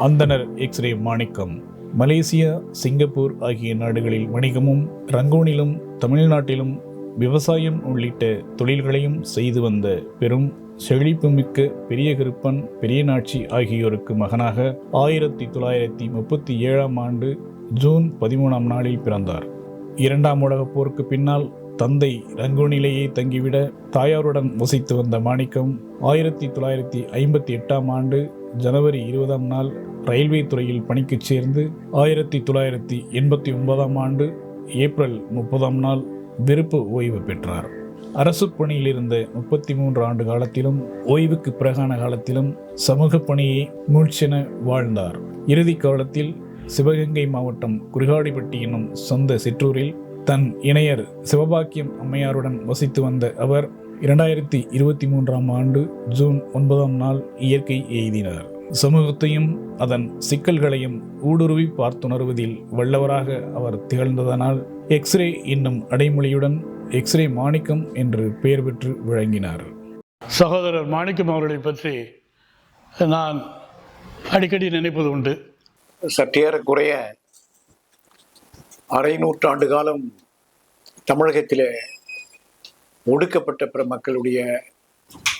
அந்தனர் எக்ஸ்ரே மாணிக்கம் Malaysia, Singapore ஆகிய நாடுகளில் வணிகமும் ரங்கூனிலும் தமிழ்நாட்டிலும் விவசாயம் உள்ளிட்ட தொழில்களையும் செய்து வந்த பெரும் செழிப்புமிக்க பெரிய கருப்பன் பெரியநாச்சி ஆகியோருக்கு மகனாக 1937ஆம் ஆண்டு ஜூன் 13ஆம் நாளில் பிறந்தார். இரண்டாம் உலகப் போருக்கு பின்னால் தந்தை ரங்கூனிலேயே தங்கிவிட தாயாருடன் வசித்து வந்த மாணிக்கம் 1958ஆம் ஆண்டு ஜனவரி 20ஆம் நாள் ரயில்வே துறையில் பணிக்கு சேர்ந்து 1989ஆம் ஆண்டு ஏப்ரல் 30ஆம் நாள் விருப்ப ஓய்வு பெற்றார். அரசு பணியில் இருந்த 33 ஆண்டு காலத்திலும் ஓய்வுக்கு பிறகான காலத்திலும் சமூக பணியை மூழ்ச்சென வாழ்ந்தார். இறுதி காலத்தில் சிவகங்கை மாவட்டம் குறிகாடிப்பட்டி என்னும் சொந்த சிற்றூரில் தன் இணையர் சிவபாக்கியம் அம்மையாருடன் வசித்து வந்த அவர் 2023ஆம் ஆண்டு ஜூன் 9ஆம் நாள் இயற்கை எய்தினார். சமூகத்தையும் அதன் சிக்கல்களையும் ஊடுருவி பார்த்துணர்வதில் வல்லவராக அவர் திகழ்ந்ததனால் எக்ஸ்ரே என்னும் அடைமொழியுடன் எக்ஸ்ரே மாணிக்கம் என்று பெயர் பெற்று விளங்கினார். சகோதரர் மாணிக்கம் அவர்களை பற்றி நான் அடிக்கடி நினைப்பது உண்டு. சற்றேறக்குறைய அரை நூற்றாண்டு காலம் தமிழகத்திலே ஒடுக்கப்பட்ட பிற மக்களுடைய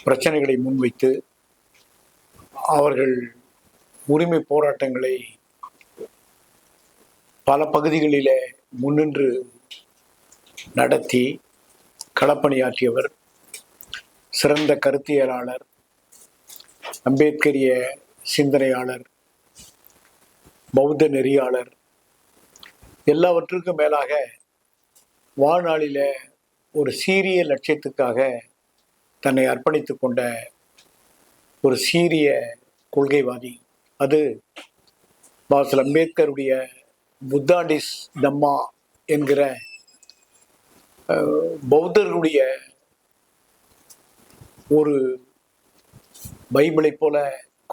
பிரச்சனைகளை முன்வைத்து அவர்கள் உரிமை போராட்டங்களை பல பகுதிகளிலே முன்னின்று நடத்தி களப்பணியாற்றியவர். சிறந்த கருத்தியலாளர், அம்பேத்கரிய சிந்தனையாளர், பௌத்த நெறியாளர். எல்லாவற்றுக்கும் மேலாக வாழ்நாளில ஒரு சீரிய லட்சியத்துக்காக தன்னை அர்ப்பணித்து கொண்ட ஒரு சீரிய கொள்கைவாதி. அது பாசல் அம்பேத்கருடைய புத்தாண்டிஸ் தம்மா என்கிற பௌத்தர்களுடைய ஒரு பைபிளை போல,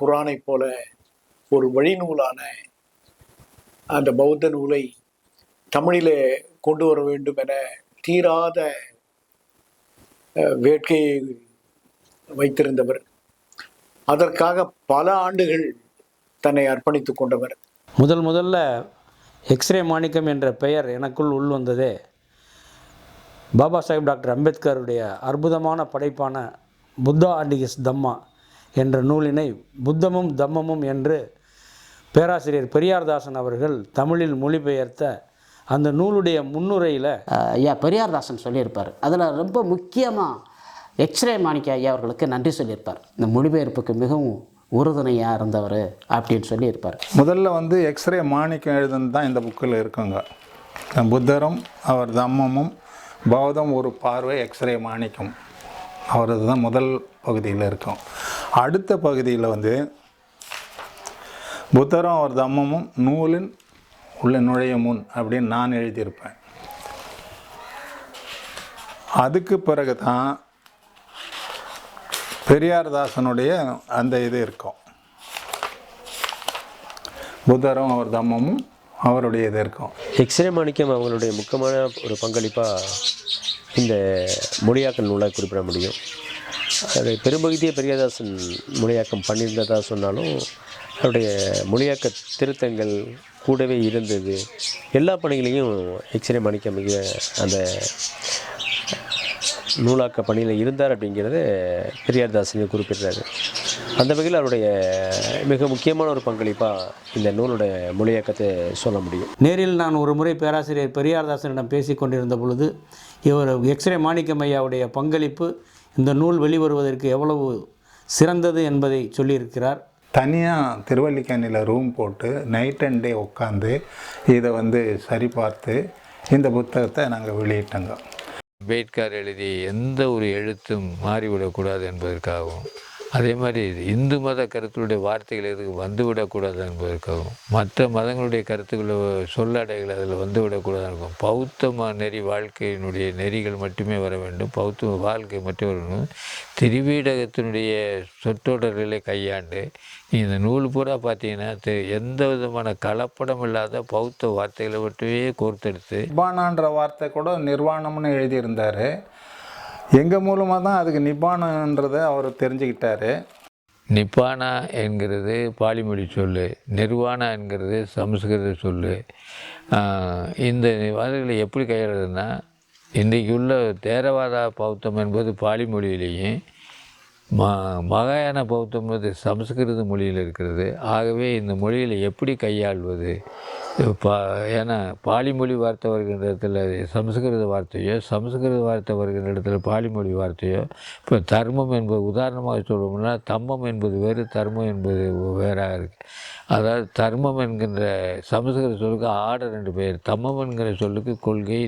குரானை போல ஒரு வழிநூலான அந்த பௌத்த நூலை தமிழிலே கொண்டு வர வேண்டும் என தீராத வேட்கையை வைத்திருந்தவர். அதற்காக பல ஆண்டுகள் தன்னை அர்ப்பணித்து கொண்டவர். முதல்ல எக்ஸ்ரே மாணிக்கம் என்ற பெயர் எனக்குள் உள்வந்ததே பாபா சாஹிப் டாக்டர் அம்பேத்கருடைய அற்புதமான படைப்பான புத்தா அண்டிகிஸ் தம்மா என்ற நூலினை புத்தமும் தம்மமும் என்று பேராசிரியர் பெரியார்தாசன் அவர்கள் தமிழில் மொழிபெயர்த்த அந்த நூலுடைய முன்னுரையில் ஐயா பெரியார்தாசன் சொல்லியிருப்பார். அதில் ரொம்ப முக்கியமாக எக்ஸ்ரே மாணிக்க ஐயா அவர்களுக்கு நன்றி சொல்லியிருப்பார். இந்த மொழிபெயர்ப்புக்கு மிகவும் உறுதுணையாக இருந்தவர் அப்படின்னு சொல்லியிருப்பார். முதல்ல எக்ஸ்ரே மாணிக்கம் எழுதுனது தான் இந்த புக்கில் இருக்குங்க. புத்தரும் அவர் தம்மமும் பௌத்தம் ஒரு பார்வை எக்ஸ்ரே மாணிக்கம் அவரது தான் முதல் பகுதியில் இருக்கும். அடுத்த பகுதியில் புத்தரும் அவர் தம்மமும் நூலின் உள்ள நுழைய முன் அப்படின்னு நான் எழுதியிருப்பேன். அதுக்கு பிறகு தான் பெரியார்தாசனுடைய அந்த இது இருக்கும். புத்தரும் அவர் தம்மமும் அவருடைய இது இருக்கும். எக்ஸ்ரே மாணிக்கம் அவங்களுடைய முக்கியமான ஒரு பங்களிப்பாக இந்த மொழியாக்க நூலை குறிப்பிட முடியும். அது பெரும்பகுதியை பெரியார்தாசன் மொழியாக்கம் பண்ணியிருந்ததா சொன்னாலும் அவருடைய மொழியாக்க திருத்தங்கள் கூடவே இருந்தது. எல்லா பணிகளையும் எக்ஸ்ரே மாணிக்கம் மிக அந்த நூலாக்க பணியில் இருந்தார் அப்படிங்கிறத பெரியார்தாசன் குறிப்பிடுறாரு. அந்த வகையில் அவருடைய மிக முக்கியமான ஒரு பங்களிப்பாக இந்த நூலுடைய மொழியாக்கத்தை சொல்ல முடியும். நேரில் நான் ஒரு முறை பேராசிரியர் பெரியார்தாசனிடம் பேசி கொண்டிருந்த பொழுது இவர் எக்ஸ்ரே மாணிக்கம் ஐயாவுடைய பங்களிப்பு இந்த நூல் வெளிவருவதற்கு எவ்வளவு சிறந்தது என்பதை சொல்லியிருக்கிறார். தனியாக திருவல்லிக்கேணியில் ரூம் போட்டு நைட் அண்ட் டே உட்காந்து இதை சரி பார்த்து இந்த புத்தகத்தை நாங்கள் வெளியிட்டோங்க. அம்பேத்கர் எழுதிய எந்த ஒரு எழுத்தும் மாறிவிடக்கூடாது என்பதற்காகவும், அதே மாதிரி இந்து மத கருத்துடைய வார்த்தைகள் எதுக்கு வந்துவிடக்கூடாது என்பதற்காகவும், மற்ற மதங்களுடைய கருத்துக்களை சொல்லடைகள் அதில் வந்துவிடக்கூடாது இருக்கும். பௌத்த நெறி வாழ்க்கையினுடைய நெறிகள் மட்டுமே வர வேண்டும், பௌத்த வாழ்க்கை மட்டும் வரணும். திரிவீடகத்தினுடைய சொற்றொடர்களை கையாண்டு இந்த நூல் பூரா பார்த்தீங்கன்னா எந்த விதமான கலப்படம் இல்லாத பௌத்த வார்த்தைகளை மட்டுமே கோர்த்தெடுத்து, நிப்பானான்ற வார்த்தை கூட நிர்வாணம்னு எழுதியிருந்தார். எங்கள் மூலமாக தான் அதுக்கு நிப்பானன்றதை அவர் தெரிஞ்சுக்கிட்டாரு. நிப்பானா என்கிறது பாலிமொழி சொல்லு, நிர்வாணா என்கிறது சமஸ்கிருத சொல்லு. இந்த வார்த்தைகளை எப்படி கையாளுறதுன்னா, இன்றைக்கு உள்ள தேரவாத பௌத்தம் என்பது பாலிமொழியிலேயும், மகாயான பௌத்தம் என்பது சமஸ்கிருத மொழியில் இருக்கிறது. ஆகவே இந்த மொழியில் எப்படி கையாள்வது? ஏன்னா பாலிமொழி வார்த்தை வருகின்ற இடத்துல சமஸ்கிருத வார்த்தையோ, சமஸ்கிருத வார்த்தை வருகின்ற இடத்துல பாலிமொழி வார்த்தையோ. இப்போ தர்மம் என்பது உதாரணமாக சொல்லுவோம்னா, தம்மம் என்பது வேறு, தர்மம் என்பது வேறாக இருக்குது. அதாவது தர்மம் என்கின்ற சமஸ்கிருத சொல்லுக்கு ஆர்டர் என்று பெயர், தம்மம் என்கிற சொல்லுக்கு கொள்கை,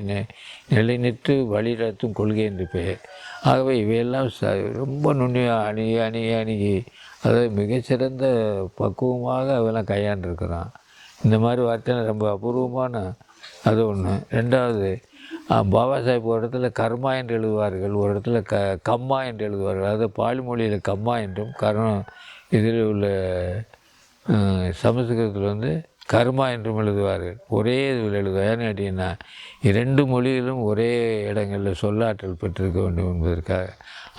நிலைநிற்று வழிநடத்தும் கொள்கை என்று பெயர். ஆகவே இவையெல்லாம் ரொம்ப நுண்ணிய அணுகி அதாவது மிகச்சிறந்த பக்குவமாக அவெல்லாம் கையாண்டிருக்கிறான். இந்த மாதிரி வார்த்தை ரொம்ப அபூர்வமான அது ஒன்று. ரெண்டாவது, பாபா சாஹேப் ஒரு இடத்துல கர்மா என்று எழுதுவார்கள், ஒரு இடத்துல கம்மா என்று எழுதுவார்கள். அதாவது பாலிமொழியில் கம்மா என்றும், இதில் உள்ள சமஸ்கிருதத்தில் கர்மா என்றும் எழுதுவார்கள். ஒரே இதில் எழுதுவார். ஏன்னு கேட்டிங்கன்னா, இரண்டு மொழிகளும் ஒரே இடங்களில் சொல்லாற்றல் பெற்றிருக்க வேண்டும் என்பதற்காக.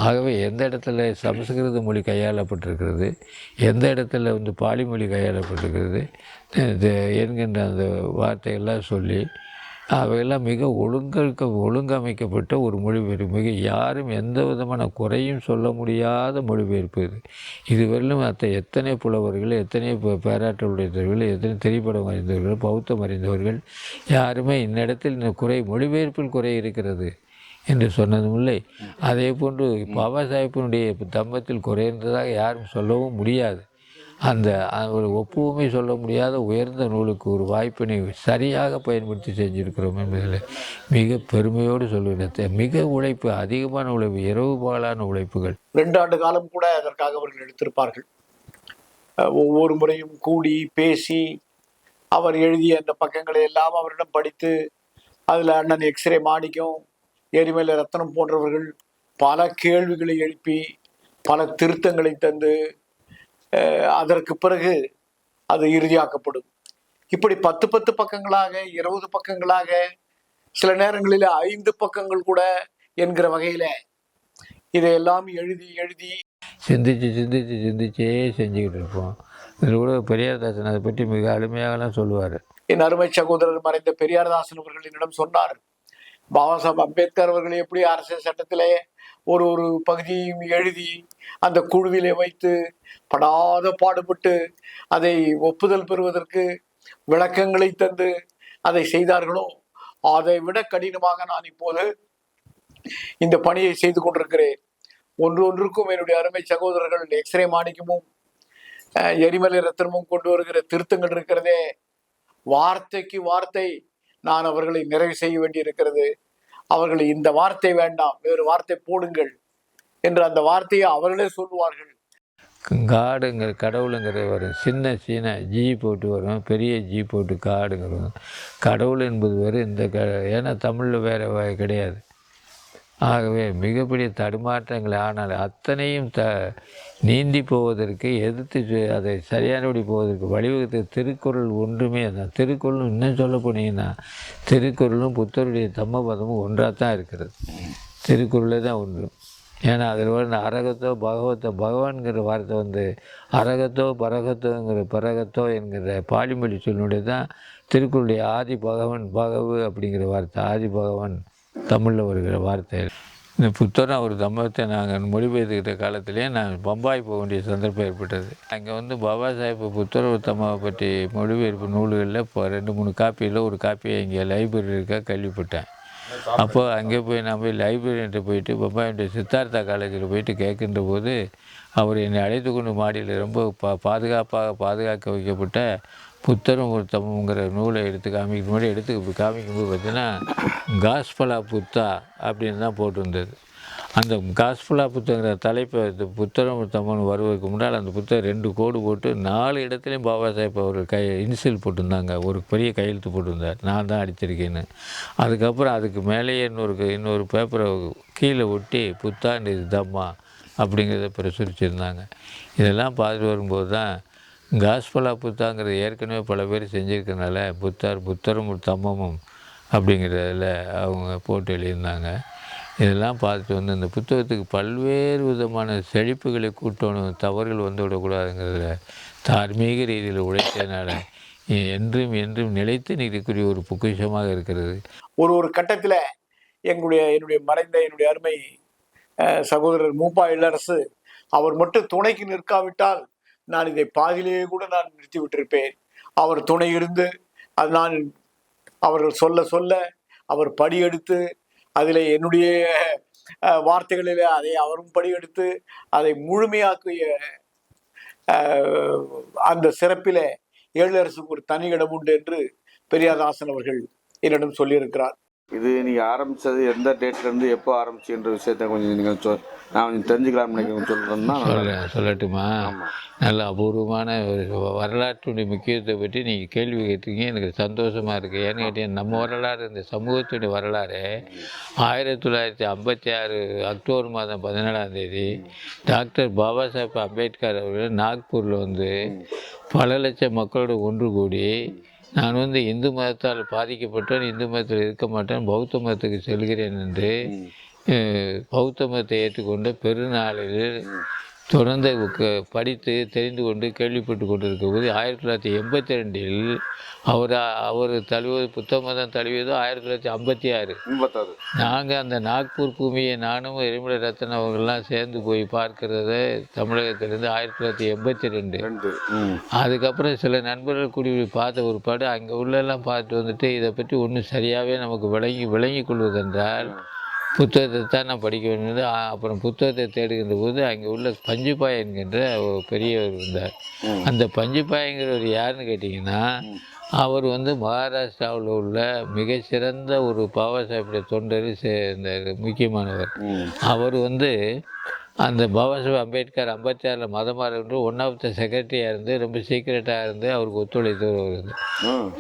ஆகவே எந்த இடத்துல சமஸ்கிருத மொழி கையாளப்பட்டிருக்கிறது, எந்த இடத்துல பாலிமொழி கையாளப்பட்டிருக்கிறது என்கின்ற அந்த வார்த்தையெல்லாம் சொல்லி அவையெல்லாம் மிக ஒழுங்கமைக்கப்பட்ட ஒரு மொழிபெயர்ப்பு. மிக யாரும் எந்த விதமான குறையும் சொல்ல முடியாத மொழிபெயர்ப்பு இது. இதுவரையிலும் எத்தனை புலவர்கள், எத்தனை பேராற்றலுடையவர்கள், எத்தனை திரைப்படம் அறிந்தவர்கள், பௌத்தம் அறிந்தவர்கள் யாருமே இன்னிடத்தில் இந்த மொழிபெயர்ப்பில் குறை இருக்கிறது என்று சொன்னதும் இல்லை. அதே போன்று பாபா சாஹேப்பினுடைய தம்மத்தில் குறைந்ததாக யாரும் சொல்லவும் முடியாது. அந்த ஒரு ஒப்புமை சொல்ல முடியாத உயர்ந்த நூலுக்கு ஒரு வாய்ப்பினை சரியாக பயன்படுத்தி செஞ்சுருக்கிறோம் என்பதில் மிக பெருமையோடு சொல்லுகிறேன். மிக உழைப்பு, அதிகமான உழைப்பு, இரவு பகலான உழைப்புகள். 2 ஆண்டு காலம் கூட அதற்காக அவர்கள் எடுத்திருப்பார்கள். ஒவ்வொரு முறையும் கூடி பேசி அவர் எழுதிய அந்த பக்கங்களை எல்லாம் அவரிடம் படித்து, அதில் அண்ணன் எக்ஸ்ரே மாணிக்கம், எரிமலை ரத்னம் போன்றவர்கள் பல கேள்விகளை எழுப்பி பல திருத்தங்களை தந்து அதற்கு பிறகு அது இறுதியாக்கப்படும். இப்படி 10 பக்கங்களாக, 20 பக்கங்களாக, சில நேரங்களில் 5 பக்கங்கள் கூட என்கிற வகையில இதையெல்லாம் எழுதி சிந்திச்சே செஞ்சுக்கிட்டு இருப்போம். இதில் கூட பெரியார்தாசன் அதை பற்றி மிக அருமையாகலாம் சொல்லுவார். என் அருமை சகோதரர் மறைந்த பெரியார்தாசன் அவர்கள் என்னிடம் சொன்னார், பாபா சாஹேப் அம்பேத்கர் அவர்கள் எப்படி அரசியல் சட்டத்திலே ஒரு பகுதியும் எழுதி அந்த குழுவிலே வைத்து படாத பாடுபட்டு அதை ஒப்புதல் பெறுவதற்கு விளக்கங்களை தந்து அதை செய்தார்களோ, அதை விட கடினமாக நான் இப்போது இந்த பணியை செய்து கொண்டிருக்கிறேன். ஒன்றுக்கும் என்னுடைய அருமை சகோதரர்கள் எக்ஸ்ரே மாணிக்கமும் எரிமலை ரத்னமும் கொண்டு வருகிற திருத்தங்கள் இருக்கிறதே, வார்த்தைக்கு வார்த்தை நான் அவர்களை நிறைவு செய்ய வேண்டி இருக்கிறது. அவர்களை இந்த வார்த்தை வேண்டாம், வேறு வார்த்தை போடுங்கள் என்று அந்த வார்த்தையை அவர்களே சொல்லுவார்கள். காடுங்கிற கடவுளுங்கிறது வரும், சின்ன சீன ஜி போட்டு வரும், பெரிய ஜி போட்டு காடுங்கிறது. கடவுள் என்பது வேறு, ஏன்னா தமிழில் வேறு கிடையாது. ஆகவே மிகப்பெரிய தடுமாற்றங்கள், ஆனால் அத்தனையும் நீந்தி போவதற்கு எதிர்த்து அதை சரியானபடி போவதற்கு வழிவகுத்த திருக்குறள் ஒன்றுமே தான். திருக்குறளும் இன்னும் சொல்ல போனீங்கன்னா திருக்குறளும் புத்தருடைய தம்மபதமும் ஒன்றாக தான் இருக்கிறது. திருக்குறளே தான் ஒன்று. ஏன்னா அதில் வந்து அரகத்தோ பகவத்தோ, பகவான்கிற வார்த்தை வந்து அரகத்தோ பரகத்தோங்கிற பரகத்தோ என்கிற பாலிமொழி சொல்லுடைய தான் திருக்குறளுடைய ஆதி பகவன், பகவு அப்படிங்கிற வார்த்தை ஆதி பகவான் தமிழில் வருகிற வார்த்தை. இந்த புத்தரம் ஒரு தம்மத்தை நாங்கள் மொழிபெயர்த்துக்கிட்ட காலத்திலே நான் பம்பாய் போக வேண்டிய சந்தர்ப்பம் ஏற்பட்டது. அங்கே வந்து பாபா சாஹேப் புத்தர தம்மாவை பற்றி மொழிபெயர்ப்பு நூல்களில் இப்போ 2-3 காப்பியில் ஒரு காப்பியை இங்கே லைப்ரரி இருக்கா கேள்விப்பட்டேன். அப்போ அங்கே போய் நான் போய் லைப்ரரின்ட்டு போயிட்டு பம்பாயுடைய சித்தார்த்தா காலேஜில் போயிட்டு கேட்கின்ற போது அவர் என்னை அழைத்து கொண்டு மாடியில் ரொம்ப பாதுகாக்க வைக்கப்பட்ட புத்தரும் ஒரு தம்முங்கிற நூலை எடுத்து காமிக்கும்போது காமிக்கும்போது பார்த்தீங்கன்னா காஸ்பலா புத்தா அப்படின்னு தான் போட்டிருந்தது. அந்த காஸ்பலா புத்தங்கிற தலைப்பை புத்தரும் ஒரு தம்மன் வருவதற்கு முன்னால் அந்த புத்தகம் 2 கோடு போட்டு 4 இடத்துலையும் பாபா சாஹேப் அவர் இன்சில் போட்டிருந்தாங்க. ஒரு பெரிய கையெழுத்து போட்டிருந்தார், நான் தான் அடிச்சிருக்கேன்னு. அதுக்கப்புறம் அதுக்கு மேலேயே இன்னொரு பேப்பரை கீழே ஒட்டி புத்தாண்டு இது தம்மா அப்படிங்கிறத பிரசுரிச்சிருந்தாங்க. இதெல்லாம் பார்த்துட்டு வரும்போது தான் காஸ்பலா புத்தாங்கிறது ஏற்கனவே பல பேர் செஞ்சுருக்கனால புத்தரும் ஒரு தம்மமும் அப்படிங்கிறதில் அவங்க போட்டு எழுதியிருந்தாங்க. இதெல்லாம் பார்த்துட்டு வந்து இந்த புத்தகத்துக்கு பல்வேறு விதமான செழிப்புகளை கூட்டணும், தவறுகள் வந்து விடக்கூடாதுங்கிறதுல தார்மீக ரீதியில் உழைத்ததுனால என்றும் நிலைத்து நிற்கக்கூடிய ஒரு பொக்கிஷமாக இருக்கிறது. ஒரு கட்டத்தில் என்னுடைய மறைந்த என்னுடைய அருமை சகோதரர் மூப்பா இளரசு அவர் மட்டும் துணைக்கு நிற்காவிட்டால் நான் இதை பாதியிலேயே கூட நான் நிறுத்தி விட்டிருப்பேன். அவர் துணை இருந்து அது அவர்கள் சொல்ல அவர் படியெடுத்து அதில் என்னுடைய வார்த்தைகளில் அதை அவரும் படியெடுத்து அதை முழுமையாக்கிய அந்த சிறப்பில் ஏழரசுக்கு ஒரு தனி இடம் உண்டு என்று பெரியாதாசன் அவர்கள் என்னிடம் சொல்லியிருக்கிறார். இது நீங்கள் ஆரம்பித்தது எந்த டேட்லேருந்து எப்போ ஆரம்பிச்சுன்ற விஷயத்த கொஞ்சம் நீங்கள் நான் கொஞ்சம் தெரிஞ்சுக்கலாம்னு நினைக்கிறேன். சொல்லட்டுமா? நல்ல அபூர்வமான ஒரு வரலாற்றுடைய முக்கியத்துவத்தை பற்றி நீங்கள் கேள்வி கேட்டீங்க, எனக்கு சந்தோஷமாக இருக்குது. ஏன்னு கேட்டீங்கன்னா நம்ம வரலாறு, இந்த சமூகத்துடைய வரலாறு 1956 அக்டோபர் மாதம் 17ஆம் தேதி டாக்டர் பாபா சாஹேப் அம்பேத்கர் அவர்கள் நாக்பூரில் வந்து பல லட்சம் மக்களோடு ஒன்று கூடி நான் வந்து இந்து மதத்தால் பாதிக்கப்பட்டேன், இந்து மதத்தில் இருக்க மாட்டேன், பௌத்த மதத்துக்கு செல்கிறேன் என்று பௌத்த மதத்தை ஏற்றுக்கொண்ட பெருநாளில் தொடர்ந்து படித்து தெரிந்து கொண்டு கேள்விப்பட்டு கொண்டிருக்கும் போது 1982 அவர் தழுவது புத்த மதம் தழுவியதோ 1956. நாங்கள் அந்த நாக்பூர் பூமியை நானும் எரிமலை ரத்தன் அவர்கள்லாம் சேர்ந்து போய் பார்க்கறத தமிழகத்திலேருந்து 1982. அதுக்கப்புறம் சில நண்பர்கள் கூடி பார்த்த ஒரு படம் அங்கே உள்ளெல்லாம் பார்த்துட்டு வந்துட்டு இதை பற்றி ஒன்றும் சரியாகவே நமக்கு விளங்கி கொள்வதென்றால் புத்தகத்தை தான் நான் படிக்க வேண்டியது. அப்புறம் புத்தகத்தை தேடுகின்ற போது அங்கே உள்ள பஞ்சுபாய் என்கின்ற ஒரு பெரியவர் இருந்தார். அந்த பஞ்சுபாய்ங்கிறவர் யாருன்னு கேட்டிங்கன்னா அவர் வந்து மகாராஷ்டிராவில் உள்ள மிகச்சிறந்த ஒரு பாபா சாஹேப்புடைய தொண்டர், முக்கியமானவர். அவர் வந்து அந்த பாபா சாஹேப் அம்பேத்கர் 56 மதம் மாறுகின்ற 1 ஆஃப் த செக்ரட்டரியாக இருந்து ரொம்ப சீக்கிரட்டாக இருந்து அவருக்கு ஒத்துழைத்தவர் வந்து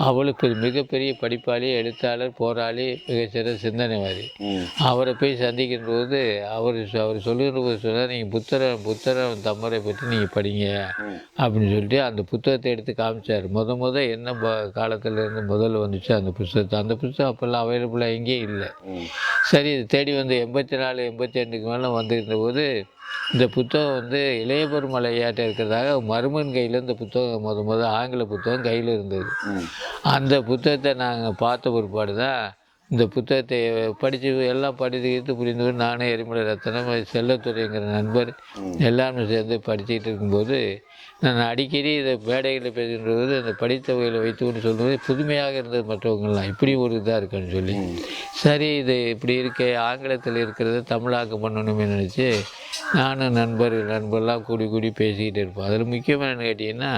அவளுக்கு மிகப்பெரிய படிப்பாளி, எழுத்தாளர், போராளி, மிகச்சிறந்த சிந்தனைவாதி. அவரை போய் சந்திக்கின்ற போது அவர் சொல்லுகின்ற போது சொன்னால் நீங்கள் புத்தரம் தம்மரை பற்றி நீங்கள் படிங்க அப்படின்னு சொல்லிட்டு அந்த புத்தகத்தை எடுத்து காமிச்சார். என்ன காலத்திலேருந்து முதல்ல வந்துச்சு அந்த புத்தகம் அப்போல்லாம் அவைலபிளாக எங்கேயும் இல்லை. சரி, இது தேடி வந்து 84, 85 மேலே வந்துருந்த போது இந்த புத்தகம் வந்து இளைய பெருமாள் ஐயாட்ட இருக்கிறதாக மருமன் கையில் இந்த புத்தகம் முதல் ஆங்கில புத்தகம் கையில் இருந்தது. அந்த புத்தகத்தை நாங்கள் பார்த்த பிற்பாடு தான் இந்த புத்தகத்தை எல்லாம் படித்து புரிந்து நானும் எரிமலை ரத்தனம், செல்லத்துறைங்கிற நண்பர் எல்லாருமே சேர்ந்து படிச்சுக்கிட்டு இருக்கும்போது நான் அடிக்கடி இதை மேடைகளில் பேசுகின்ற போது அந்த படித்தவைகளை வைத்துக்கொண்டு சொல்லும்போது புதுமையாக இருந்தது மற்றவங்கள்லாம் இப்படி ஒரு இதாக இருக்குன்னு சொல்லி, சரி இது இப்படி இருக்க ஆங்கிலத்தில் இருக்கிறத தமிழாக்கம் பண்ணணுமே நினச்சி நானும் நண்பர்லாம் கூடி பேசிக்கிட்டு இருப்போம். அதில் முக்கியமாக என்ன கேட்டிங்கன்னா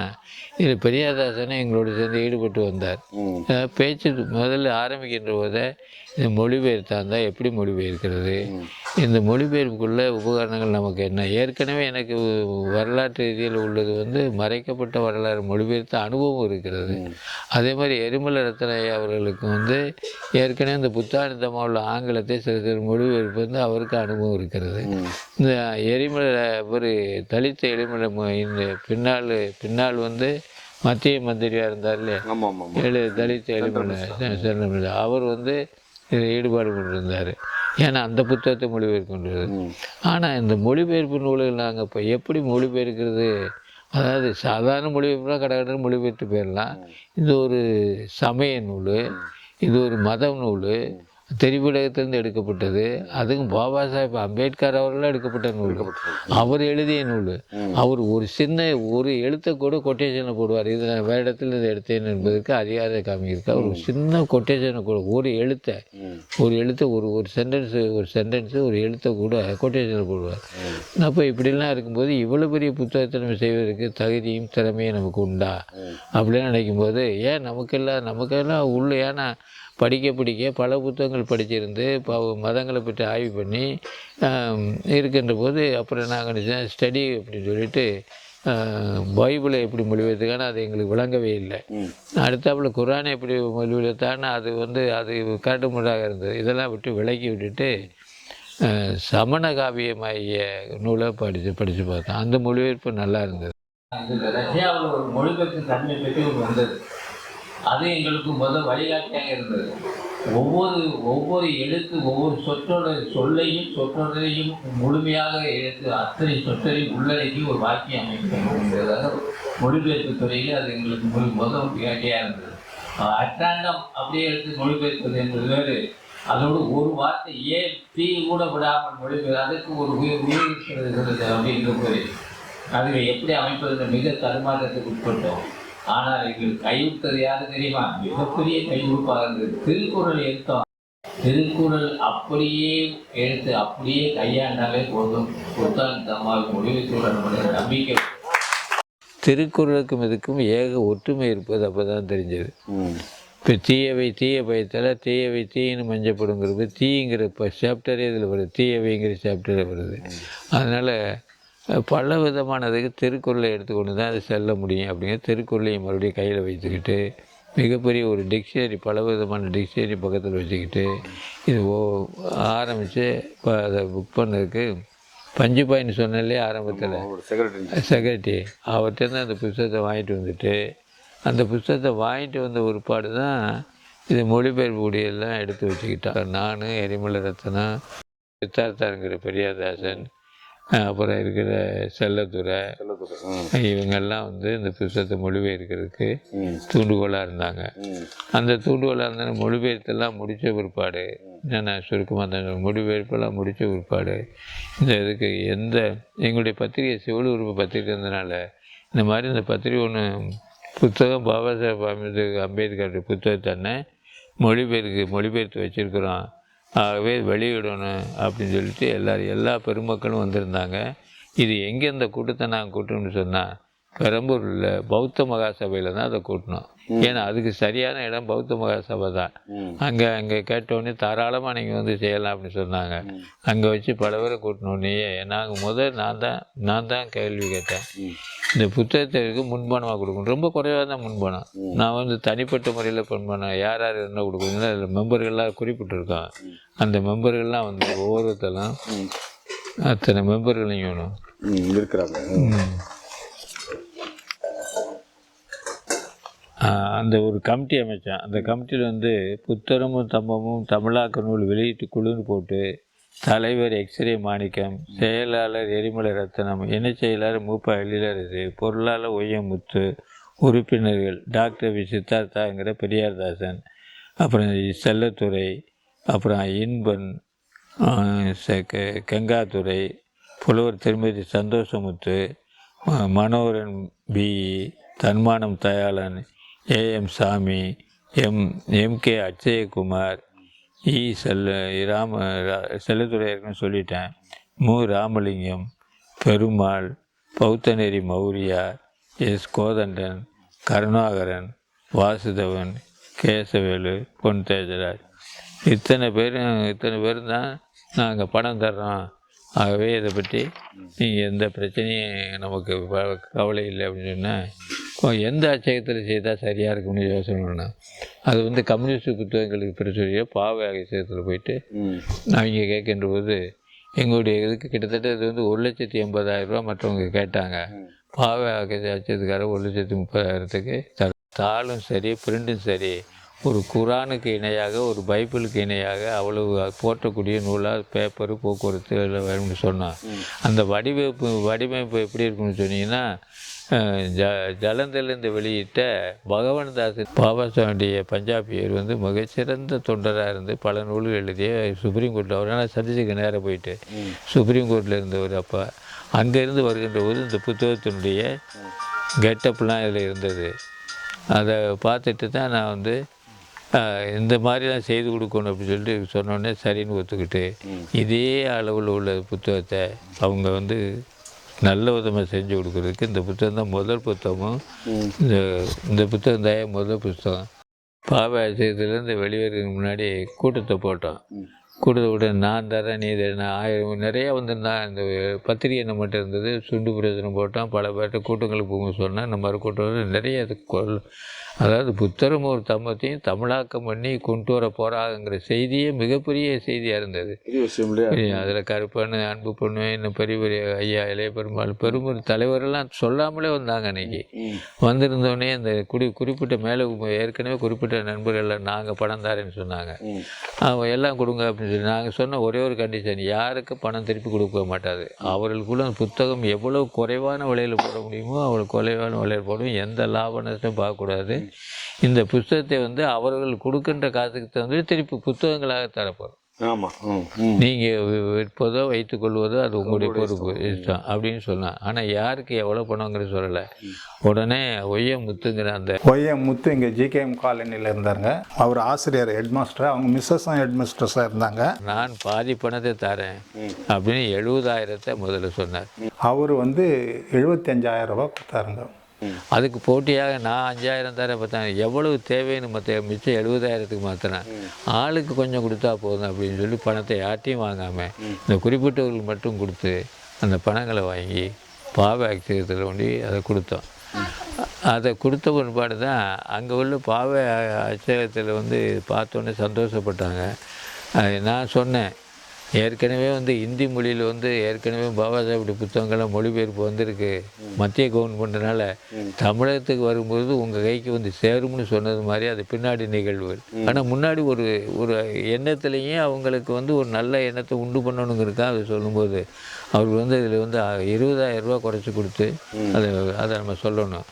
இதில் பெரியாதாசனை எங்களோட சேர்ந்து ஈடுபட்டு வந்தார். பேச்சு முதல்ல ஆரம்பிக்கின்ற போதே இது மொழிபெயர்த்தா இருந்தால் எப்படி மொழிபெயர்க்கிறது, இந்த மொழிபெயர்ப்புக்குள்ள உபகரணங்கள் நமக்கு என்ன. ஏற்கனவே எனக்கு வரலாற்று ரீதியில் உள்ளது வந்து மறைக்கப்பட்ட வரலாறு மொழிபெயர்த்த அனுபவம் இருக்கிறது. அதே மாதிரி எரிமலை ரத்னையா அவர்களுக்கு வந்து ஏற்கனவே இந்த புத்தானந்தமாக உள்ள ஆங்கிலத்தை சில மொழிபெயர்ப்பு வந்து அவருக்கு அனுபவம் இருக்கிறது. இந்த எரிமலை ஒரு தலித்த எரிமலை இந்த பின்னால் வந்து மத்திய மந்திரியாக இருந்தார் இல்லையா, தலித் எரிமலை அவர் வந்து இதில் ஈடுபாடு கொண்டிருந்தார். ஏன்னா அந்த புத்தகத்தை மொழிபெயர்க்க கொண்டிருந்தது. ஆனால் இந்த மொழிபெயர்ப்பு நூல்கள் நாங்கள் இப்போ எப்படி மொழிபெயர்க்கிறது, அதாவது சாதாரண மொழிபெயர்ப்புலாம் கடற்கடை மொழிபெயர்த்து போயிடலாம். இது ஒரு சமய நூல், இது ஒரு மத நூல், திரிபுடகத்திலிருந்து எடுக்கப்பட்டது. அதுவும் பாபா சாஹேப் அம்பேத்கர் அவர்களால் எடுக்கப்பட்ட நூல், அவர் எழுதிய நூல். அவர் ஒரு எழுத்தை கூட கொட்டேஷனை போடுவார், இது நான் வேறு இடத்துல இதை எடுத்தேன் என்பதற்கு அதிகாரத்தை காமிக்கிறதுக்கு அவர் ஒரு சின்ன கொட்டேஷனை கூட ஒரு எழுத்தை ஒரு சென்டென்ஸு ஒரு எழுத்தை கூட கொட்டேஷனை போடுவார். அப்போ இப்படிலாம் இருக்கும்போது இவ்வளோ பெரிய புத்தகத்தை நம்ம செய்வதற்கு தகுதியும் திறமையும் நமக்கு உண்டா அப்படின்னு நினைக்கும்போது, ஏன் நமக்கெல்லாம் உள்ள, ஏன்னா படிக்க பல புத்தகங்கள் படிச்சிருந்து மதங்களை பற்றி ஆய்வு பண்ணி இருக்கின்ற போது அப்புறம் நாங்கள் ஸ்டடி அப்படின்னு சொல்லிட்டு பைபிளை எப்படி மொழிபெயர்த்துக்கான அது எங்களுக்கு விளங்கவே இல்லை. அடுத்தாப்புல குரானை எப்படி மொழிபெயர்த்தான்னு அது கரெக்டு முறையாக இருந்தது. இதெல்லாம் விட்டு விலக்கி விட்டுட்டு சமண காவியமாகிய நூலை படித்து பார்த்தோம். அந்த மொழிபெயர்ப்பு நல்லா இருந்தது. ரஷ்யாவில் ஒரு மொழிபெயர்ப்பு தன்மை பற்றி வந்தது. அது எங்களுக்கு முதல் வழிகாட்டியாக இருந்தது. ஒவ்வொரு எழுத்து ஒவ்வொரு சொற்றொடரையும் முழுமையாக எடுத்து அத்தனை சொற்களையும் உள்ளடக்கி ஒரு வாக்கியம் அமைக்கிறதாக மொழிபெயர்ப்பு துறையில் அது எங்களுக்கு முதல் வழிகாட்டியாக இருந்தது. அட்டாண்டம் அப்படியே எடுத்து மொழிபெயர்ப்பது என்பது வேறு. அதோடு ஒரு வார்த்தை தீ கூட விடாமல் மொழிபெயர், அதுக்கு ஒரு உயிர் அப்படிங்கிற போது அதில் எப்படி அமைப்பது மிக தடுமாற்றத்துக்கு உட்பட்டோம். ஆனால் எங்களுக்கு கைவிட்டது யாரு தெரியுமா? மிகப்பெரிய கைவிப்பாக இருந்தது. திருக்குறள் எடுத்தோம். திருக்குறள் அப்படியே எடுத்து அப்படியே கையாண்டாலே போதும், புத்தாந்தமாக மொழிபெயர்த்துள்ள நம்பிக்கை. திருக்குறளுக்கும் இதுக்கும் ஏக ஒற்றுமை இருப்பது அப்போ தான் தெரிஞ்சது. இப்போ தீயவை தீய பயத்தில் தீயவை தீயின்னு மஞ்சப்படுங்கிறது தீங்கிற இப்போ சாப்டரே இதில் வருது, தீயவைங்கிற சாப்டரே வருது. அதனால் பல விதமானதுக்கு திருக்குறளை எடுத்துக்கொண்டு தான் அதை செல்ல முடியும். அப்படிங்கிற திருக்குறளையும் மறுபடியும் கையில் வைத்துக்கிட்டு மிகப்பெரிய ஒரு டிக்ஷனரி, பல விதமான டிக்ஷனரி பக்கத்தில் வச்சுக்கிட்டு இது ஆரம்பித்து இப்போ அதை புக் பண்ணதுக்கு பஞ்சுபாயின்னு சொன்னாலே ஆரம்பத்தில் செக்ரட்டரி அவர்கிட்ட அந்த புத்தகத்தை வாங்கிட்டு வந்துட்டு, அந்த புத்தகத்தை வாங்கிட்டு வந்த ஒருபாடு தான் இது மொழிபெயர்ப்பு கூடியெல்லாம் எடுத்து வச்சுக்கிட்டார். நான், எரிமலை ரத்னா, சித்தார்த்தாங்கிற பெரியாதாசன், அப்புறம் இருக்கிற செல்லத்துறை, இவங்கெல்லாம் இந்த புத்தகத்தை மொழிபெயர்க்கிறதுக்கு தூண்டுகோலாக இருந்தாங்க. அந்த தூண்டுகோலாக இருந்தாலும் மொழிபெயர்த்தெல்லாம் முடித்த பிற்பாடு, நான் சுருக்கமாக அந்த மொழிபெயர்ப்பெல்லாம் முடித்த பிற்பாடு இந்த இதுக்கு எங்களுடைய பத்திரிகை சிவில் உறுப்பு பத்திரிகை இருந்ததுனால இந்த மாதிரி இந்த பத்திரிகை ஒன்று புத்தகம் பாபா சாஹேப் அம்பேத்கருடைய புத்தகத்தை மொழிபெயர்த்து வச்சுருக்குறோம், ஆகவே வெளியிடணும் அப்படின்னு சொல்லிட்டு எல்லா பெருமக்களும் வந்திருந்தாங்க. இது எங்கே இந்த கூட்டத்தை நாங்கள் கூட்டணும்னு சொன்னால் பெரம்பூரில் பௌத்த மகாசபையில் தான் அதை கூட்டணும். ஏன்னா அதுக்கு சரியான இடம் பௌத்த மகாசபை தான். அங்கே கேட்டோடனே தாராளமாக நீங்கள் செய்யலாம் அப்படின்னு சொன்னாங்க. அங்கே வச்சு பல பேரை கூட்டினோடனே நாங்கள் நான் தான் கேள்வி கேட்டேன், இந்த புத்தகத்திற்கு முன்பணமாக கொடுக்கணும். ரொம்ப குறைவாக தான் முன்பணம். நான் தனிப்பட்ட முறையில் முன்பணம் யார் என்ன கொடுக்கணும்னு அதில் மெம்பர்கள்லாம் குறிப்பிட்டிருக்கோம். அந்த மெம்பர்கள்லாம் ஒவ்வொருத்தரும் அத்தனை மெம்பர்களையும் வேணும் இருக்கிறாங்க. அந்த ஒரு கமிட்டி அமைச்சேன். அந்த கமிட்டியில் புத்தகமும் தம்பமும் தமிழாக்க நூல் வெளியீட்டு குழுன்னு போட்டு தலைவர் எக்ஸ்ரே மாணிக்கம், செயலாளர் எரிமலை ரத்னம், இணைச் செயலாளர் மூப்பா எழிலரசு, பொருளாளர் ஒய்யமுத்து, உறுப்பினர்கள் டாக்டர் வி சித்தார்த்தாங்கிற பெரியார்தாசன், அப்புறம் செல்லத்துறை, அப்புறம் இன்பன், கங்காத்துறை, புலவர் திருமதி சந்தோஷமுத்து, மனோரன் பி, தன்மானம் தயாளன், ஏஎம் சாமி, எம்கே அட்சயகுமார், செல்லத்துறை இருக்குன்னு சொல்லிட்டேன், மு ராமலிங்கம், பெருமாள், பௌத்தநெறி மௌரியா, எஸ் கோதண்டன், கருணாகரன், வாசுதவன், கேசவேலு, பொன் தேஜராஜ், இத்தனை பேரும் தான் நாங்கள் பணம் தர்றோம், ஆகவே இதை பற்றி நீங்கள் எந்த பிரச்சனையும் நமக்கு கவலை இல்லை அப்படின்னு சொன்னால் எந்த அச்சகத்தில் செய்தால் சரியாக இருக்கும்னு யோசனை பண்ணேன். அது வந்து கம்யூனிஸ்ட் புத்தகங்களுக்கு பிரச்சனையோ பாவை அச்சகத்தில் போயிட்டு அவங்க கேட்கின்ற போது எங்களுடைய இதுக்கு கிட்டத்தட்ட இது வந்து 1,80,000 ரூபா மற்றவங்க கேட்டாங்க. பாவை அச்சகத்துக்கார 1,30,000க்கு தாளும் சரி பிரிண்டும் சரி ஒரு குரானுக்கு இணையாக ஒரு பைபிளுக்கு இணையாக அவ்வளவு போற்றக்கூடிய நூலாக பேப்பரு போக்குவரத்து எல்லாம் வேணும்னு சொன்னான். அந்த வடிவமைப்பு எப்படி இருக்குன்னு சொன்னீங்கன்னா ஜலந்திலிருந்து வெளியிட்ட பகவான்தாஸ் பாபாசாவுடைய பஞ்சாபியர் வந்து மிகச்சிறந்த தொண்டராக இருந்து பல நூல்கள் எழுதிய சுப்ரீம் கோர்ட்டில் அவரால் சந்திச்சுக்க நேரம் போயிட்டு சுப்ரீம் கோர்ட்டில் இருந்தவர். அப்போ அங்கேருந்து வருகின்ற போது இந்த புத்தகத்தினுடைய கெட்டப்லாம் இதில் இருந்தது. அதை பார்த்துட்டு தான் நான் வந்து இந்த மாதிரி தான் செய்து கொடுக்கணும் அப்படின்னு சொல்லிட்டு சொன்னோடனே சரின்னு ஒத்துக்கிட்டு இதே அளவில் உள்ள புத்தகத்தை அவங்க வந்து நல்ல விதமாக செஞ்சு கொடுக்குறதுக்கு இந்த புத்தகம் தான் முதல் புத்தகமும். இந்த புத்தகம் தான் முதல் புத்தகம். பாவை அச்சகத்துலேருந்து வெளியேறதுக்கு முன்னாடி கூட்டத்தை போட்டோம். கூட்டத்தை விட நான் தரேன் நீ தரேன் 1000 நிறையா வந்திருந்தான். இந்த பத்திரிகை நம்மகிட்ட இருந்தது. சுண்டு பிரச்சனை போட்டோம். பல பேர்கிட்ட கூட்டங்களுக்கு போக சொன்னேன். இந்த மாதிரி கூட்டம் நிறைய அதாவது புத்தரும் ஒரு தம்மத்தையும் தமிழாக்கம் பண்ணி கொண்டு வர போகிறாங்கிற செய்தியே மிகப்பெரிய செய்தியாக இருந்தது. அதில் கருப்பண்ணு அன்பு பொண்ணு இன்னும் பெரிய பெரிய ஐயா இளைய பெருமாள் தலைவரெல்லாம் சொல்லாமலே வந்தாங்க. அன்றைக்கி வந்திருந்தோடனே அந்த குறிப்பிட்ட மேலே ஏற்கனவே குறிப்பிட்ட நண்பர்கள் நாங்கள் பணம் தாரேன்னு சொன்னாங்க. அவங்க எல்லாம் கொடுங்க அப்படின்னு சொல்லி நாங்கள் சொன்ன ஒரே ஒரு கண்டிஷன், யாருக்கும் பணம் திருப்பி கொடுக்க மாட்டாது. அவர்களுக்குள்ள புத்தகம் எவ்வளோ குறைவான விலையில் போட முடியுமோ அவ்வளோ குறைவான விலையில் போடும். எந்த லாப நஷ்டம் பார்க்கக்கூடாது. இந்த புத்தகத்தை வந்து அவர்கள் கொடுக்கின்ற காசுக்கு தகுந்த திருப்பி புத்தகங்களாக தரப்போகிறோம். நீங்கள் விற்பதோ வைத்துக் கொள்வதோ அது உங்களுடைய பொறுப்பு இஷ்டம் அப்படின்னு சொன்னான். ஆனால் யாருக்கு எவ்வளோ பணங்கிறது சொல்லலை. உடனே ஒய்யமுத்துங்கிற அந்த ஒய்யமுத்து இங்கே ஜிகேஎம் காலனியில் இருந்தாங்க. அவர் ஆசிரியர் ஹெட்மாஸ்டர், அவங்க மிஸ்ஸஸும் ஹெட்மாஸ்டர்ஸாக இருந்தாங்க. நான் பாதி பணத்தை தரேன் அப்படின்னு 70,000 முதல்ல சொன்னார். அவர் வந்து 75,000 ரூபா கொடுத்தாருங்க. அதுக்கு போட்டியாக நான் 5,000 தரேன் பார்த்தாங்க. எவ்வளவு தேவைன்னு மிச்சம் 70,000க்கு மாற்றினேன். ஆளுக்கு கொஞ்சம் கொடுத்தா போதும் அப்படின்னு சொல்லி பணத்தை யார்ட்டையும் வாங்காமல் இந்த குறிப்பிட்டவர்கள் மட்டும் கொடுத்து அந்த பணங்களை வாங்கி பாவை அச்சகத்தில் கொண்டு அதை கொடுத்தோம். அதை கொடுத்த பிற்பாடு தான் அங்கே உள்ள பாவை அச்சகத்தில் வந்து பார்த்தோன்னே சந்தோஷப்பட்டாங்க. நான் சொன்னேன், ஏற்கனவே வந்து இந்தி மொழியில் வந்து ஏற்கனவே பாபா சாஹிப் புத்தகங்கள்லாம் மொழிபெயர்ப்பு வந்திருக்கு மத்திய கவர்மெண்ட்னால. தமிழகத்துக்கு வரும்போது உங்கள் கைக்கு வந்து சேரும்னு சொன்னது மாதிரி அது பின்னாடி நிகழ்வு. ஆனால் முன்னாடி ஒரு எண்ணத்துலேயும் அவங்களுக்கு வந்து ஒரு நல்ல எண்ணத்தை உண்டு பண்ணணுங்கிறதுக்காக அதை சொல்லும்போது அவருக்கு வந்து இதில் வந்து 20,000 ரூபா குறைச்சி கொடுத்து அதை நம்ம சொல்லணும்.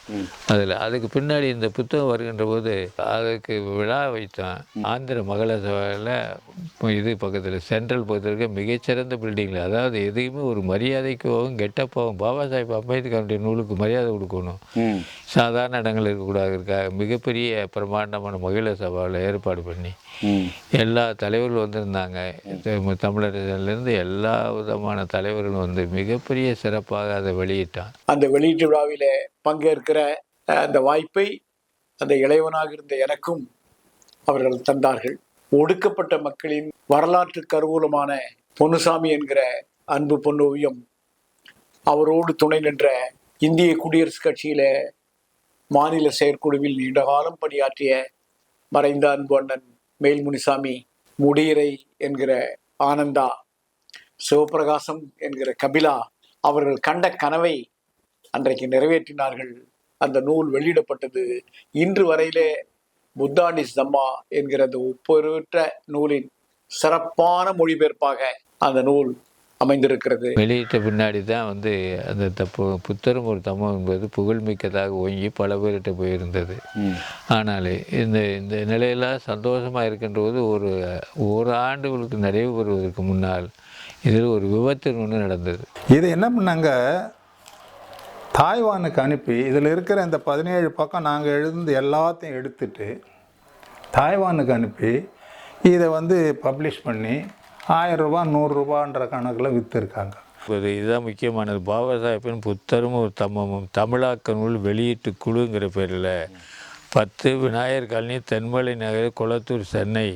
அதுக்கு பின்னாடி இந்த புத்தகம் வருகின்ற போது அதுக்கு விழா வைத்தோம். ஆந்திர மகள சபையில் இது பக்கத்தில் சென்ட்ரல் பக்கத்தில் இருக்க மிகச்சிறந்த பில்டிங்கில். அதாவது எதையுமே ஒரு மரியாதைக்காகவும் கெட்டப்பாகவும் பாபா சாஹிப் அம்பேத்கருடைய நூலுக்கு மரியாதை கொடுக்கணும். சாதாரண இடங்கள் இருக்கக்கூடாதுக்காக மிகப்பெரிய பிரமாண்டமான மகிழ சபாவில் ஏற்பாடு பண்ணி எல்லா தலைவர்களும் வந்திருந்தாங்க. தமிழர்லேருந்து எல்லா விதமான தலைவர்களும் வந்து மிகப்பெரிய சிறப்பாக அதை வெளியிட்டான். அந்த வெளியீட்டு விழாவிலே பங்கேற்கிற அந்த வாய்ப்பை அந்த இளைவனாக இருந்த எனக்கும் அவர்கள் தந்தார்கள். ஒடுக்கப்பட்ட மக்களின் வரலாற்று கருவூலமான பொன்னுசாமி என்கிற அன்பு பொன்னோவியம், அவரோடு துணை நின்ற இந்திய குடியரசுக் கட்சியில மாநில செயற்குழுவில் நீண்ட காலம் பணியாற்றிய மறைந்த அன்பு அண்ணன் மேல்முனிசாமி, முடியரை என்கிற ஆனந்தா, சிவபிரகாசம் என்கிற கபிலா அவர்கள் கண்ட கனவை அன்றைக்கு நிறைவேற்றினார்கள். அந்த நூல் வெளியிடப்பட்டது. இன்று வரையிலே புத்தாண்டிஸ் தம்மா என்கிற அந்த ஒப்பற்ற நூலின் சிறப்பான மொழிபெயர்ப்பாக அந்த நூல் அமைந்திருக்கிறது. வெளியிட்ட பின்னாடி தான் வந்து அந்த புத்தரும் ஒரு தம்மம் என்பது புகழ்மிக்கதாக ஓங்கி பல பேர்கிட்ட போயிருந்தது. ஆனால் இந்த நிலையெல்லாம் சந்தோஷமாக இருக்கின்ற போது ஒரு ஆண்டுகளுக்கு நிறைவு பெறுவதற்கு முன்னால் இதில் ஒரு விபத்து ஒன்று நடந்தது. இது என்ன பண்ணாங்க, தாய்வானுக்கு அனுப்பி இதில் இருக்கிற இந்த 17 பக்கம் நாங்கள் எழுந்து எல்லாத்தையும் எடுத்துட்டு தாய்வானுக்கு அனுப்பி இதை வந்து பப்ளிஷ் பண்ணி 1000 ரூபா 100 ரூபான்ற கணக்கில் விற்றுருக்காங்க. இதுதான் முக்கியமானது. பாபா சாஹிப்பின் புத்தரும் ஒரு தம்மமும் தமிழாக்க நூல் வெளியீட்டு குழுங்கிற பேரில் 10 விநாயகர் காலனி, தென்மலை நகர், குளத்தூர், சென்னை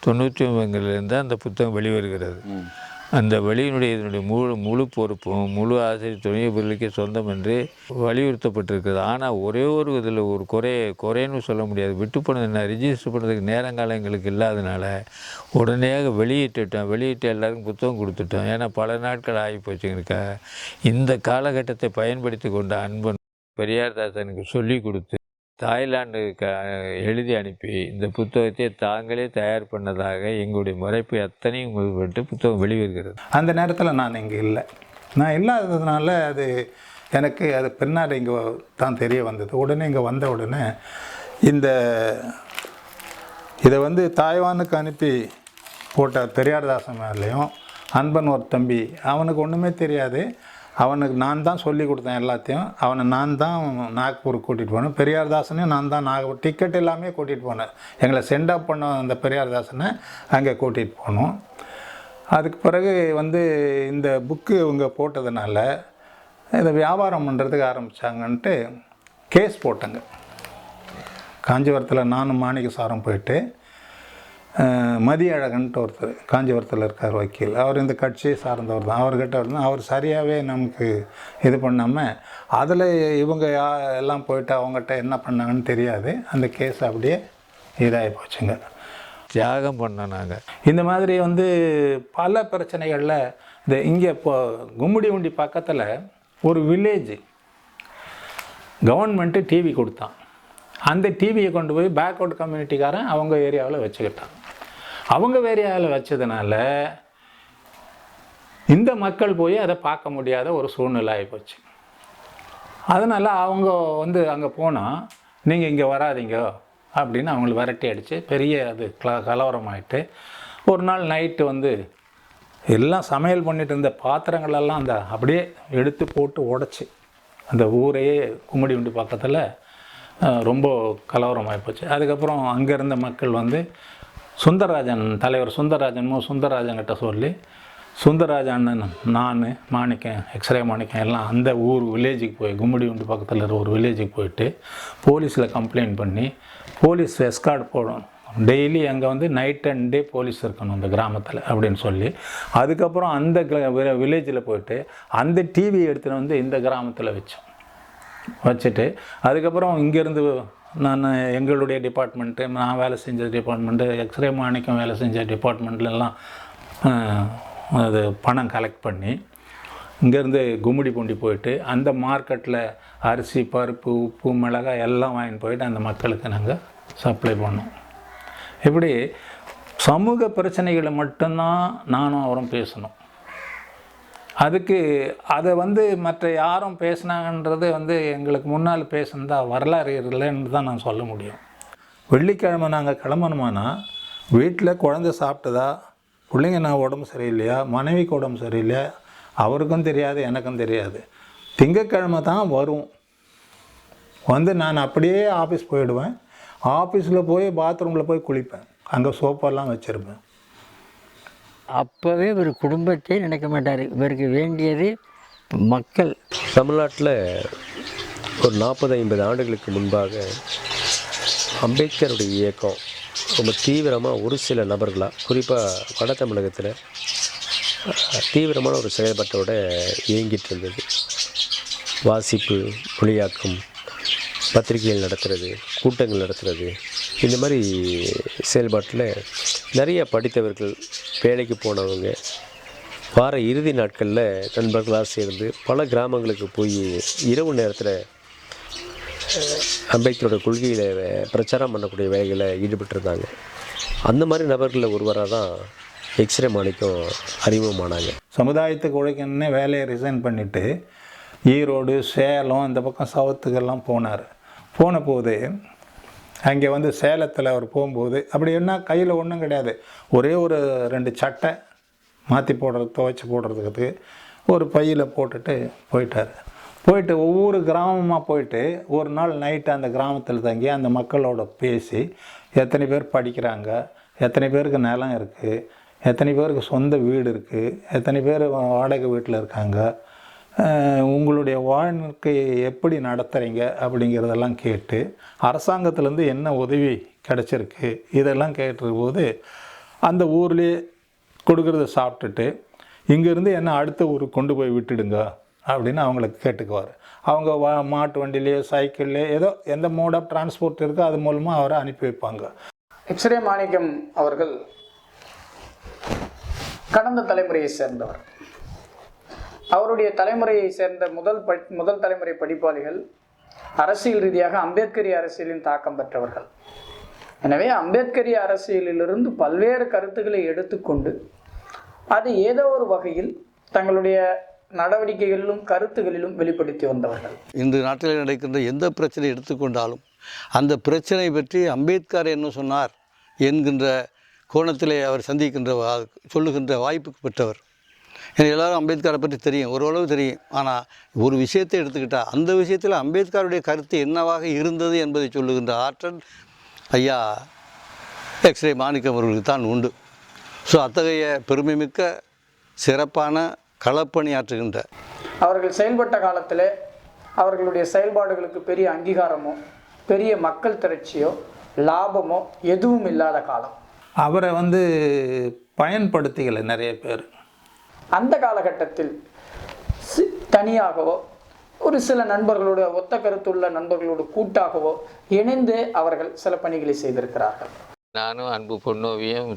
99லேருந்து அந்த புத்தகம் வெளிவருகிறது. அந்த இதனுடைய முழு பொறுப்பும் முழு ஆசிரியர் துணை பொருளுக்கே சொந்தம் என்று வலியுறுத்தப்பட்டிருக்கிறது. ஆனால் ஒரே ஒரு இதில் ஒரு குறைன்னு சொல்ல முடியாது. விட்டு போனது என்ன, ரிஜிஸ்டர் பண்ணுறதுக்கு நேரங்காலம் எங்களுக்கு இல்லாதனால உடனேயாக வெளியிட்டு எல்லாருக்கும் புத்தகம் கொடுத்துட்டோம். ஏன்னா பல நாட்கள் ஆகி போச்சுங்க. இந்த காலகட்டத்தை பயன்படுத்தி கொண்ட அன்பன் பெரியார்தாசனுக்கு சொல்லி கொடுத்து தாய்லாந்துக்கு எழுதி அனுப்பி இந்த புத்தகத்தை தாங்களே தயார் பண்ணதாக எங்களுடைய முறைப்பு அத்தனையும் விட்டு புத்தகம் வெளிவருகிறது. அந்த நேரத்தில் நான் இங்கே இல்லை. நான் இல்லாததுனால அது எனக்கு அது பின்னாடி இங்கே தான் தெரிய வந்தது. உடனே இங்கே வந்த உடனே இதை வந்து தாய்வானுக்கு அனுப்பி போட்ட பெரியார்தாசன் மேலேயும் அன்பன் ஒரு தம்பி, அவனுக்கு ஒன்றுமே தெரியாது. அவனுக்கு நான் தான் சொல்லி கொடுத்தேன் எல்லாத்தையும். அவனை நான் தான் நாக்பூருக்கு கூட்டிகிட்டு போனேன். பெரியார்தாசனையும் நான் தான் நாக்பூர் டிக்கெட் எல்லாமே கூட்டிகிட்டு போனேன். எங்களை சென்ட் அப் பண்ண அந்த பெரியார்தாசனை அங்கே கூட்டிகிட்டு போனோம். அதுக்கு பிறகு வந்து இந்த புக்கு இவங்க போட்டதுனால இதை வியாபாரம் பண்ணுறதுக்கு ஆரம்பித்தாங்கன்ட்டு கேஸ் போட்டாங்க. காஞ்சிபுரத்தில் நானும் மாணிக்க சாரும் போயிட்டு, மதியழகன்ட்டு ஒருத்தர் காஞ்சிபுரத்தில் இருக்கார் வக்கீல், அவர் இந்த கட்சியை சார்ந்தவர் தான். அவர்கிட்ட வந்து அவர் சரியாகவே நமக்கு இது பண்ணாமல் அதில் இவங்க எல்லாம் போயிட்டு அவங்ககிட்ட என்ன பண்ணாங்கன்னு தெரியாது. அந்த கேஸ் அப்படியே இதாகி போச்சுங்க. தியாகம் பண்ணோம் நாங்கள். இந்த மாதிரி வந்து பல பிரச்சனைகளில் இங்கே இப்போ கும்மிடிவண்டி பக்கத்தில் ஒரு வில்லேஜ் கவர்மெண்ட்டு டிவி கொடுத்தான். அந்த டிவியை கொண்டு போய் பேக்வர்ட் கம்யூனிட்டிக்காரன் அவங்க ஏரியாவில் வச்சுக்கிட்டான். அவங்க ஏரியாவில் வச்சதுனால இந்த மக்கள் போய் அதை பார்க்க முடியாத ஒரு சூழ்நிலை ஆகிப்போச்சு. அதனால் அவங்க வந்து அங்கே போனால் நீங்கள் இங்கே வராதிங்க அப்படின்னு அவங்கள விரட்டி அடித்து பெரிய அது கலவரமாயிட்டு ஒரு நாள் நைட்டு வந்து எல்லாம் சமையல் பண்ணிட்டு இருந்த பாத்திரங்களெல்லாம் அப்படியே எடுத்து போட்டு உடச்சி அந்த ஊரையே கும்மிடிவண்டி பக்கத்தில் ரொம்ப கலவரமாகி போச்சு. அதுக்கப்புறம் அங்கே இருந்த மக்கள் வந்து சுந்தரராஜன் தலைவர் சுந்தரராஜன்கிட்ட சொல்லி சுந்தரராஜன் நான் மாணிக்கம் எக்ஸ்ரே மாணிக்கம் எல்லாம் அந்த ஊர் வில்லேஜுக்கு போய் கும்மிடிவண்டி பக்கத்தில் இருக்கிற ஒரு வில்லேஜுக்கு போயிட்டு போலீஸில் கம்ப்ளைண்ட் பண்ணி போலீஸ் எஸ்கார்ட் போடணும். டெய்லி அங்கே வந்து நைட் அண்ட் டே போலீஸ் இருக்கணும் அந்த கிராமத்தில் அப்படின்னு சொல்லி அதுக்கப்புறம் அந்த வில்லேஜில் போயிட்டு அந்த டிவி எடுத்துகிட்டு வந்து இந்த கிராமத்தில் வச்சுட்டு அதுக்கப்புறம் இங்கேருந்து நான் எங்களுடைய டிபார்ட்மெண்ட்டு, நான் வேலை செஞ்ச டிபார்ட்மெண்ட்டு, எக்ஸ்ரே மாணிக்கம் வேலை செஞ்ச டிபார்ட்மெண்ட்லலாம் அது பணம் கலெக்ட் பண்ணி இங்கேருந்து கும்மிடிப்பூண்டி போயிட்டு அந்த மார்க்கெட்டில் அரிசி பருப்பு உப்பு மிளகாய் எல்லாம் வாங்கிட்டு போயிட்டு அந்த மக்களுக்கு நாங்கள் சப்ளை பண்ணோம். இப்படி சமூக பிரச்சனைகளை மட்டும்தான் நானும் அவரும் பேசணும். அதுக்கு அதை வந்து மற்ற யாரும் பேசினாங்கன்றது வந்து எங்களுக்கு முன்னால் பேசுனதா வரலாறு இல்லைன்னு தான் நான் சொல்ல முடியும். வெள்ளிக்கிழமை நாங்கள் கிளம்பணுமானா வீட்டில் குழந்தை சாப்பிட்டதா, பிள்ளைங்க நான் உடம்பு சரியில்லையா, மனைவிக்கு உடம்பு சரியில்லையா அவருக்கும் தெரியாது எனக்கும் தெரியாது. திங்கட்கிழமை தான் வரும். வந்து நான் அப்படியே ஆஃபீஸ் போயிடுவேன். ஆஃபீஸில் போய் பாத்ரூமில் போய் குளிப்பேன். அங்கே சோப்பெல்லாம் வச்சுருப்பேன். அப்போவே ஒரு குடும்பத்தை நினைக்க மாட்டார். இவருக்கு வேண்டியது மக்கள். தமிழ்நாட்டில் ஒரு 40-50 ஆண்டுகளுக்கு முன்பாக அம்பேத்கருடைய இயக்கம் ரொம்ப தீவிரமாக ஒரு சில நபர்களாக குறிப்பாக வட தமிழகத்தில் தீவிரமான ஒரு செயல்பாட்டோடு இயங்கிட்டு இருந்தது. வாசிப்பு, மொழியாக்கம், பத்திரிகைகள் நடத்துகிறது, கூட்டங்கள் நடத்துகிறது, இந்த மாதிரி செயல்பாட்டில் நிறைய படித்தவர்கள், வேலைக்கு போனவங்க வார இறுதி நாட்களில் நண்பர்களாக சேர்ந்து பல கிராமங்களுக்கு போய் இரவு நேரத்தில் அம்பேத்கரோட கொள்கையில் பிரச்சாரம் பண்ணக்கூடிய வேலைகளை ஈடுபட்டிருந்தாங்க. அந்த மாதிரி நபர்களில் ஒருவராக தான் எக்ஸ்ரே மாணிக்கம் அறிமுகமானாங்க. சமுதாயத்துக்கு உழைக்கணுன்னே வேலையை ரிசைன் பண்ணிவிட்டு ஈரோடு, சேலம், இந்த பக்கம் சவுத்துக்கெல்லாம் போனார். போன போது அங்கே வந்து சேலத்தில் அவர் போகும்போது அப்படி என்ன கையில் ஒன்றும் கிடையாது. ஒரே ஒரு 2 சட்டை மாற்றி துவைச்சி போடுறதுக்கு ஒரு பையில் போட்டுட்டு போயிட்டார். போயிட்டு ஒவ்வொரு கிராமமாக போயிட்டு ஒரு நாள் நைட்டு அந்த கிராமத்தில் தங்கி அந்த மக்களோட பேசி எத்தனை பேர் படிக்கிறாங்க, எத்தனை பேருக்கு நிலம் இருக்குது, எத்தனை பேருக்கு சொந்த வீடு இருக்குது, எத்தனை பேர் வாடகை வீட்டில் இருக்காங்க, உங்களுடைய வாழ்க்கையை எப்படி நடத்துகிறீங்க அப்படிங்கிறதெல்லாம் கேட்டு அரசாங்கத்திலேருந்து என்ன உதவி கிடச்சிருக்கு இதெல்லாம் கேட்டிருக்கும்போது அந்த ஊர்லேயே கொடுக்குறத சாப்பிட்டுட்டு இங்கேருந்து என்ன அடுத்த ஊருக்கு கொண்டு போய் விட்டுடுங்க அப்படின்னு அவங்களுக்கு கேட்டுக்குவார். அவங்க மாட்டு வண்டியிலையோ சைக்கிள்லையோ ஏதோ எந்த மோட் ஆஃப் டிரான்ஸ்போர்ட் இருக்கோ அது மூலமாக அவரை அனுப்பி வைப்பாங்க. எக்ஸ்ரே மாணிக்கம் அவர்கள் கடந்த தலைமுறையை சேர்ந்தவர். அவருடைய தலைமுறையை சேர்ந்த முதல் தலைமுறை படிப்பாளிகள் அரசியல் ரீதியாக அம்பேத்கரிய அரசியலின் தாக்கம் பெற்றவர்கள். எனவே அம்பேத்கரிய அரசியலிலிருந்து பல்வேறு கருத்துக்களை எடுத்துக்கொண்டு அது ஏதோ ஒரு வகையில் தங்களுடைய நடவடிக்கைகளிலும் கருத்துகளிலும் வெளிப்படுத்தி வந்தவர்கள். இன்று நாட்டில் நடக்கின்ற எந்த பிரச்சனை எடுத்துக்கொண்டாலும் அந்த பிரச்சனை பற்றி அம்பேத்கர் என்ன சொன்னார் என்கின்ற கோணத்திலே அவர் சொல்லுகின்ற வாய்ப்புக்கு பெற்றவர். எனக்கு எல்லோரும் அம்பேத்கரை பற்றி தெரியும், ஓரளவு தெரியும். ஆனால் ஒரு விஷயத்தை எடுத்துக்கிட்டால் அந்த விஷயத்தில் அம்பேத்கருடைய கருத்து என்னவாக இருந்தது என்பதை சொல்லுகின்ற ஆற்றல் ஐயா எக்ஸ்ரே மாணிக்கம் அவர்களுக்கு தான் உண்டு. ஸோ அத்தகைய பெருமைமிக்க சிறப்பான களப்பணியாற்றுகின்ற அவர்கள் செயல்பட்ட காலத்தில் அவர்களுடைய செயல்பாடுகளுக்கு பெரிய அங்கீகாரமோ பெரிய மக்கள் திரட்சியோ லாபமோ எதுவும் இல்லாத காலம். அவரை பயன்படுத்திக்கல நிறைய பேர். அந்த காலகட்டத்தில் தனியாகவோ ஒரு சில நண்பர்களோட ஒத்த கருத்துள்ள நண்பர்களோடு கூட்டாகவோ இணைந்து அவர்கள் சில பணிகளை செய்திருக்கிறார்கள். நானும் அன்பு பொன்னோவியம்,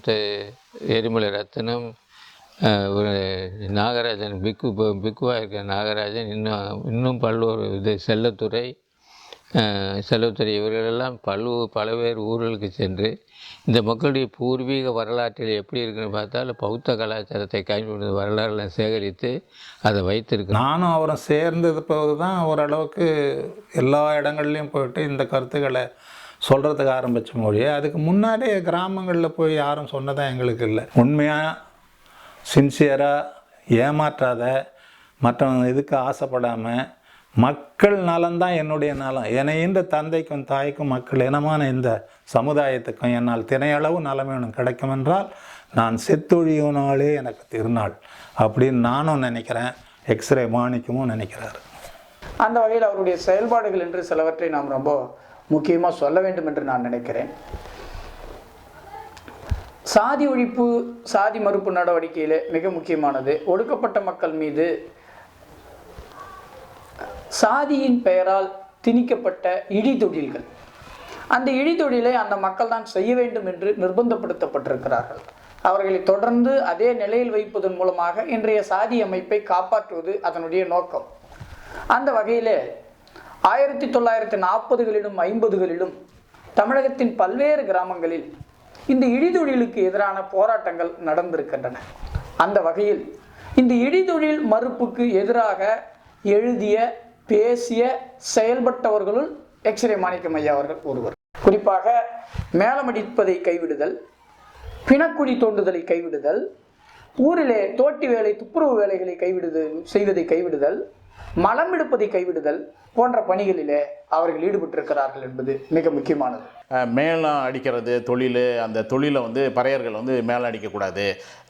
எரிமலை ரத்தனம், நாகராஜன், பிக்குவாக இருக்கிற நாகராஜன், இன்னும் பல்வேறு செல்லத்துறை இவர்களெல்லாம் பல்வேறு ஊர்களுக்கு சென்று இந்த மக்களுடைய பூர்வீக வரலாற்றில் எப்படி இருக்குன்னு பார்த்தால் பௌத்த கலாச்சாரத்தை கைவிடுவது வரலாறுலாம் சேகரித்து அதை வைத்திருக்கு. நானும் அவரும் சேர்ந்தது போது தான் ஓரளவுக்கு எல்லா இடங்கள்லையும் போயிட்டு இந்த கருத்துக்களை சொல்கிறதுக்கு ஆரம்பித்த மொழியே. அதுக்கு முன்னாடியே கிராமங்களில் போய் யாரும் சொன்னதான் எங்களுக்கு இல்லை. உண்மையாக சின்சியராக ஏமாற்றாத, மற்றவங்க இதுக்கு ஆசைப்படாமல் மக்கள் நலன்தான் என்னுடைய நலம், இந்த தந்தைக்கும் தாய்க்கும் மக்கள் இனமான இந்த சமுதாயத்துக்கும் என்னால் தினையளவு நலமேனும் கிடைக்கும் என்றால் நான் செத்தொழியோனாலே எனக்கு திருநாள் அப்படின்னு நானும் நினைக்கிறேன். எக்ஸ்ரே மாணிக்கமும் நினைக்கிறார். அந்த வகையில் அவருடைய செயல்பாடுகள் என்று சிலவற்றை நாம் ரொம்ப முக்கியமாக சொல்ல வேண்டும் என்று நான் நினைக்கிறேன். சாதி ஒழிப்பு, சாதி மறுப்பு நடவடிக்கையில் மிக முக்கியமானது ஒடுக்கப்பட்ட மக்கள் மீது சாதியின் பெயரால் திணிக்கப்பட்ட இழிதொழில்கள். அந்த இழிதொழிலை அந்த மக்கள் தான் செய்ய வேண்டும் என்று நிர்பந்தப்படுத்தப்பட்டிருக்கிறார்கள். அவர்களை தொடர்ந்து அதே நிலையில் வைப்பதன் மூலமாக இன்றைய சாதி அமைப்பை காப்பாற்றுவது அதனுடைய நோக்கம். அந்த வகையில் 1940களிலும் 50களிலும் தமிழகத்தின் பல்வேறு கிராமங்களில் இந்த இழிதொழிலுக்கு எதிரான போராட்டங்கள் நடந்திருக்கின்றன. அந்த வகையில் இந்த இழிதொழில் மறுப்புக்கு எதிராக எழுதிய, பேசிய, செயல்பட்டவர்களுள் எக்ஸ்ரே மாணிக்கம் ஐயா அவர்கள் ஒருவர். குறிப்பாக மேலமடிப்பதை கைவிடுதல், பிணக்குழி தோண்டுதலை கைவிடுதல், ஊரிலே தோட்டி வேலை, துப்புரவு வேலைகளை செய்வதை கைவிடுதல், மலம் எடுப்பதை கைவிடுதல் போன்ற பணிகளிலே அவர்கள் ஈடுபட்டிருக்கிறார்கள் என்பது மிக முக்கியமானது. மேளம் அடிக்கிறது தொழில், அந்த தொழிலை பறையர்கள் மேளம் அடிக்கக்கூடாது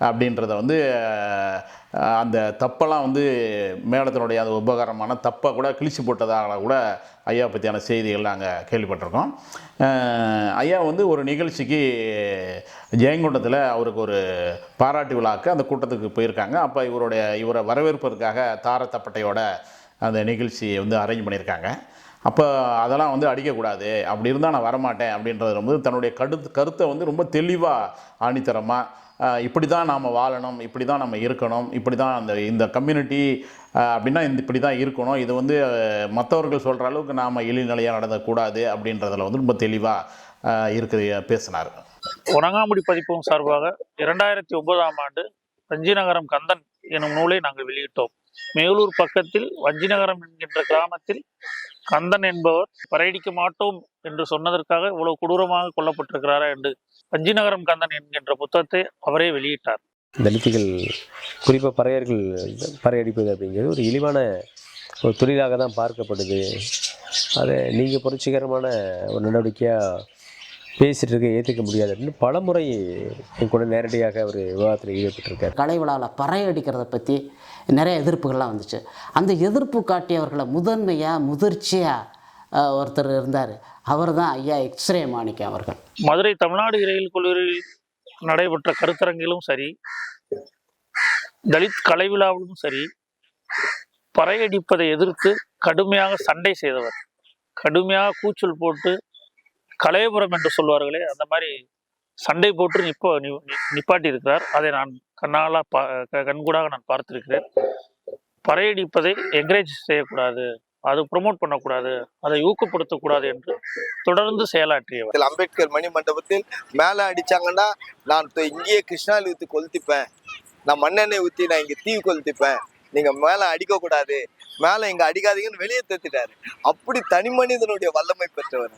அப்படின்றத அந்த தப்பெல்லாம் மேளத்தினுடைய அந்த உபகாரமான தப்பை கூட கிழிச்சு போட்டதாக கூட ஐயா பற்றியான செய்திகள் நாங்கள் கேள்விப்பட்டிருக்கோம். ஐயா ஒரு நிகழ்ச்சிக்கு ஜெயங்கொண்டத்தில் அவருக்கு ஒரு பாராட்டு விழாக்கு அந்த கூட்டத்துக்கு போயிருக்காங்க. அப்போ இவரை வரவேற்பதற்காக தாரத்தப்பட்டையோட அந்த நிகழ்ச்சியை அரேஞ்ச் பண்ணியிருக்காங்க. அப்போ அதெல்லாம் அடிக்கக்கூடாது, அப்படி இருந்தால் நான் வரமாட்டேன் அப்படின்றது தன்னுடைய கருத்தை ரொம்ப தெளிவாக ஆணித்தரமாக இப்படி தான் நாம் வாழணும், இப்படி தான் நம்ம இருக்கணும், இப்படி தான் இந்த கம்யூனிட்டி அப்படின்னா இப்படி தான் இருக்கணும், இது மற்றவர்கள் சொல்கிற அளவுக்கு நாம் இழிநிலையாக நடந்தக்கூடாது அப்படின்றதில் ரொம்ப தெளிவாக பேசினார். உறங்காமுடி பதிப்பகம் சார்பாக 2009ஆம் ஆண்டு வஞ்சிநகரம் கந்தன் எனும் நூலை நாங்கள் வெளியிட்டோம். மேலூர் பக்கத்தில் வஞ்சிநகரம் என்கின்ற கிராமத்தில் கந்தன் என்பவர் பறையடிக்க மாட்டோம் என்று சொன்னதற்காக இவ்வளவு கொடூரமாக கொல்லப்பட்டிருக்கிறாரா என்று வஞ்சிநகரம் கந்தன் என்கின்ற புத்தகத்தை அவரே வெளியிட்டார். தலித்துகள், குறிப்பாக பறையர்கள் பறையடிப்பது அப்படிங்கிறது ஒரு இழிவான ஒரு தொழிலாக தான் பார்க்கப்படுது. அதை நீங்கள் புரட்சிகரமான ஒரு நடவடிக்கையாக பேசிகிட்டு இருக்க ஏற்றுக்க முடியாது அப்படின்னு பல முறை என் கூட நேரடியாக அவர் விவாதத்தில் ஈடுபட்டிருக்கார். கலை விழாவில் பறை அடிக்கிறத பற்றி நிறைய எதிர்ப்புகள்லாம் வந்துச்சு. அந்த எதிர்ப்பு காட்டியவர்களை முதிர்ச்சியாக ஒருத்தர் இருந்தார். அவர் தான் ஐயா எக்ஸ்ரே மாணிக்கம் அவர்கள். மதுரை தமிழ்நாடு இறையியல் கல்லூரியில் நடைபெற்ற கருத்தரங்கிலும் சரி, தலித் கலை விழாவிலும் சரி, பறையடிப்பதை எதிர்த்து கடுமையாக சண்டை செய்தவர். கடுமையாக கூச்சல் போட்டு கலையபுரம் என்று சொல்வார்களே, அந்த மாதிரி சண்டை போட்டு நிப்பாட்டி இருக்கிறார். அதை நான் கண்கூடாக நான் பார்த்திருக்கிறேன். பறையடிப்பதை என்கரேஜ் செய்யக்கூடாது, அது ப்ரொமோட் பண்ணக்கூடாது, அதை ஊக்கப்படுத்தக்கூடாது என்று தொடர்ந்து செயலாற்றியவர். அம்பேத்கர் மணி மண்டபத்தில் மேலே அடிச்சாங்கன்னா நான் இங்கேயே கிருஷ்ணாலி ஊற்றி கொளுத்திப்பேன், நான் மண்ணெண்ணெய் ஊற்றி நான் இங்கே தீ கொளுத்திப்பேன், நீங்கள் மேலே அடிக்கக்கூடாது, மேலே இங்கே அடிக்காதீங்கன்னு வெளியே தத்திட்டாரு. அப்படி தனி மனிதனுடைய வல்லமை பெற்றவர்.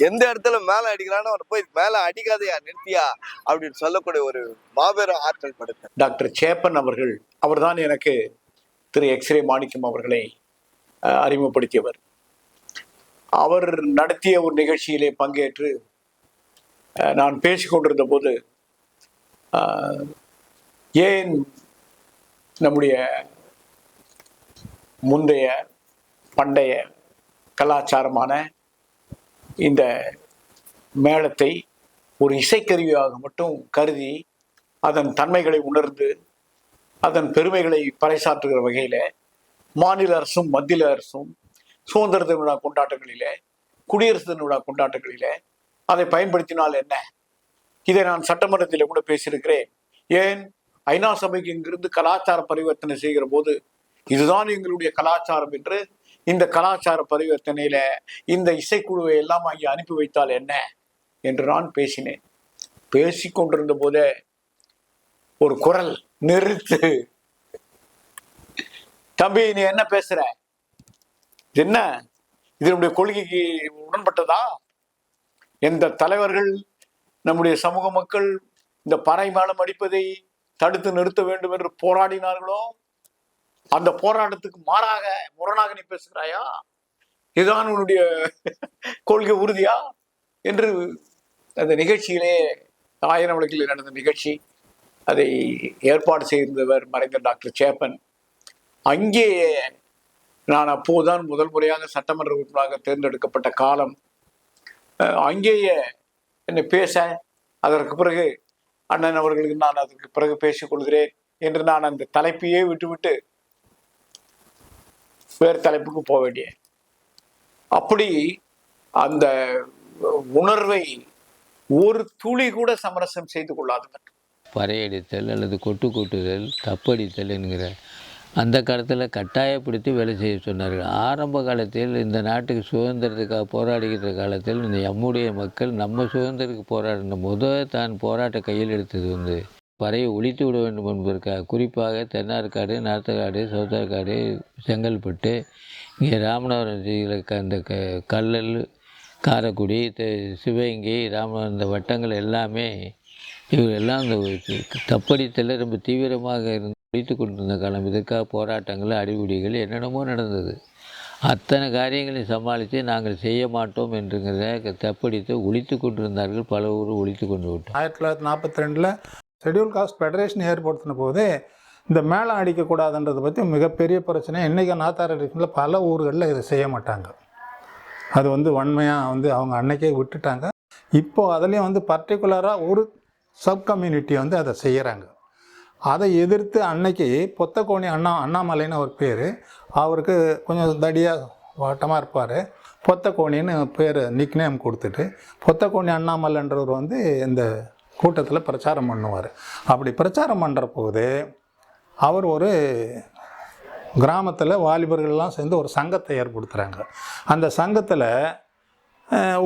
எந்த இடத்துல மேலே அடிக்கிறானோ அவனை போய் மேலே அடிக்காதையா, நிறுத்தியா அப்படின்னு சொல்லக்கூடிய ஒரு மாபெரும் ஆற்றல் படுத்த டாக்டர் சேப்பன் அவர்கள், அவர்தான் எனக்கு திரு எக்ஸ்ரே மாணிக்கம் அவர்களை அறிமுகப்படுத்தியவர். அவர் நடத்திய ஒரு நிகழ்ச்சியிலே பங்கேற்று நான் பேசிக்கொண்டிருந்த போது, ஏன் நம்முடைய முந்தைய பண்டைய கலாச்சாரமான இந்த மேளத்தை ஒரு இசைக்கருவியாக மட்டும் கருதி அதன் தன்மைகளை உணர்ந்து அதன் பெருமைகளை பறைசாற்றுகிற வகையில் மாநில அரசும் மத்திய அரசும் சுதந்திர தின விழா கொண்டாட்டங்களிலே, குடியரசு தின விழா கொண்டாட்டங்களிலே அதை பயன்படுத்தினால் என்ன? இதை நான் சட்டமன்றத்தில் கூட பேசியிருக்கிறேன். ஏன் ஐநா சபைக்கு இங்கிருந்து கலாச்சார பரிவர்த்தனை செய்கிற போது இதுதான் எங்களுடைய கலாச்சாரம் என்று இந்த கலாச்சார பரிவர்த்தனையில இந்த இசைக்குழுவை எல்லாம் அங்கே அனுப்பி வைத்தால் என்ன என்று நான் பேசினேன். பேசிக்கொண்டிருந்த போதே ஒரு குரல், நிறுத்து தம்பி, நீ என்ன பேசுற? என்ன இதனுடைய கொள்கைக்கு உடன்பட்டதா? எந்த தலைவர்கள் நம்முடைய சமூக மக்கள் இந்த பறை மேளம் அடிப்பதை தடுத்து நிறுத்த வேண்டும் என்று போராடினார்களோ அந்த போராட்டத்துக்கு முரணாக நீ பேசுகிறாயா? இதுதான் உன்னுடைய கொள்கை உறுதியா என்று அந்த நிகழ்ச்சியிலே 1000 விளக்கில் நடந்த நிகழ்ச்சி, அதை ஏற்பாடு செய்திருந்தவர் மறைந்த டாக்டர் சேப்பன். அங்கே நான் அப்போதுதான் முதல் முறையாக சட்டமன்ற உறுப்பினராக தேர்ந்தெடுக்கப்பட்ட காலம். அங்கேயே என்னை பேச, அதற்கு பிறகு அண்ணன் அவர்களுக்கு நான் அதற்கு பிறகு பேசிக்கொள்கிறேன் என்று நான் அந்த தலைப்பையே விட்டுவிட்டு வேறு தலைப்புக்கு போக வேண்டிய, அப்படி அந்த உணர்வை ஒரு துளி கூட சமரசம் செய்து கொள்ளாதவர். பறையடித்தல் அல்லது கொட்டு கொட்டுதல், தப்படித்தல் என்கிற அந்த காலத்தில் கட்டாயப்படுத்தி வேலை செய்ய சொன்னார்கள். ஆரம்ப காலத்தில் இந்த நாட்டுக்கு சுதந்திரத்துக்காக போராடுகிற காலத்தில் இந்த நம்முடைய மக்கள் நம்ம சுதந்திரத்துக்கு போராடின தான் போராட்ட கையில் எடுத்தது பறையை ஒழித்து விட வேண்டும் என்பதற்காக. குறிப்பாக தென்னார்காடு, நார்த்தக்காடு, சவுத்தார்காடு, செங்கல்பட்டு, இங்கே ராமநாதபுரம் அந்த கல்லல், காரைக்குடி, சிவகங்கை, ராமநாதபுரம் இந்த வட்டங்கள் எல்லாமே இவரெல்லாம் அந்த தப்படித்தல் ரொம்ப தீவிரமாக இருந்து ஒழித்து கொண்டிருந்த காலம். இதற்காக போராட்டங்கள், அடிபிடிகள் என்னென்னமோ நடந்தது. அத்தனை காரியங்களையும் சமாளித்து நாங்கள் செய்ய மாட்டோம் என்றுங்கிறத தப்படித்து ஒழித்து கொண்டிருந்தார்கள். பல ஊர் ஒழித்து கொண்டு விட்டோம். 1942 ஷெட்யூல் காஸ்ட் ஃபெடரேஷன் ஏற்படுத்தின போதே இந்த மேளம் அடிக்கக்கூடாதுன்றதை பற்றி மிகப்பெரிய பிரச்சனை. இன்றைக்கி நாத்தார் அடிக்கல பல ஊர்களில் இதை செய்ய மாட்டாங்க. அது வன்மையாக அவங்க அன்னைக்கே விட்டுட்டாங்க. இப்போது அதுலேயும் பர்டிகுலராக ஒரு சப் கம்யூனிட்டி அதை செய்கிறாங்க. அதை எதிர்த்து அன்னைக்கு பொத்தக்கோணி அண்ணாமலைன்னு ஒரு பேர், அவருக்கு கொஞ்சம் தடியாக வாட்டமாக இருப்பார். பொத்தக்கோணின்னு பேர் நிக்நேம் கொடுத்துட்டு பொத்தக்கோணி அண்ணாமலைன்றவர் இந்த கூட்டத்தில் பிரச்சாரம் பண்ணுவார். அப்படி பிரச்சாரம் பண்ணுற போது அவர் ஒரு கிராமத்தில் வாலிபர்கள்லாம் சேர்ந்து ஒரு சங்கத்தை ஏற்படுத்துகிறாங்க. அந்த சங்கத்தில்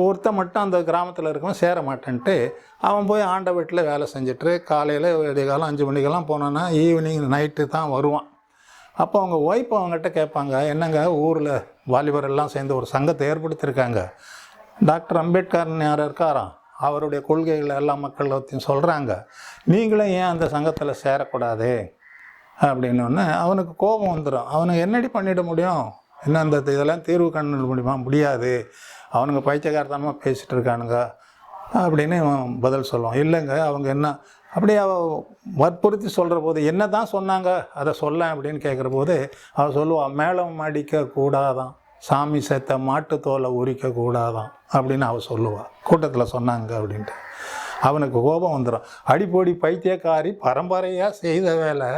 ஒருத்தன் மட்டும் அந்த கிராமத்தில் இருக்கவன் சேர மாட்டேன்ட்டு அவன் போய் ஆண்ட வீட்டில் வேலை செஞ்சுட்டு காலையில் விடியகாலம் 5 மணிக்கெல்லாம் போனோன்னா ஈவினிங் நைட்டு தான் வருவான். அப்போ அவங்க ஒய்ஃப் அவங்ககிட்ட கேட்பாங்க, என்னங்க ஊரில் வாலிபர் எல்லாம் சேர்ந்து ஒரு சங்கத்தை ஏற்படுத்தியிருக்காங்க, டாக்டர் அம்பேத்கர்னு யார் இருக்காராம், அவருடைய கொள்கைகளை எல்லா மக்கள் பற்றியும் சொல்கிறாங்க, நீங்களும் ஏன் அந்த சங்கத்தில் சேரக்கூடாது அப்படின்னோடனே அவனுக்கு கோபம் வந்துடும். அவனுக்கு என்னடி பண்ணிட முடியும், என்ன அந்த இதெல்லாம் தீர்வு கண்டு முடியுமா? முடியாது, அவனுங்க பைத்தியக்காரத்தனமாக பேசிகிட்டு இருக்கானுங்க அப்படின்னு பதில் சொல்லுவான். இல்லைங்க அவங்க என்ன அப்படியே வற்புறுத்தி சொல்கிற போது என்ன தான் சொன்னாங்க அதை சொல்ல அப்படின்னு கேட்குற போது அவள் சொல்லுவாள், மேளம் அடிக்கக்கூடாதான், சாமி செத்த மாட்டுத்தோலை உரிக்கக்கூடாதான் அப்படின்னு அவள் சொல்லுவாள். கூட்டத்தில் சொன்னாங்க அப்படின்ட்டு. அவனுக்கு கோபம் வந்துடும். அடிப்பொடி பைத்தியக்காரி பரம்பரையாக செய்த வேலை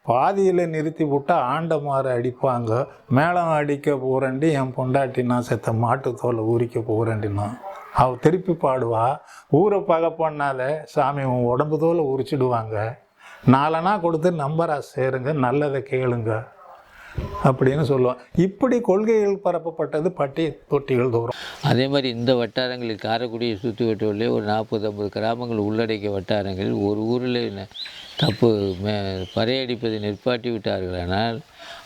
பாதியில் நிறுத்தி விட்டா ஆண்டமாறு அடிப்பாங்க. மேளம் அடிக்க போகிறேன்டி என் பொண்டாட்டி நான் செத்த மாட்டுத்தோலை உரிக்க போகிறேன்டின்னா அவள் திருப்பி பாடுவா, ஊரை பகை பண்ணாத சாமி உன் உடம்பு தோலை உரிச்சிடுவாங்க, நாலனா கொடுத்து நம்பரா சேருங்க, நல்லதை கேளுங்க அப்படின்னு சொல்லுவான். இப்படி கொள்கைகள் பரப்பப்பட்டது பட்டி தொட்டிகள் தோறும். அதே மாதிரி இந்த வட்டாரங்களில் காரைக்குடியை சுற்றி வட்டவிலே ஒரு 40-50 கிராமங்கள் உள்ளடக்கிய வட்டாரங்களில் ஒரு ஊரில் தப்பு பறையடிப்பதை நிற்பாட்டி விட்டார்களானால்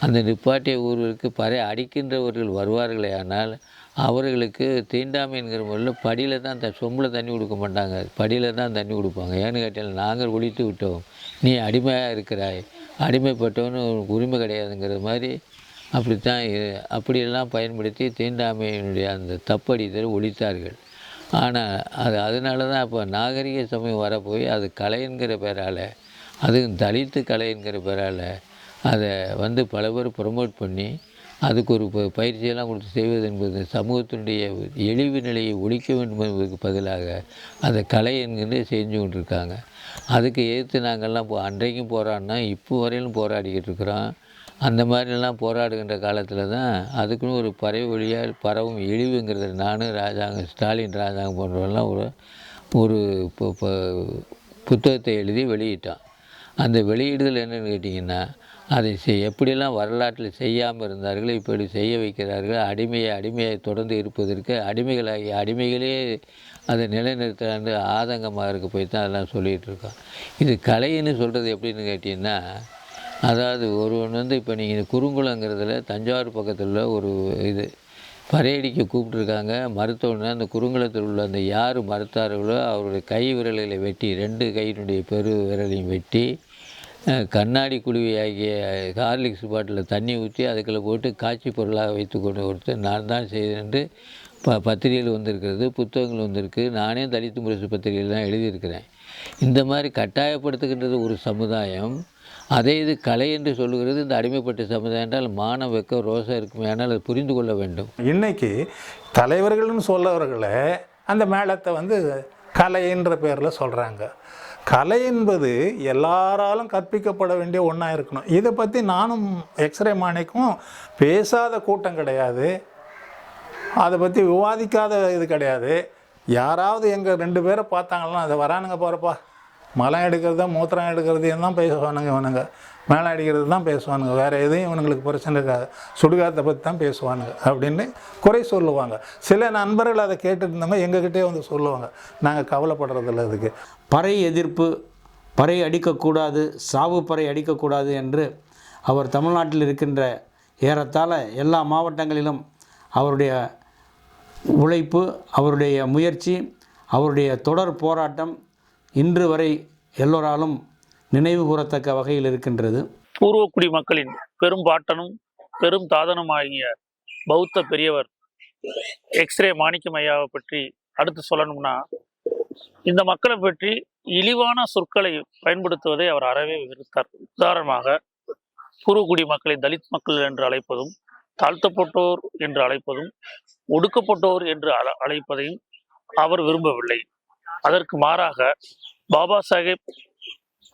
அந்த நிற்பாட்டிய ஊர்களுக்கு பறை அடிக்கின்றவர்கள் வருவார்களே ஆனால் அவர்களுக்கு தீண்டாமை என்கிற முறையில் படியில் தான் சொம்பில் தண்ணி கொடுக்க மாட்டாங்க, படியில் தான் தண்ணி கொடுப்பாங்க. ஏன்னு கேட்டால் நாங்கள் ஒழித்து விட்டோம், நீ அடிமையாக இருக்கிறாய், அடிமைப்பட்டவனு உரிமை கிடையாதுங்கிற மாதிரி அப்படியெல்லாம் பயன்படுத்தி தீண்டாமையினுடைய அந்த தப்படித்தல் ஒழித்தார்கள். ஆனால் அதனால தான் இப்போ நாகரிக சமயம் வரப்போய் அது கலை என்கிற பேரால், அதுவும் தலித்து கலை என்கிற பேரால் அதை பல பேர் ப்ரமோட் பண்ணி அதுக்கு ஒரு பயிற்சியெல்லாம் கொடுத்து செய்வது என்பது சமூகத்தினுடைய எளிவு நிலையை ஒழிக்க வேண்டும் என்பதற்கு பதிலாக அதை கலை என்கின்ற செஞ்சு கொண்டிருக்காங்க. அதுக்கு எதிர்த்து நாங்கள்லாம் அன்றைக்கும் போராடினா இப்போ வரையிலும் போராடிக்கிட்டு இருக்கிறோம். அந்த மாதிரிலாம் போராடுகின்ற காலத்தில் தான் அதுக்குன்னு ஒரு பறவை வழியாக பரவும் இழிவுங்கிறது நானும் ராஜாங்கம் ஸ்டாலின் ராஜாங்கம் போன்றவெல்லாம் ஒரு புத்தகத்தை எழுதி வெளியிட்டான். அந்த வெளியிடுதல் என்னென்னு கேட்டிங்கன்னா, அதை எப்படியெல்லாம் வரலாற்றில் செய்யாமல் இருந்தார்கள் இப்படி செய்ய வைக்கிறார்கள், அடிமையை தொடர்ந்து இருப்பதற்கு அடிமைகளே அதை நிலைநிறுத்த ஆதங்கமாக இருக்க போய் தான் அதெல்லாம் சொல்லிகிட்டு இருக்கோம். இது கலைன்னு சொல்கிறது எப்படின்னு கேட்டிங்கன்னா, அதாவது ஒருவன் இப்போ நீங்கள் குறுங்குளங்கிறதுல தஞ்சாவூர் பக்கத்தில் ஒரு இது பறையடிக்க கூப்பிட்ருக்காங்க. மருத்துவன்னா அந்த குறுங்குளத்தில் உள்ள அந்த யார் மறுத்தார்களோ அவருடைய கை விரல்களை வெட்டி 2 கையினுடைய பெரு விரலையும் வெட்டி கண்ணாடி குழுவி ஆகிய ஹார்லிக்ஸ் பாட்டில் தண்ணி ஊற்றி அதுக்குள்ளே போட்டு காட்சி பொருளாக வைத்து கொண்டு ஒருத்தர் நான் தான் செய்தேன் பத்திரிகைகள் வந்திருக்கிறது, புத்தகங்கள் வந்திருக்கு. நானே தலித்து முரசு பத்திரிகைகள் தான் எழுதியிருக்கிறேன். இந்த மாதிரி கட்டாயப்படுத்துகின்றது ஒரு சமுதாயம். அதே இது கலை என்று சொல்லுகிறது இந்த அடிமைப்பட்ட சமுதாயம் என்றால் மானம் வெக்க ரோசம் இருக்குமே, ஆனால் அது புரிந்து கொள்ள வேண்டும். இன்னைக்கு தலைவர்கள்னு சொல்லவர்களை அந்த மேளத்தை கலைன்ற பேரில் சொல்கிறாங்க. கலை என்பது எல்லாராலும் கற்பிக்கப்பட வேண்டிய ஒன்றா இருக்கணும். இதை பற்றி நானும் எக்ஸ்ரே மாணிக்கும் பேசாத கூட்டம் கிடையாது, அதை பற்றி விவாதிக்காத இது கிடையாது. யாராவது எங்கள் 2 பேரை பார்த்தாங்கன்னா அதை வரானுங்க போகிறப்பா, மலம் எடுக்கிறது தான் மூத்திரம் எடுக்கிறது தான் பேசுவானுங்க, இவனுங்க மேலே அடிக்கிறது தான் பேசுவானுங்க, வேறு எதையும் இவனுங்களுக்கு பிரச்சனை இருக்காது, சுடுகாட்டை பற்றி தான் பேசுவானுங்க அப்படின்னு குறை சொல்லுவாங்க. சில நண்பர்கள் அதை கேட்டுட்டு இருந்தவங்க எங்ககிட்டே சொல்லுவாங்க, நாங்கள் கவலைப்படுறதில்ல. அதுக்கு பறை எதிர்ப்பு, பறை அடிக்கக்கூடாது, சாவு பறை அடிக்கக்கூடாது என்று அவர் தமிழ்நாட்டில் இருக்கின்ற ஏறத்தாழ எல்லா மாவட்டங்களிலும் அவருடைய உழைப்பு, அவருடைய முயற்சி, அவருடைய தொடர் போராட்டம் இன்று வரை எல்லோராலும் நினைவு கூறத்தக்க வகையில் இருக்கின்றது. பூர்வக்குடி மக்களின் பெரும் பாட்டனும் பெரும் தாதனும் ஆகிய பௌத்த பெரியவர் எக்ஸ்ரே மாணிக்கம் ஐயாவை பற்றி அடுத்து சொல்லணும்னா, இந்த மக்களை பற்றி இழிவான சொற்களை பயன்படுத்துவதை அவர் அறவே வெறுத்தார். உதாரணமாக பூர்வக்குடி மக்களை தலித் மக்கள் என்று அழைப்பதும், தாழ்த்தப்பட்டோர் என்று அழைப்பதும், ஒடுக்கப்பட்டோர் என்று அழைப்பதையும் அவர் விரும்பவில்லை. அதற்கு மாறாக பாபா சாஹேப்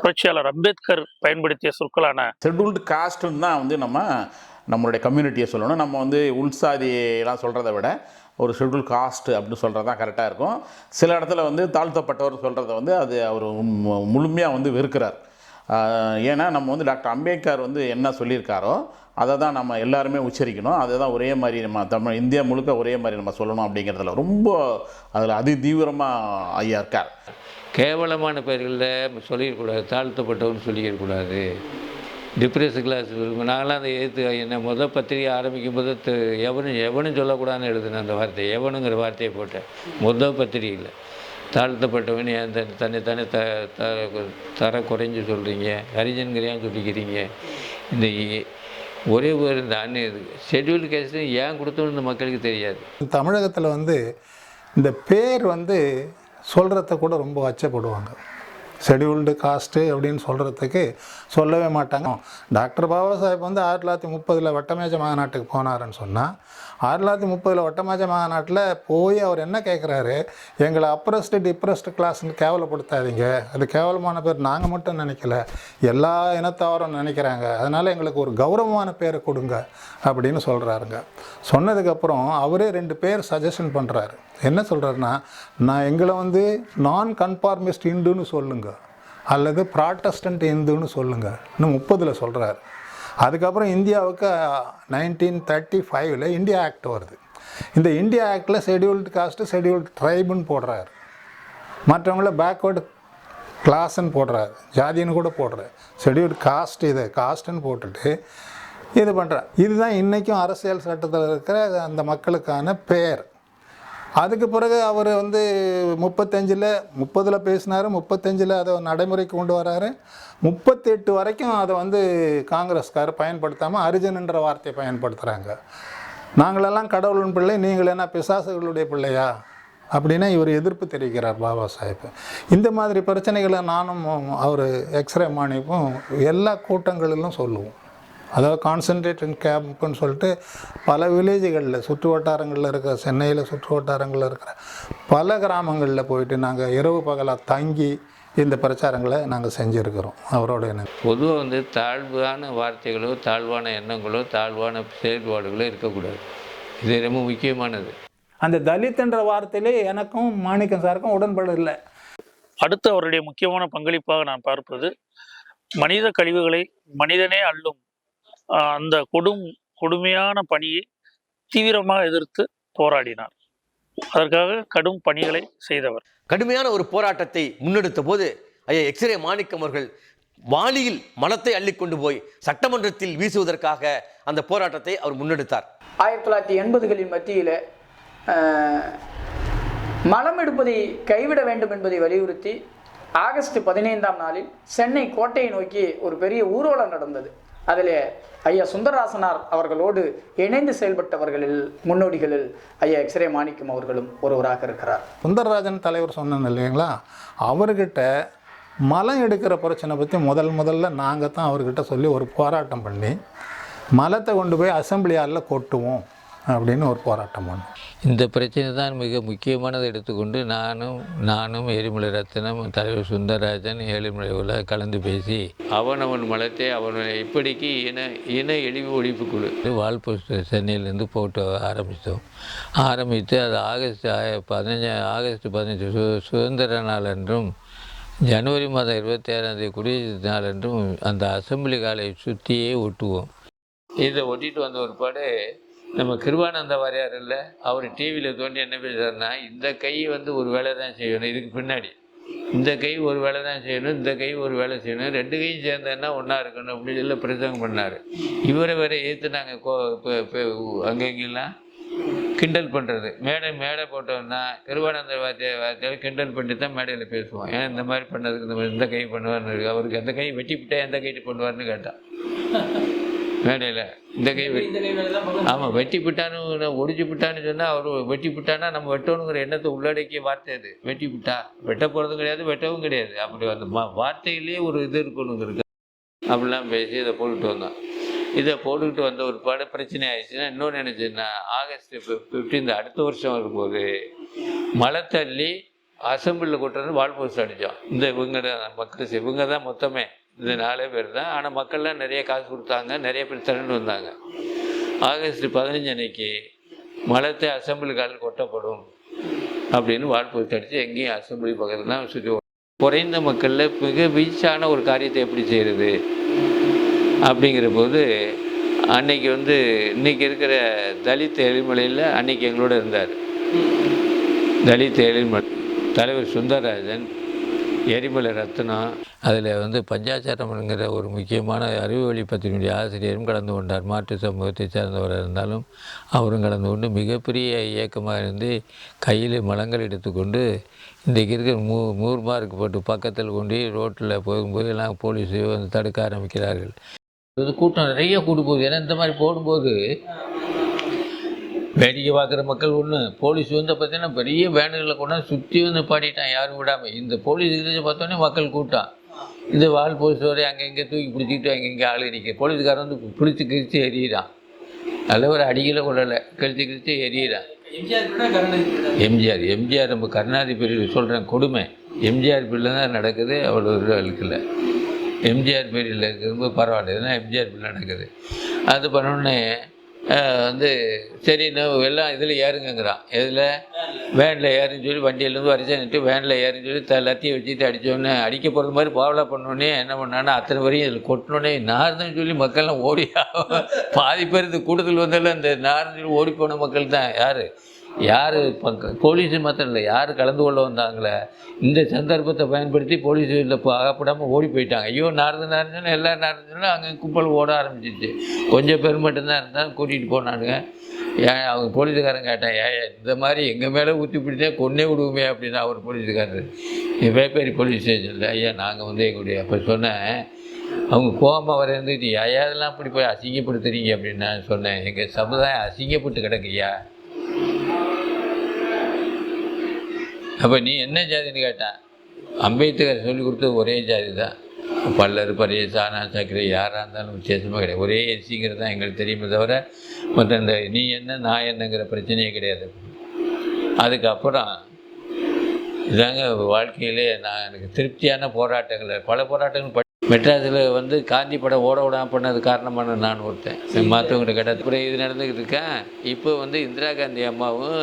புரட்சியாளர் அம்பேத்கர் பயன்படுத்திய சொற்களான ஷெட்யூல்டு காஸ்ட்டுன்னு தான் நம்மளுடைய கம்யூனிட்டியை சொல்லணும். நம்ம உள்சாதியெல்லாம் சொல்கிறத விட ஒரு ஷெட்யூல் காஸ்ட் அப்படின்னு சொல்கிறது தான் கரெக்டாக இருக்கும். சில இடத்துல தாழ்த்தப்பட்டவர் சொல்கிறத அது அவர் முழுமையாக வெறுக்கிறார். ஏன்னா நம்ம டாக்டர் அம்பேத்கர் என்ன சொல்லியிருக்காரோ அதை தான் நம்ம எல்லாருமே உச்சரிக்கணும். அதை தான் ஒரே மாதிரி நம்ம இந்தியா முழுக்க ஒரே மாதிரி நம்ம சொல்லணும் அப்படிங்கிறதுல ரொம்ப அதில் அதி தீவிரமாக ஐயா இருக்கார். கேவலமான பெயர்களில் சொல்லிடக்கூடாது, தாழ்த்தப்பட்டவன்னு சொல்லிடக்கூடாது, டிப்ரெஷன் கிளாஸ். நாங்களாம் அந்த என்ன பத்திரிகை ஆரம்பிக்கும் போது எவனும் சொல்லக்கூடாதுன்னு எழுதுனேன். அந்த வார்த்தை எவனுங்கிற வார்த்தையை போட்டேன் பத்திரிகையில். தாழ்த்தப்பட்டவன் ஏன் தன்னை தர குறைஞ்சி சொல்கிறீங்க, ஹரிஜன்கிறையான்னு சொல்லிக்கிறீங்க. இந்த ஒரே ஒரு இந்த ஷெட்யூல்டு கேஸ் ஏன் கொடுத்தோன்னு இந்த மக்களுக்கு தெரியாது. தமிழகத்தில் இந்த பேர் சொல்கிறத கூட ரொம்ப அச்சப்படுவாங்க. ஷெடியூல்டு காஸ்ட்டு அப்படின்னு சொல்கிறதுக்கு சொல்லவே மாட்டாங்க. டாக்டர் பாபா சாஹேப் வந்து 1930 வட்டமேஜை மாநாட்டுக்கு போனாருன்னு சொன்னால், 1930 வட்டமேஜை மாநாட்டில் போய் அவர் என்ன கேட்குறாரு, எங்களை அப்ரஸ்டு டிப்ரஸ்டு கிளாஸ்ன்னு கேவலப்படுத்தாதீங்க, அது கேவலமான பேர் நாங்கள் மட்டும் நினைக்கல, எல்லா இனத்தவரும் நினைக்கிறாங்க, அதனால் எங்களுக்கு ஒரு கௌரவமான பேரை கொடுங்க அப்படின்னு சொல்கிறாருங்க. சொன்னதுக்கப்புறம் அவரே 2 பேர் சஜஷன் பண்ணுறாரு. என்ன சொல்கிறாருன்னா, நான் எங்களை வந்து நான் கன்ஃபார்மிஸ்ட் இந்துன்னு சொல்லுங்க அல்லது ப்ராட்டஸ்டன்ட் இந்துன்னு சொல்லுங்கள், இன்னும் 30 சொல்கிறாரு. அதுக்கப்புறம் இந்தியாவுக்கு 1935 இந்தியா ஆக்ட் வருது. இந்த இந்தியா ஆக்டில் ஷெடியூல்டு காஸ்ட்டு ஷெடியூல்டு ட்ரைபுன்னு போடுறாரு, மற்றவங்கள பேக்வேர்டு கிளாஸ்ன்னு போடுறாரு, ஜாதின்னு கூட போடுறாரு. ஷெடியூல்டு காஸ்ட் இது காஸ்ட்டுன்னு போட்டுட்டு இது பண்ணுறார். இதுதான் இன்றைக்கும் அரசியல் சட்டத்தில் இருக்கிற அந்த மக்களுக்கான பெயர். அதுக்கு பிறகு அவர் வந்து 30 பேசினார், 35 அதை நடைமுறைக்கு கொண்டு வராரு. 38 வரைக்கும் அதை வந்து காங்கிரஸ்கார் பயன்படுத்தாமல் அரிஜன்ன்ற வார்த்தையை பயன்படுத்துகிறாங்க. நாங்களெல்லாம் கடவுளின் பிள்ளை, நீங்கள் என்ன பிசாசுகளுடைய பிள்ளையா அப்படின்னா இவர் எதிர்ப்பு தெரிவிக்கிறார் பாபா சாஹேப். இந்த மாதிரி பிரச்சனைகளை நானும் அவர் எக்ஸ்ரே மாணிக்கும் எல்லா கூட்டங்களிலும் சொல்லுவோம். அதாவது கான்சன்ட்ரேஷன் கேம்ப்புன்னு சொல்லிட்டு பல வில்லேஜுகளில் சுற்று வட்டாரங்களில் இருக்கிற, சென்னையில் சுற்று வட்டாரங்களில் இருக்கிற பல கிராமங்களில் போயிட்டு நாங்கள் இரவு பகலாக தங்கி இந்த பிரச்சாரங்களை நாங்கள் செஞ்சுருக்கிறோம். அவரோட என்ன பொதுவாக வந்து தாழ்வான வார்த்தைகளோ தாழ்வான எண்ணங்களோ தாழ்வான செயல்பாடுகளோ இருக்கக்கூடாது. இது ரொம்ப முக்கியமானது. அந்த தலித்ன்ற வார்த்தையிலே எனக்கும் மாணிக்கம் சாருக்கும் உடன்பாடு இல்லை. அடுத்து அவருடைய முக்கியமான பங்களிப்பாக நான் பார்ப்பது, மனித கழிவுகளை மனிதனே அள்ளும் அந்த கொடுமையான பணியை தீவிரமாக எதிர்த்து போராடினார். அதற்காக கடும் பணிகளை செய்தவர். கடுமையான ஒரு போராட்டத்தை முன்னெடுத்த போது ஐயா எக்ஸ்ரே மாணிக்கம் அவர்கள் வாளியில் மலத்தை அள்ளிக்கொண்டு போய் சட்டமன்றத்தில் வீசுவதற்காக அந்த போராட்டத்தை அவர் முன்னெடுத்தார். 1980களின் மத்தியில் மலம் எடுப்பதை கைவிட வேண்டும் என்பதை வலியுறுத்தி ஆகஸ்ட் 15ஆம் நாளில் சென்னை கோட்டையை நோக்கி ஒரு பெரிய ஊர்வலம் நடந்தது. அதில் ஐயா சுந்தரராசனார் அவர்களோடு இணைந்து செயல்பட்டவர்களில் முன்னோடிகளில் ஐயா எக்ஸ்ரே மாணிக்கம் அவர்களும் ஒருவராக இருக்கிறார். சுந்தரராஜன் தலைவர் சொன்னேன் இல்லைங்களா, அவர்கிட்ட மலம் எடுக்கிற பிரச்சனை பற்றி முதல்ல நாங்கள் தான் அவர்கிட்ட சொல்லி ஒரு போராட்டம் பண்ணி மலத்தை கொண்டு போய் அசெம்பிளி ஹாலில் கொட்டுவோம் அப்படின்னு ஒரு போராட்டம் பண்ணோம். இந்த பிரச்சனை தான் மிக முக்கியமானதை எடுத்துக்கொண்டு நானும் எரிமலை ரத்னம், தலைவர் சுந்தரராஜன், ஏழுமலை கலந்து பேசி அவன் மலத்தை அவனை இப்படிக்கு இன இழிவு ஒழிப்பு குழு வால் போஸ்டர் சென்னையிலேருந்து போட்டு ஆரம்பித்து அது ஆகஸ்ட் 15 சுதந்திர நாள் என்றும் ஜனவரி மாதம் 26ஆம் தேதி குடியரசு நாள் என்றும் அந்த அசெம்பிளி காலை சுற்றியே ஒட்டுவோம். இதை ஒட்டிட்டு வந்த ஒரு பாடு நம்ம கிருபானந்த வாரியார் இல்லை, அவர் டிவியில் தோண்டி என்ன பேசுகிறாருன்னா, இந்த கை வந்து ஒரு வேலை தான் செய்யணும், இதுக்கு பின்னாடி இந்த கை ஒரு வேலை தான் செய்யணும், இந்த கை ஒரு வேலை செய்யணும், 2 கையும் சேர்ந்தேன்னா ஒன்றா இருக்கணும் அப்படின்னு சொல்லி பிரசங்கம் பண்ணார். இவரை வேற ஏற்றுனாங்க. அங்கெங்கெல்லாம் கிண்டல் பண்ணுறது, மேடை போட்டோம்னா கிருபானந்த வார்த்தையை கிண்டல் பண்ணிட்டு தான் மேடையில் பேசுவோம். ஏன்னா இந்த மாதிரி பண்ணதுக்கு இந்த கை பண்ணுவார்னு, அவருக்கு அந்த கை வெட்டி விட்டா எந்த கைட்டு பண்ணுவார்னு கேட்டான் மேடையில். இந்த கை ஆமாம் வெட்டி விட்டான்னு ஒடிச்சு விட்டான்னு சொன்னால் அவர் வெட்டி விட்டான்னா நம்ம வெட்டணுங்கிற எண்ணத்தை உள்ளடக்கிய வார்த்தை அது. வெட்டி விட்டா வெட்ட போகிறதும் கிடையாது, வெட்டவும் கிடையாது. அப்படி அந்த வார்த்தையிலேயே ஒரு இது இருக்கணுங்கிறது அப்படிலாம் பேசி இதை போட்டுக்கிட்டு வந்தோம். இதை போட்டுக்கிட்டு வந்த ஒரு பாட பிரச்சனை ஆயிடுச்சுன்னா இன்னொன்று நினச்சேன்னா, ஆகஸ்ட் 15 அடுத்த வருஷம் வரும்போது மழை தள்ளி அசெம்பிளில் கொட்டுறது வால் போஸ்ட் அடித்தோம். இந்த இவங்க தான் மக்கள், இவங்க தான் மொத்தமே இந்த 4 பேர் தான். ஆனால் மக்கள்லாம் நிறைய காசு கொடுத்தாங்க, நிறைய பேர் திரண்டு வந்தாங்க. ஆகஸ்ட் 15 அன்னைக்கு மலத்தை அசெம்பிளி காலில் கொட்டப்படும் அப்படின்னு வாழ்ப்பு அடித்து எங்கேயும் அசெம்பிளி பக்கத்தில் தான் சுற்றி. குறைந்த மக்களில் மிக வீச்சான ஒரு காரியத்தை எப்படி செய்கிறது அப்படிங்கிற போது அன்னைக்கு வந்து இன்றைக்கி இருக்கிற தலித் எழில்மலையில் அன்றைக்கி எங்களோட இருந்தார். தலித் எழில்மலை தலைவர் சுந்தரராஜன், எரிமலை ரத்னம், அதில் வந்து பஞ்சாச்சாரம்ங்கிற ஒரு முக்கியமான அறிவு வழிபத்தினுடைய ஆசிரியரும் கலந்து கொண்டார். மாற்று சமூகத்தை சேர்ந்தவராக இருந்தாலும் அவரும் கலந்து கொண்டு மிகப்பெரிய இயக்கமாக இருந்து கையில் மலங்கள் எடுத்துக்கொண்டு இன்றைக்கு இருக்கிற மூர்மார்க்கு போட்டு பக்கத்தில் கொண்டு ரோட்டில் போகும்போது எல்லாம் போலீஸு வந்து தடுக்க ஆரம்பிக்கிறார்கள். இது கூட்டம் நிறைய கூட்டு போகுது. ஏன்னா இந்த மாதிரி போடும்போது வேடிக்கை பார்க்குற மக்கள் ஒன்று, போலீஸ் வந்து பார்த்தீங்கன்னா பெரிய வேனுகளை கொண்டாந்து சுற்றி வந்து பாடிட்டான் யாரும் விடாமல். இந்த போலீஸ் இதை பார்த்தோன்னே மக்கள் கூட்டம். இந்த வால் போலீஸ் வரை அங்கே இங்கே தூக்கி பிடிச்சிக்கிட்டு அங்கே இங்கே ஆள் நிற்க. போலீஸ்காரன் வந்து பிடிச்சி கிழிச்சு எறிகிறான். நல்லவர் அடிக்கல கொள்ளலை, கிழிச்சு எறிகிறான். எம்ஜிஆர் நம்ம கருணாநிதி சொல்கிறேன் கொடுமை. எம்ஜிஆர் பீரியடில் தான் நடக்குது, அவ்வளோ இருக்குல்ல. எம்ஜிஆர் பீரியடில் இருக்கும்போது பரவாயில்ல, இதெல்லாம் எம்ஜிஆர் பீரியடில் நடக்குது. அது பண்ணோடனே வந்து சரி எல்லாம் இதில் ஏறுங்கிறான். எதில்? வேனில் ஏறுன்னு சொல்லி வண்டியிலேருந்து வரிசை நிட்டு வேனில் ஏறுன்னு சொல்லி லத்தியை வச்சுட்டு அடித்தோடனே அடிக்க போகிறது மாதிரி பாவலா பண்ணோடனே என்ன பண்ணான்னா அத்தனை வரையும் இதில் கொட்டினோடனே நார்துன்னு சொல்லி மக்கள்லாம் ஓடி பாதி பேர் இந்த கூடுதல் வந்தாலும் அந்த நார்னு சொல்லி ஓடி போன மக்கள் தான். யார் போலீஸு மாத்திரம் இல்லை, யார் கலந்து கொள்ள வந்தாங்களே இந்த சந்தர்ப்பத்தை பயன்படுத்தி போலீஸ் வீட்டில் அகப்படாமல் ஓடி போயிட்டாங்க. ஐயோ நார்ந்துன்னு எல்லாம் நார்ந்துன்னு அங்கே கும்பல் ஓட ஆரம்பிச்சிச்சு. கொஞ்சம் பேர் மட்டும்தான் இருந்தாலும் கூட்டிகிட்டு போனானுங்க. ஏன் அவங்க போலீஸுக்காரன் கேட்டேன், இந்த மாதிரி எங்கள் மேலே ஊற்றி பிடிச்சா கொன்னே விடுவோமே அப்படின்னா அவர் போலீஸுக்காரர் வேப்பேரி போலீஸ் ஸ்டேஷனில். ஐயா நாங்கள் வந்து எங்களுடைய அப்போ சொன்னேன், அவங்க கோபமாக வர இருந்துட்டு ஐயாதெல்லாம் அப்படி போய் அசிங்கப்படுத்துறீங்க அப்படின்னு நான் சொன்னேன். எங்கள் சமுதாயம் அசிங்கப்பட்டு கிடக்குய்யா. அப்போ நீ என்ன ஜாதின்னு கேட்டான். அம்பேத்கர் சொல்லி கொடுத்தது ஒரே ஜாதி தான். பல்லர் பரிய சாணா சக்கரை யாராக இருந்தாலும் வித்தியாசமாக கிடையாது. ஒரே எஸ்சிங்கிறது தான் எங்களுக்கு தெரியுமே தவிர மற்ற இந்த நீ என்ன நான் என்னங்கிற பிரச்சனையே கிடையாது. அதுக்கப்புறம் இதாங்க வாழ்க்கையிலே எனக்கு திருப்தியான போராட்டங்கள், பல போராட்டங்கள் மெட்ராஸில் வந்து காந்தி படம் ஓட விடாமல் பண்ணது காரணமான நான் ஒருத்தன். மற்றவங்கிட்ட கேட்டால் அப்புறம் இது நடந்துக்கிட்டு இருக்கேன். இப்போ வந்து இந்திரா காந்தி அம்மாவும்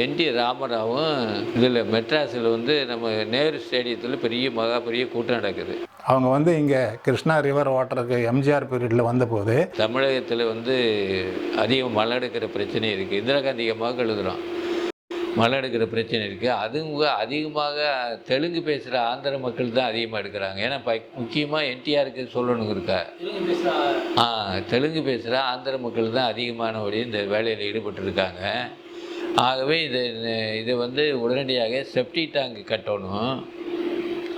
என்டி ராமராவும் இதில் மெட்ராஸில் வந்து நம்ம நேரு ஸ்டேடியத்தில் பெரிய கூட்டம் நடக்குது. அவங்க வந்து இங்கே கிருஷ்ணா ரிவர் வாட்டருக்கு எம்ஜிஆர் பீரியடில் வந்தபோது தமிழகத்தில் வந்து அதிகம் மழை எடுக்கிற பிரச்சனை இருக்குது. இந்திரா காந்தி அம்மாவுக்கு எழுதுகிறோம் மழை எடுக்கிற பிரச்சனை இருக்குது. அதுவும் அதிகமாக தெலுங்கு பேசுகிற ஆந்திர மக்கள் தான் அதிகமாக எடுக்கிறாங்க. ஏன்னா முக்கியமாக என்டிஆருக்கு சொல்லணுங்க இருக்கா, தெலுங்கு பேசுகிற ஆந்திர மக்கள் தான் அதிகமானபடி இந்த வேலையில் ஈடுபட்டுருக்காங்க. ஆகவே இது வந்து உடனடியாக செப்டி டேங்க் கட்டணும்.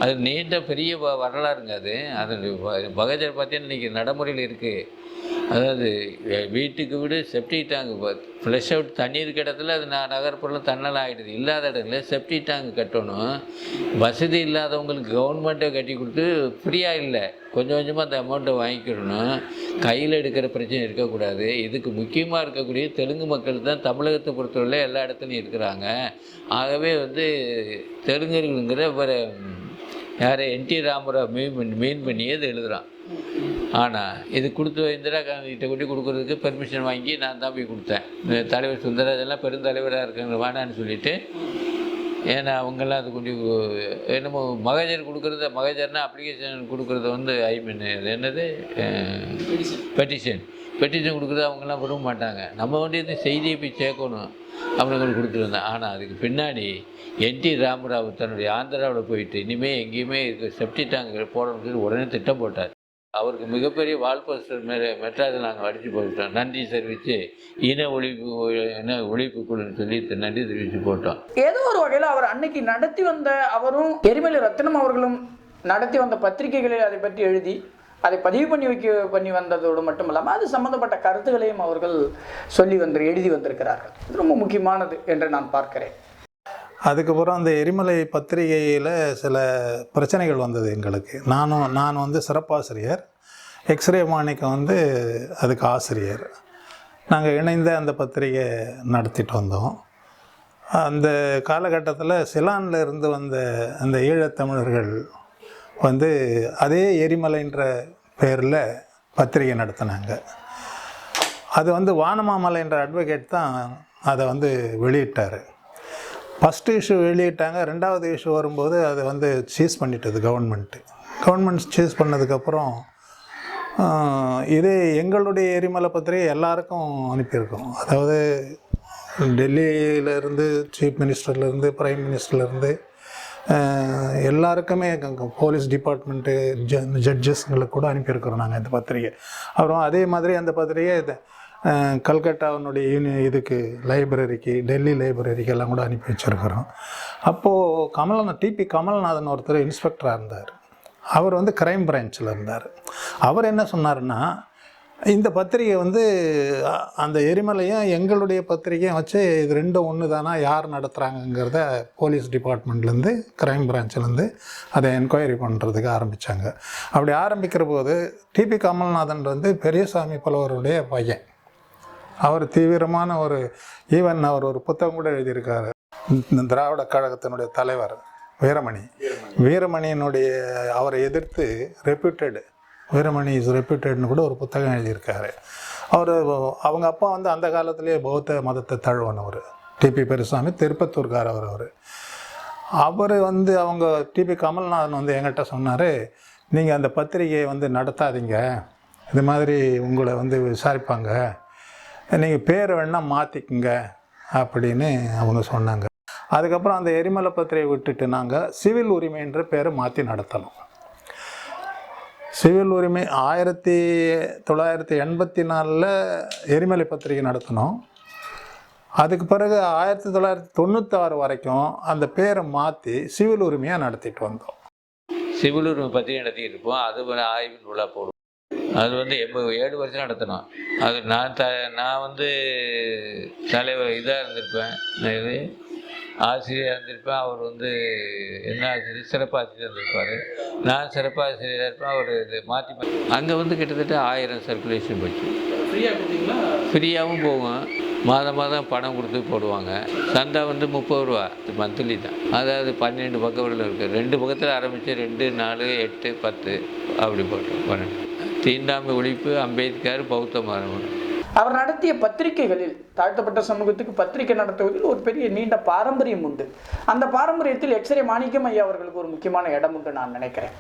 அது நீண்ட பெரிய வரலாறுங்க. அது பகஜர் பார்த்தீங்கன்னா இன்றைக்கி நடைமுறையில் இருக்குது. அதாவது வீட்டுக்கு வீடு செப்டி டேங்க் ஃப்ளஷ் அவுட் தண்ணி இருக்க இடத்துல அது நகர்ப்புறம் தண்ணல் ஆகிடுது. இல்லாத இடத்துல செப்டி டேங்க் கட்டணும். வசதி இல்லாதவங்களுக்கு கவர்மெண்ட்டை கட்டி கொடுத்து ஃப்ரீயாக இல்லை, கொஞ்சம் கொஞ்சமாக அந்த அமௌண்ட்டை வாங்கிக்கிடணும். கையில் எடுக்கிற பிரச்சனை இருக்கக்கூடாது. இதுக்கு முக்கியமாக இருக்கக்கூடிய தெலுங்கு மக்கள் தான் தமிழகத்தை பொறுத்தவரை எல்லா இடத்துலையும் இருக்கிறாங்க. ஆகவே வந்து தெலுங்குங்கிற யார் என்டி ராமராவ் மீன் பண்ணியே இது எழுதுகிறான். ஆனால் இது கொடுத்து இந்திரா காந்திகிட்ட கொண்டு கொடுக்குறதுக்கு பெர்மிஷன் வாங்கி நான் தான் போய் கொடுத்தேன். தலைவர் சுந்தரராஜெல்லாம் பெருந்தலைவராக இருக்காங்க வேணான்னு சொல்லிவிட்டு. ஏன்னா அவங்கெல்லாம் அது கொஞ்சம் என்னமோ மகஜர் கொடுக்குறத மகஜர்னால் அப்ளிகேஷன் கொடுக்குறத வந்து என்னது பெட்டிஷன் கொடுக்குறது அவங்கெல்லாம் விரும்ப மாட்டாங்க. நம்ம வேண்டியது செய்தியை போய் சேர்க்கணும் அப்படின்னு கொடுத்துருந்தேன். ஆனால் அதுக்கு பின்னாடி என்டி ராமராவ் தன்னுடைய ஆந்திராவில் போயிட்டு இனிமேல் எங்கேயுமே செப்டி டேங்க் போடணும்னு சொல்லி உடனே திட்டம் போட்டார். அவருக்கு மிகப்பெரிய வால் போஸ்டர் மேலே மெட்ராஸில் நாங்கள் அடித்து போட்டோம். நன்றி தெரிவித்து இன ஒழிப்பு குழுன்னு சொல்லி நன்றி தெரிவித்து போட்டோம். ஏதோ ஒரு வகையில் அவர் அன்னைக்கு நடத்தி வந்த அவரும் எரிமலை ரத்னம் அவர்களும் நடத்தி வந்த பத்திரிகைகளில் அதை பற்றி எழுதி அதை பதிவு பண்ணி வந்ததோடு மட்டும் இல்லாமல் அது சம்பந்தப்பட்ட கருத்துக்களையும் அவர்கள் எழுதி வந்திருக்கிறார்கள். இது ரொம்ப முக்கியமானது என்று நான் பார்க்கிறேன். அதுக்கப்புறம் அந்த எரிமலை பத்திரிகையில் சில பிரச்சனைகள் வந்தது எங்களுக்கு. நான் வந்து சிறப்பாசிரியர், எக்ஸ்ரே மாணிக்கம் வந்து அதுக்கு ஆசிரியர். நாங்கள் இணைந்த அந்த பத்திரிகை நடத்திட்டு வந்தோம். அந்த காலகட்டத்தில் சிலானில் இருந்து வந்த அந்த ஈழத்தமிழர்கள் வந்து அதே எரிமலைன்ற பேரில் பத்திரிகை நடத்தினாங்க. அது வந்து வானமாமலைன்ற அட்வொகேட் தான் அதை வந்து வெளியிட்டார். ஃபஸ்ட்டு இஷ்யூ வெளியிட்டாங்க. ரெண்டாவது இஷ்யூ வரும்போது அதை வந்து சீஸ் பண்ணிட்டது கவர்மெண்ட் சீஸ் பண்ணதுக்கப்புறம் இதே எங்களுடைய எரிமலை பத்திரிகை எல்லாருக்கும் அனுப்பியிருக்கோம். அதாவது டெல்லியிலேருந்து சீஃப் மினிஸ்டர்லேருந்து பிரைம் மினிஸ்டர்லேருந்து எல்லாருக்குமே போலீஸ் டிபார்ட்மெண்ட்டு ஜட்ஜஸ்ங்களுக்கு கூட அனுப்பியிருக்கிறோம் நாங்கள் இந்த பத்திரிகை. அப்புறம் அதே மாதிரி அந்த பத்திரிகை கல்கட்டாவினுடைய இதுக்கு லைப்ரரிக்கு, டெல்லி லைப்ரரிக்கு எல்லாம் கூட அனுப்பி வச்சுருக்கிறோம். அப்போது டிபி கமல்நாதன் ஒருத்தர் இன்ஸ்பெக்டராக இருந்தார். அவர் வந்து கிரைம் பிரான்ச்சில் இருந்தார். அவர் என்ன சொன்னார்னா, இந்த பத்திரிகை வந்து அந்த எரிமலையும் எங்களுடைய பத்திரிகையும் வச்சு இது ரெண்டும் ஒன்று தானா, யார் நடத்துகிறாங்கங்கிறத போலீஸ் டிபார்ட்மெண்ட்லேருந்து, க்ரைம் பிரான்ச்சிலேருந்து அதை என்கொயரி பண்ணுறதுக்கு ஆரம்பித்தாங்க. அப்படி ஆரம்பிக்கிற போது டிபி கமல்நாதன் வந்து பெரியசாமி புலவருடைய பையன். அவர் தீவிரமான ஒரு ஈவன் அவர் ஒரு புத்தகம் கூட எழுதியிருக்காரு. இந்த திராவிட கழகத்தினுடைய தலைவர் வீரமணியினுடைய அவரை எதிர்த்து வீரமணி இஸ் ரெப்யூட்டட்னு கூட ஒரு புத்தகம் எழுதியிருக்காரு. அவங்க அப்பா வந்து அந்த காலத்திலே பௌத்த மதத்தை தழுவனவர். டிபி பெரியசாமி திருப்பத்தூர்காரவர். அவர் வந்து அவங்க டிபி கமல்நாதன் வந்து என்கிட்ட சொன்னார், நீங்கள் அந்த பத்திரிகையை வந்து நடத்தாதீங்க, இது மாதிரி உங்களை வந்து விசாரிப்பாங்க, நீங்கள் பேரை வேணால் மாற்றிக்குங்க அப்படின்னு அவங்க சொன்னாங்க. அதுக்கப்புறம் அந்த எரிமலை பத்திரிகை விட்டுட்டு நாங்கள் சிவில் உரிமைன்ற பேரை மாற்றி நடத்தணும். சிவில் உரிமை 1984 எரிமலை பத்திரிகை நடத்தினோம். அதுக்கு பிறகு 1996 வரைக்கும் அந்த பேரை மாற்றி சிவில் உரிமையாக நடத்திட்டு வந்தோம். சிவில் உரிமை பத்திரிகை நடத்திட்டு இருப்போம். அது ஆய்வு நூலாக போடுவோம். அது வந்து 7 வருஷம் நடத்தினோம். அது நான் வந்து தலைவர் இதாக இருந்திருப்பேன், இது ஆசிரியராக இருந்திருப்பேன். அவர் வந்து என்ன ஆசிரியர், சிறப்பாசிரியர் இருந்திருப்பார். நான் சிறப்பாசிரியராக இருப்பேன். அவர் இது மாற்றி அங்கே வந்து கிட்டத்தட்ட 1000 சர்க்குலேஷன் போச்சு. ஃப்ரீயாகவும் போவோம். மாதம் பணம் கொடுத்து போடுவாங்க. சந்தா வந்து 30 ரூபா மந்த்லி தான். அதாவது 12 பக்கங்கள் இருக்குது. 2 பக்கத்தில் ஆரம்பித்து 2, 4, 8, 10 அப்படி போட்டோம். 12 தீண்டாமை ஒழிப்பு, அம்பேத்கர், பௌத்த மரபு. அவர் நடத்திய பத்திரிகைகளில் தாழ்த்தப்பட்ட சமூகத்துக்கு பத்திரிகை நடத்துவதில் ஒரு பெரிய நீண்ட பாரம்பரியம் உண்டு. அந்த பாரம்பரியத்தில் எக்ஸ்ரே மாணிக்கம் ஐயா அவர்களுக்கு ஒரு முக்கியமான இடம் உண்டு நான் நினைக்கிறேன்.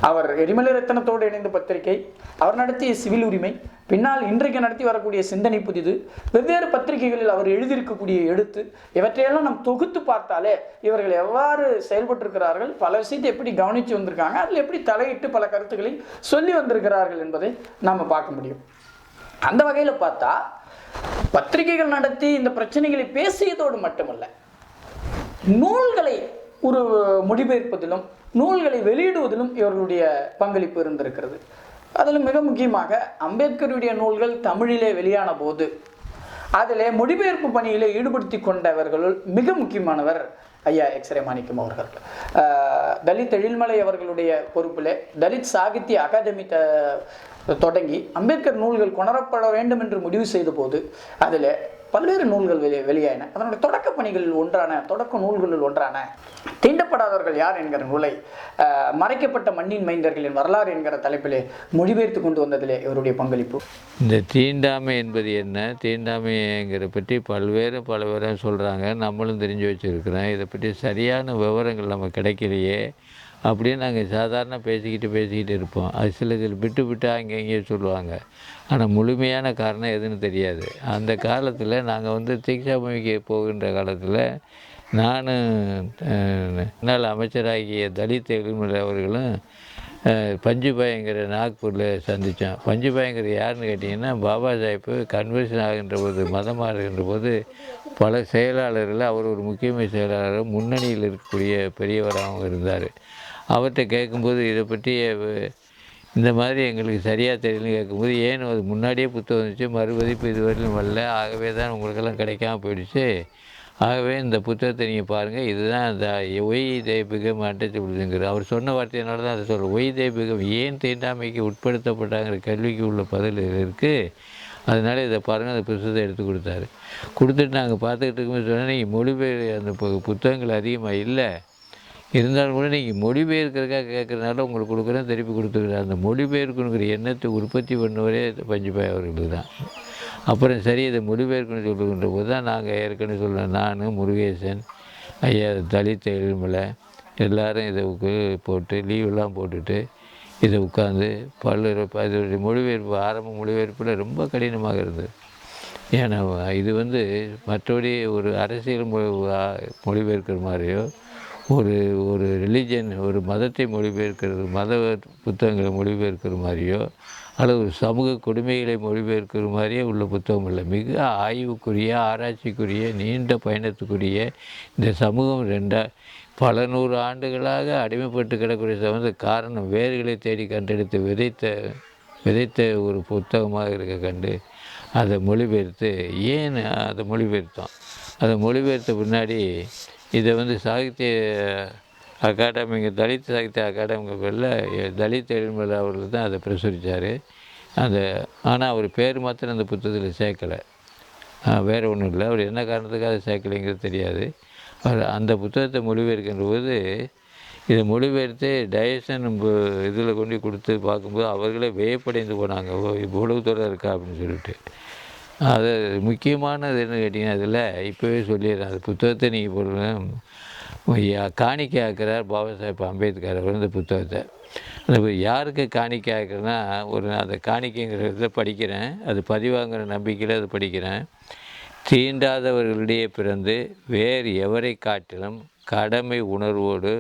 அவர் எரிமலை ரத்தனத்தோடு இணைந்த பத்திரிகை, அவர் நடத்திய சிவில் உரிமை, பின்னால் இன்றைக்கு நடத்தி வரக்கூடிய சிந்தனை புதிது, வெவ்வேறு பத்திரிகைகளில் அவர் எழுதியிருக்கக்கூடிய எழுத்து, இவற்றையெல்லாம் நாம் தொகுத்து பார்த்தாலே இவர்கள் எவ்வாறு செயல்பட்டிருக்கிறார்கள், பல விஷயத்தை எப்படி கவனித்து வந்திருக்காங்க, அதில் எப்படி தலையிட்டு பல கருத்துக்களை சொல்லி வந்திருக்கிறார்கள் என்பதை நாம் பார்க்க முடியும். அந்த வகையில் பார்த்தா பத்திரிகைகள் நடத்தி இந்த பிரச்சனைகளை பேசியதோடு மட்டுமல்ல, நூல்களை ஒரு மொழிபெயர்ப்பதிலும் நூல்களை வெளியிடுவதிலும் இவர்களுடைய பங்களிப்பு இருந்திருக்கிறது. அதில் மிக முக்கியமாக அம்பேத்கருடைய நூல்கள் தமிழிலே வெளியான போது அதில் மொழிபெயர்ப்பு பணியிலே ஈடுபடுத்தி கொண்டவர்களுள் மிக முக்கியமானவர் ஐயா எக்ஸ்ரே மாணிக்கம் அவர்கள். தலித் எழில்மலை அவர்களுடைய பொறுப்பில் தலித் சாகித்ய அகாதமி தொடங்கி அம்பேத்கர் நூல்கள் கொணரப்பட வேண்டும் என்று முடிவு செய்த போது அதில் பல்வேறு நூல்கள் வெளியாயின. அதனுடைய தொடக்க பணிகளில் தொடக்க நூல்களில் ஒன்றான தீண்டப்படாதவர்கள் யார் என்கிற நூலை மறைக்கப்பட்ட மண்ணின் மைந்தர்களின் வரலாறு என்கிற தலைப்பிலே மொழிபெயர்த்து கொண்டு வந்ததிலே இவருடைய பங்களிப்பு. இந்த தீண்டாமை என்பது என்ன, தீண்டாமைங்கிற பற்றி பல்வேறு சொல்கிறாங்க, நம்மளும் தெரிஞ்சு வச்சுருக்கிறோம். இதை பற்றி சரியான விவரங்கள் நம்ம கிடைக்கலையே அப்படின்னு நாங்கள் சாதாரண பேசிக்கிட்டு இருப்போம். அது சில விட்டு அங்கே சொல்லுவாங்க. ஆனால் முழுமையான காரணம் எதுன்னு தெரியாது. அந்த காலத்தில் நாங்கள் வந்து தீட்சாபூமிக்கு போகின்ற காலத்தில் நானும் முன்னாள் அமைச்சராகிய தலித் எழில்மலை அவர்களும் பஞ்சுபாய்ங்கிற நாக்பூரில் சந்தித்தோம். பஞ்சுபாய்ங்கிற யாருன்னு கேட்டிங்கன்னா, பாபா சாஹிப் கன்வர்ஷன் ஆகின்ற போது, மதம் மாறுகின்ற போது பல செயலாளர்கள், அவர் ஒரு முக்கியமான செயலாளர், முன்னணியில் இருக்கக்கூடிய பெரியவராகவும் இருந்தார். அவர்கிட்ட கேட்கும்போது இதை பற்றி இந்த மாதிரி எங்களுக்கு சரியாக தெரியலன்னு கேட்கும்போது, ஏன்னு அது முன்னாடியே புத்தகம் வந்துச்சு, மறுபதிப்பு இதுவரையிலும் வரல, ஆகவே தான் உங்களுக்கெல்லாம் கிடைக்காம போயிடுச்சு, ஆகவே இந்த புத்தகத்தை நீங்கள் பாருங்கள், இதுதான் அந்த ஒய் தேபிகம் அன்டச்சபிள்ங்கிற அவர் சொன்ன வார்த்தையினால தான் அதை சொல்கிறேன். ஒய் தேபிகம் ஏன் தீண்டாமைக்கு உட்படுத்தப்பட்டாங்கிற கேள்விக்கு உள்ள பதில் இருக்குது. அதனால் இதை பாருங்கள், அந்த புத்தகத்தை எடுத்து கொடுத்துட்டு நாங்கள் பார்த்துக்கிட்டு இருக்கும்போது சொன்னால், நீங்கள் மொழிபெயர் அந்த புத்தகங்கள் அதிகமாக இல்லை, இருந்தாலும் கூட நீங்கள் மொழிபெயர்க்கிறதுக்காக கேட்குறதுனால உங்களுக்கு கொடுக்குறேன், திருப்பி கொடுத்துக்கிறேன். அந்த மொழிபெயர்க்கணுங்கிற எண்ணத்தை உற்பத்தி பண்ணவரே பஞ்சுபாய் அவர்களுக்கு தான். அப்புறம் சரி, இதை மொழிபெயர்க்கணும்னு சொல்லுகின்ற போது தான் நாங்கள் ஏற்கனவே சொல்கிறேன், நான் முருகேசன் ஐயா தலித் எழில்மலை எல்லோரும் இதை போட்டு லீவெல்லாம் போட்டுட்டு இதை உட்காந்து இதோடைய மொழிபெயர்ப்பு ஆரம்ப மொழிபெயர்ப்பில் ரொம்ப கடினமாக இருந்தது. ஏன்னா இது வந்து மற்றபடி ஒரு அரசியல் மொழிபெயர்க்கிற மாதிரியோ, ஒரு ரிலீஜன், ஒரு மதத்தை மொழிபெயர்க்கிறது, மத புத்தகங்களை மொழிபெயர்க்கிற மாதிரியோ, அல்லது ஒரு சமூக கொடுமைகளை மொழிபெயர்க்கிற மாதிரியே உள்ள புத்தகம் இல்லை. மிக ஆய்வுக்குரிய, ஆராய்ச்சிக்குரிய, நீண்ட பயணத்துக்குரிய இந்த சமூகம் பல 100 ஆண்டுகளாக அடிமைப்பட்டு கிடக்கூடிய சமூக காரணம் வேர்களை தேடி கண்டெடுத்து விதைத்த விதைத்த ஒரு புத்தகமாக இருக்க கண்டு அதை மொழிபெயர்த்து ஏன் அதை மொழிபெயர்த்தோம். அதை மொழிபெயர்த்த பின்னாடி இதை வந்து சாகித்ய அகாடமிங்க தலித் சாகித்ய அகாடமிங்க பேரில் தலித் எழில்மலை அவர்கள் தான் அதை பிரசுரித்தார். ஆனால் அவர் பேர் மாத்திரம் அந்த புத்தகத்தில் சேர்க்கலை, வேறு ஒன்றும் இல்லை. அவர் என்ன காரணத்துக்காக சேர்க்கலைங்கிறது தெரியாது. அவர் அந்த புத்தகத்தை மொழிபெயர்க்கின்ற போது இதை மொழிபெயர்த்து டைஜஷன் இதில் கொண்டு கொடுத்து பார்க்கும்போது அவர்களே வியப்படைந்து போனாங்க, இவ்வளவு தொடர் இருக்கா அப்படின்னு சொல்லிட்டு. அது முக்கியமானது என்ன கேட்டிங்கன்னா, அதில் இப்போவே சொல்லிடுறேன், அது புத்தகத்தை நீங்கள் போடுங்க. காணிக்கை ஆக்கிறார் பாபா சாஹேப் அம்பேத்கர் அவர் இந்த புத்தகத்தை. அந்த யாருக்கு காணிக்கை ஆக்குறேன்னா, அந்த காணிக்கைங்கிறத படிக்கிறேன், அது பதிவாங்கிற நம்பிக்கையில் அது படிக்கிறேன். தீண்டாதவர்களிடையே பிறந்து வேறு எவரை காட்டிலும் கடமை உணர்வோடு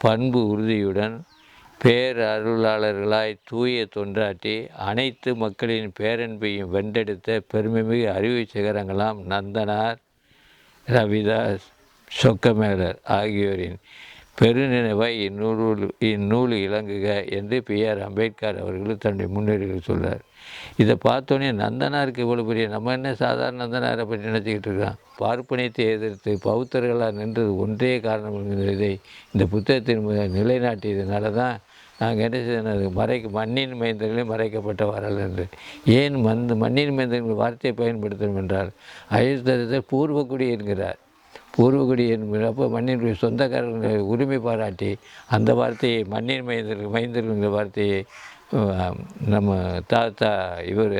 பண்பு உறுதியுடன் பேரருளாளர்களாய் தூய தொண்டாற்றி அனைத்து மக்களின் பேரன்பையும் வென்றெடுத்த பெருமைமிகு அறிவு சிகரங்களாம் நந்தனார், ரவிதாஸ், சொக்கமேலர் ஆகியோரின் பெருநினைவாய் இந்நூல் இலங்குக என்று P.R. அம்பேத்கர் அவர்கள் தன்னுடைய முன்னேறிகள் சொல்கிறார். இதை பார்த்தோன்னே நந்தனாருக்கு இவ்வளோ பெரிய, நம்ம என்ன சாதாரண நந்தனாரை பற்றி நினச்சிக்கிட்டு இருக்கிறோம். பார்ப்பனியத்தை எதிர்த்து பௌத்தர்களாக நின்றது ஒன்றே காரணம் இதை இந்த புத்தகத்தின் நிலைநாட்டியதுனால தான் நாங்கள் என்ன செய்யணும், மண்ணின் மைந்தர்களே மறைக்கப்பட்ட வரலாறு என்று. ஏன் மண்ணின் மைந்தர்கள் வார்த்தையை பயன்படுத்தணும் என்றால், அயோத்தியத்தை பூர்வக்குடி என்கிறார். பூர்வக்குடி என்கிற அப்போ மண்ணினுடைய சொந்தக்காரர்களுடைய உரிமை பாராட்டி அந்த வார்த்தையை மண்ணின் மைந்தர்கள்ங்கிற வார்த்தையை நம்ம தாத்தா இவர்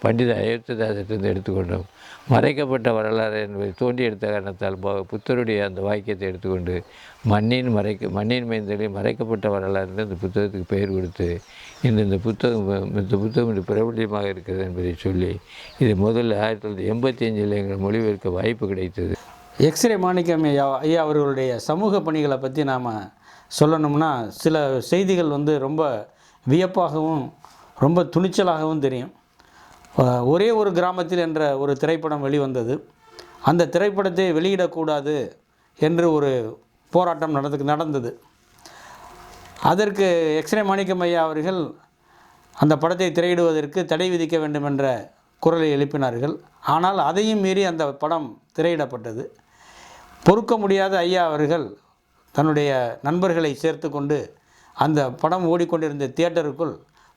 பண்டித அயோத்திதாசத்திலிருந்து எடுத்துக்கொண்டோம். மறைக்கப்பட்ட வரலாறு என்பதை தோண்டி எடுத்த காரணத்தால் புத்தருடைய அந்த வாக்கியத்தை எடுத்துக்கொண்டு மண்ணின் மைந்தர்களையும் மறைக்கப்பட்ட வரலாறு இந்த புத்தகத்துக்கு பெயர் கொடுத்து இந்த புத்தகம் பிரபலியமாக இருக்கிறது என்பதை சொல்லி இது முதல்ல 1985 எங்கள் மொழிபெயர்க்க வாய்ப்பு கிடைத்தது. எக்ஸ்ரே மாணிக்கம் ஐயா அவர்களுடைய சமூக பணிகளை பற்றி நாம் சொல்லணும்னா சில செய்திகள் ரொம்ப வியப்பாகவும் ரொம்ப துணிச்சலாகவும் தெரியும். ஒரே ஒரு கிராமத்தில் என்ற ஒரு திரைப்படம் வெளிவந்தது. அந்த திரைப்படத்தை வெளியிடக்கூடாது என்று ஒரு போராட்டம் நடந்தது. அதற்கு எக்ஸ்ரே மாணிக்கம் ஐயா அவர்கள் அந்த படத்தை திரையிடுவதற்கு தடை விதிக்க வேண்டும் என்ற குரலை எழுப்பினார்கள். ஆனால் அதையும் மீறி அந்த படம் திரையிடப்பட்டது. பொறுக்க முடியாத ஐயா அவர்கள் தன்னுடைய நண்பர்களை சேர்த்து கொண்டு அந்த படம் ஓடிக்கொண்டிருந்த தியேட்டருக்குள்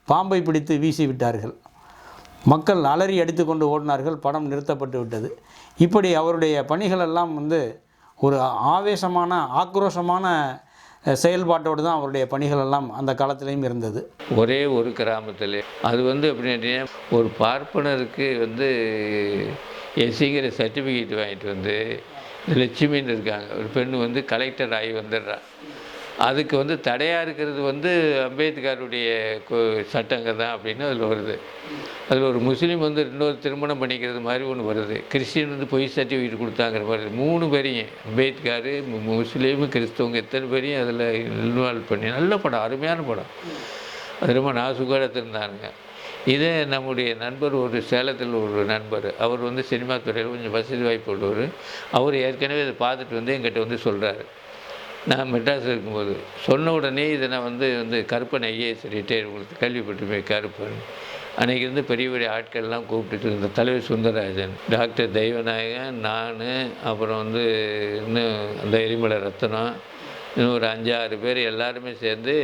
பாம்பை பிடித்து வீசி விட்டார்கள். மக்கள் அலறி அடித்து கொண்டு ஓடினார்கள். படம் நிறுத்தப்பட்டு விட்டது. இப்படி அவருடைய பணிகளெல்லாம் ஒரு ஆவேசமான ஆக்ரோஷமான செயல்பாட்டோடு தான் அவருடைய பணிகளெல்லாம் அந்த காலத்திலையும் இருந்தது. ஒரே ஒரு கிராமத்தில் அது எப்படின்னா, ஒரு பார்ப்பனருக்கு எஸ்சிங்கிற சர்டிஃபிகேட் வாங்கிட்டு லட்சுமின்னு இருக்காங்க, ஒரு பெண்ணு கலெக்டர் ஆகி வந்துடுறான். அதுக்கு தடையாக இருக்கிறது அம்பேத்கருடைய சட்டங்கள் தான் அப்படின்னு அதில் வருது. அதில் ஒரு முஸ்லீம் இன்னொரு திருமணம் பண்ணிக்கிறது மாதிரி ஒன்று வருது. கிறிஸ்டின் பொய் சர்டிஃபிகேட் கொடுத்தாங்கிற மாதிரி 3 பேரையும் அம்பேத்கர், முஸ்லீமு, கிறிஸ்தவங்க எத்தனை பேரையும் அதில் இன்வால்வ் பண்ணி நல்ல படம், அருமையான படம். அது ரொம்ப நாசுகாரத்திருந்தாங்க. இதே நம்முடைய நண்பர் ஒரு சேலத்தில் ஒரு நண்பர், அவர் சினிமா துறையில் கொஞ்சம் வசதி வாய்ப்பு உள்ளவர். அவர் ஏற்கனவே இதை பார்த்துட்டு என்கிட்ட சொல்கிறாரு. நான் மெட்ராஸில் இருக்கும்போது சொன்ன உடனே இதை நான் கருப்பன் ஐஏஎஸ் ரிட்டையர் கொடுத்து கேள்விப்பட்டுமே கருப்பன். அன்றைக்கி பெரிய பெரிய ஆட்கள்லாம் கூப்பிட்டுட்டு இந்த தலைவர் சுந்தரராஜன், டாக்டர் தெய்வநாயகன், நான், அப்புறம் இன்னும் அந்த எரிமலை ரத்தனம், இன்னும் ஒரு 5-6 பேர் எல்லாருமே சேர்ந்து